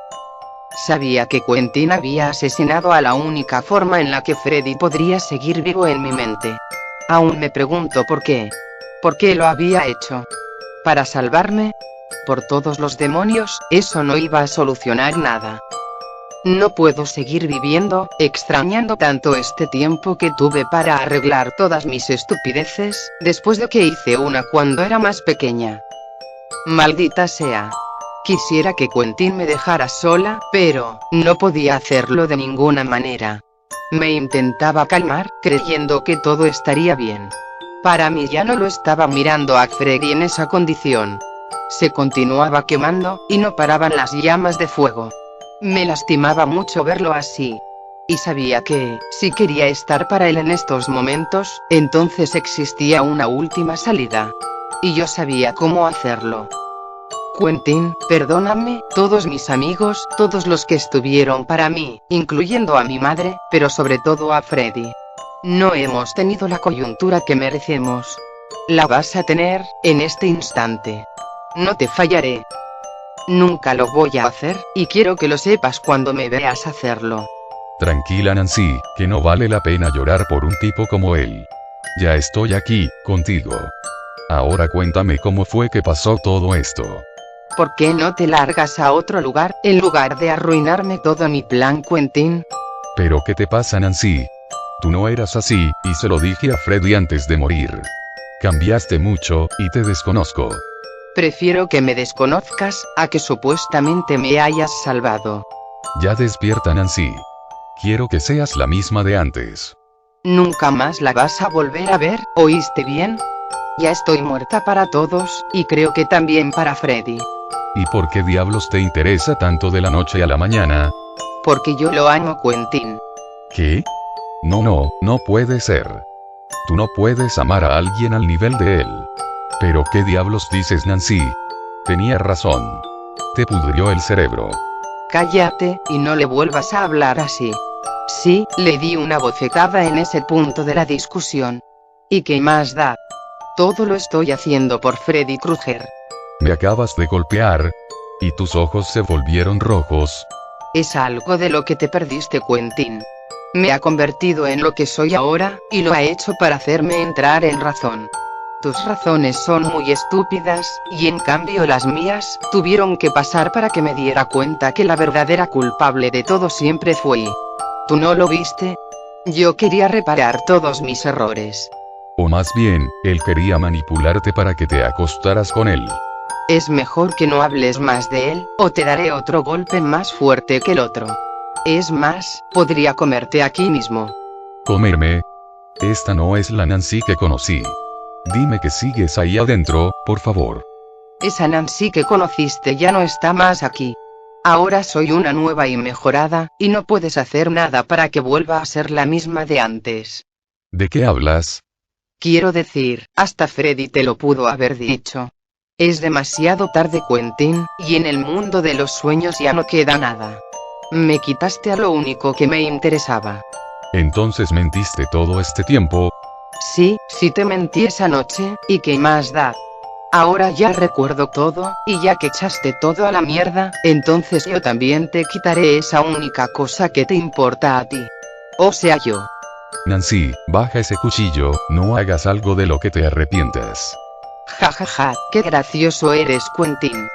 Sabía que Quentin había asesinado a la única forma en la que Freddy podría seguir vivo en mi mente. Aún me pregunto por qué. ¿Por qué lo había hecho? ¿Para salvarme? Por todos los demonios, eso no iba a solucionar nada. No puedo seguir viviendo, extrañando tanto este tiempo que tuve para arreglar todas mis estupideces, después de que hice una cuando era más pequeña. Maldita sea. Quisiera que Quentin me dejara sola, pero no podía hacerlo de ninguna manera. Me intentaba calmar, creyendo que todo estaría bien. Para mí ya no lo estaba mirando a Freddy en esa condición. Se continuaba quemando, y no paraban las llamas de fuego. Me lastimaba mucho verlo así. Y sabía que, si quería estar para él en estos momentos, entonces existía una última salida. Y yo sabía cómo hacerlo. Quentin, perdóname, todos mis amigos, todos los que estuvieron para mí, incluyendo a mi madre, pero sobre todo a Freddy. No hemos tenido la coyuntura que merecemos. La vas a tener, en este instante. No te fallaré. Nunca lo voy a hacer, y quiero que lo sepas cuando me veas hacerlo. Tranquila Nancy, que no vale la pena llorar por un tipo como él. Ya estoy aquí, contigo. Ahora cuéntame cómo fue que pasó todo esto. ¿Por qué no te largas a otro lugar, en lugar de arruinarme todo mi plan, Quentin? ¿Pero qué te pasa, Nancy? Tú no eras así, y se lo dije a Freddy antes de morir. Cambiaste mucho, y te desconozco. Prefiero que me desconozcas, a que supuestamente me hayas salvado. Ya despierta, Nancy. Quiero que seas la misma de antes. Nunca más la vas a volver a ver, ¿oíste bien? Ya estoy muerta para todos, y creo que también para Freddy. ¿Y por qué diablos te interesa tanto de la noche a la mañana? Porque yo lo amo, Quentin. ¿Qué? No puede ser. Tú no puedes amar a alguien al nivel de él. ¿Pero qué diablos dices, Nancy? Tenía razón. Te pudrió el cerebro. Cállate, y no le vuelvas a hablar así. Sí, le di una bofetada en ese punto de la discusión. ¿Y qué más da? Todo lo estoy haciendo por Freddy Krueger. Me acabas de golpear, y tus ojos se volvieron rojos. Es algo de lo que te perdiste, Quentin. Me ha convertido en lo que soy ahora, y lo ha hecho para hacerme entrar en razón. Tus razones son muy estúpidas, y en cambio las mías, tuvieron que pasar para que me diera cuenta que la verdadera culpable de todo siempre fui. ¿Tú no lo viste? Yo quería reparar todos mis errores. O más bien, él quería manipularte para que te acostaras con él. Es mejor que no hables más de él, o te daré otro golpe más fuerte que el otro. Es más, podría comerte aquí mismo. ¿Comerme? Esta no es la Nancy que conocí. Dime que sigues ahí adentro, por favor. Esa Nancy que conociste ya no está más aquí. Ahora soy una nueva y mejorada, y no puedes hacer nada para que vuelva a ser la misma de antes. ¿De qué hablas? Quiero decir, hasta Freddy te lo pudo haber dicho. Es demasiado tarde, Quentin, y en el mundo de los sueños ya no queda nada. Me quitaste a lo único que me interesaba. Entonces mentiste todo este tiempo. Sí te mentí esa noche, ¿y qué más da? Ahora ya recuerdo todo, y ya que echaste todo a la mierda, entonces yo también te quitaré esa única cosa que te importa a ti. O sea, yo. Nancy, baja ese cuchillo, no hagas algo de lo que te arrepientas. Ja, qué gracioso eres, Quentin.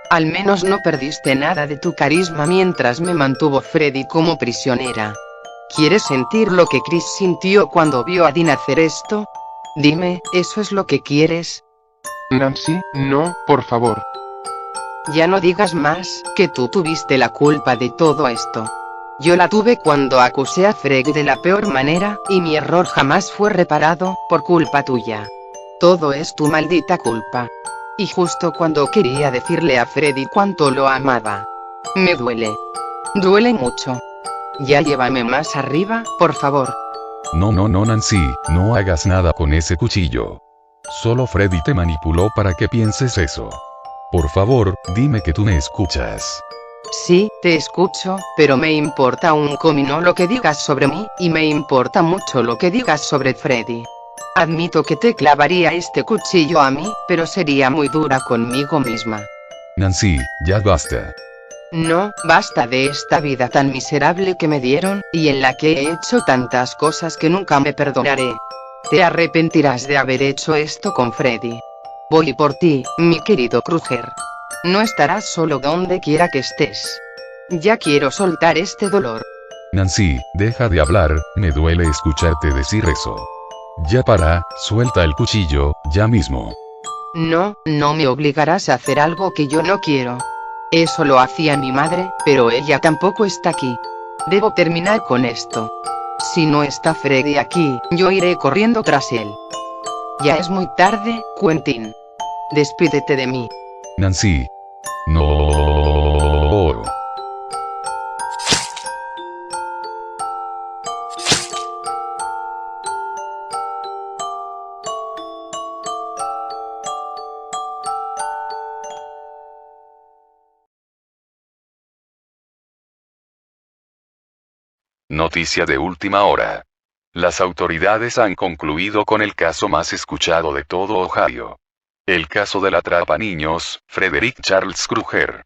Al menos no perdiste nada de tu carisma mientras me mantuvo Freddy como prisionera. ¿Quieres sentir lo que Chris sintió cuando vio a Dean hacer esto? Dime, ¿eso es lo que quieres? Nancy, no, por favor. Ya no digas más, que tú tuviste la culpa de todo esto. Yo la tuve cuando acusé a Freddy de la peor manera, y mi error jamás fue reparado, por culpa tuya. Todo es tu maldita culpa. Y justo cuando quería decirle a Freddy cuánto lo amaba. Me duele. Duele mucho. Ya llévame más arriba, por favor. No, Nancy, no hagas nada con ese cuchillo. Solo Freddy te manipuló para que pienses eso. Por favor, dime que tú me escuchas. Sí, te escucho, pero me importa un comino lo que digas sobre mí, y me importa mucho lo que digas sobre Freddy. Admito que te clavaría este cuchillo a mí, pero sería muy dura conmigo misma. Nancy, ya basta. No, basta de esta vida tan miserable que me dieron, y en la que he hecho tantas cosas que nunca me perdonaré. Te arrepentirás de haber hecho esto con Freddy. Voy por ti, mi querido Kruger. No estarás solo donde quiera que estés. Ya quiero soltar este dolor. Nancy, deja de hablar, me duele escucharte decir eso. Ya para, suelta el cuchillo, ya mismo. No, no me obligarás a hacer algo que yo no quiero. Eso lo hacía mi madre, pero ella tampoco está aquí. Debo terminar con esto. Si no está Freddy aquí, yo iré corriendo tras él. Ya es muy tarde, Quentin. Despídete de mí. Nancy. No. Noticia de última hora. Las autoridades han concluido con el caso más escuchado de todo Ohio. El caso del atrapaniños, Frederick Charles Kruger.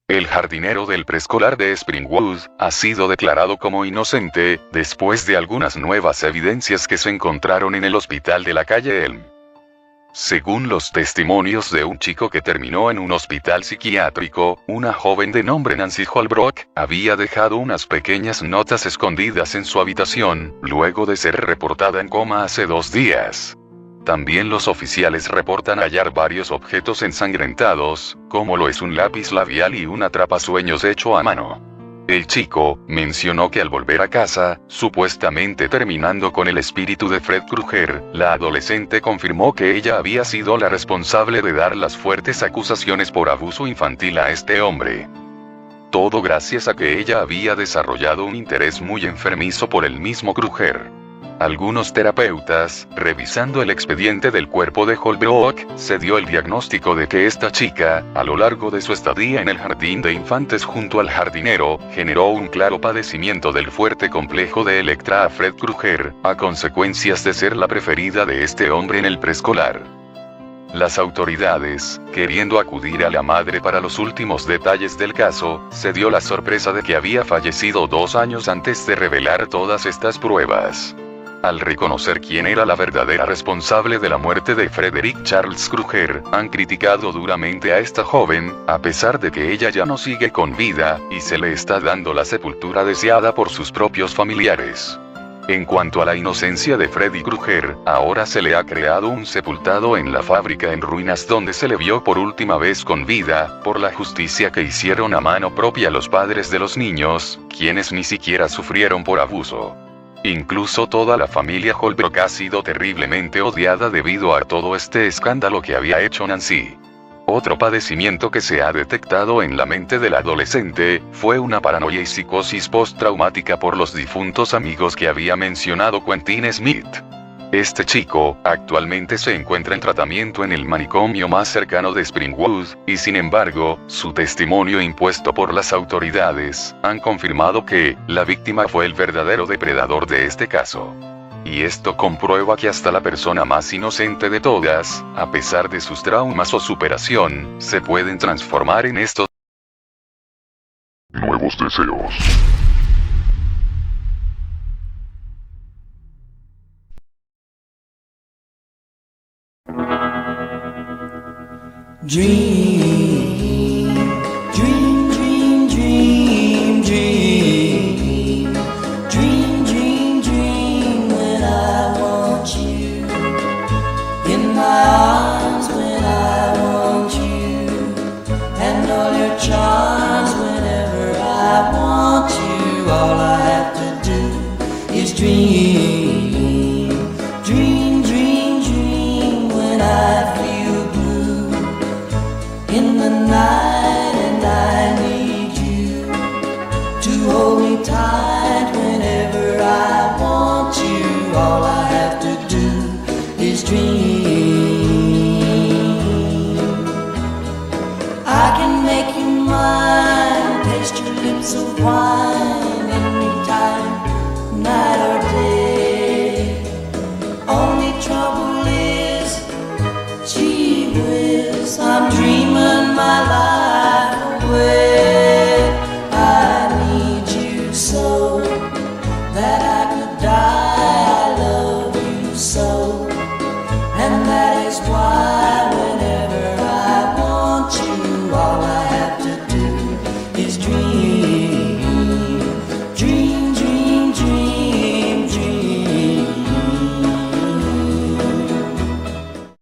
El jardinero del preescolar de Springwood ha sido declarado como inocente, después de algunas nuevas evidencias que se encontraron en el hospital de la calle Elm. Según los testimonios de un chico que terminó en un hospital psiquiátrico, una joven de nombre Nancy Holbrook había dejado unas pequeñas notas escondidas en su habitación, luego de ser reportada en coma hace 2 días. También los oficiales reportan hallar varios objetos ensangrentados, como lo es un lápiz labial y un atrapasueños hecho a mano. El chico mencionó que al volver a casa, supuestamente terminando con el espíritu de Fred Kruger, la adolescente confirmó que ella había sido la responsable de dar las fuertes acusaciones por abuso infantil a este hombre. Todo gracias a que ella había desarrollado un interés muy enfermizo por el mismo Kruger. Algunos terapeutas, revisando el expediente del cuerpo de Holbrook, se dio el diagnóstico de que esta chica, a lo largo de su estadía en el jardín de infantes junto al jardinero, generó un claro padecimiento del fuerte complejo de Electra a Fred Kruger, a consecuencias de ser la preferida de este hombre en el preescolar. Las autoridades, queriendo acudir a la madre para los últimos detalles del caso, se dio la sorpresa de que había fallecido 2 años antes de revelar todas estas pruebas. Al reconocer quién era la verdadera responsable de la muerte de Frederick Charles Kruger, han criticado duramente a esta joven, a pesar de que ella ya no sigue con vida, y se le está dando la sepultura deseada por sus propios familiares. En cuanto a la inocencia de Freddy Kruger, ahora se le ha creado un sepultado en la fábrica en ruinas donde se le vio por última vez con vida, por la justicia que hicieron a mano propia los padres de los niños, quienes ni siquiera sufrieron por abuso. Incluso toda la familia Holbrook ha sido terriblemente odiada debido a todo este escándalo que había hecho Nancy. Otro padecimiento que se ha detectado en la mente del adolescente, fue una paranoia y psicosis postraumática por los difuntos amigos que había mencionado Quentin Smith. Este chico, actualmente se encuentra en tratamiento en el manicomio más cercano de Springwood, y sin embargo, su testimonio impuesto por las autoridades, han confirmado que, la víctima fue el verdadero depredador de este caso. Y esto comprueba que hasta la persona más inocente de todas, a pesar de sus traumas o superación, se pueden transformar en estos nuevos deseos. Dream, dream, dream, dream, dream. Dream, dream, dream when I want you. In my arms when I want you. And all your charms whenever I want you. All I have to do is dream. Dream, dream, dream when I feel blue. dream. I can make you mine, taste your lips of wine anytime, night or day. Only trouble is, gee whiz, I'm dreaming my life away. I need you so that I could die. I love you so, and that is why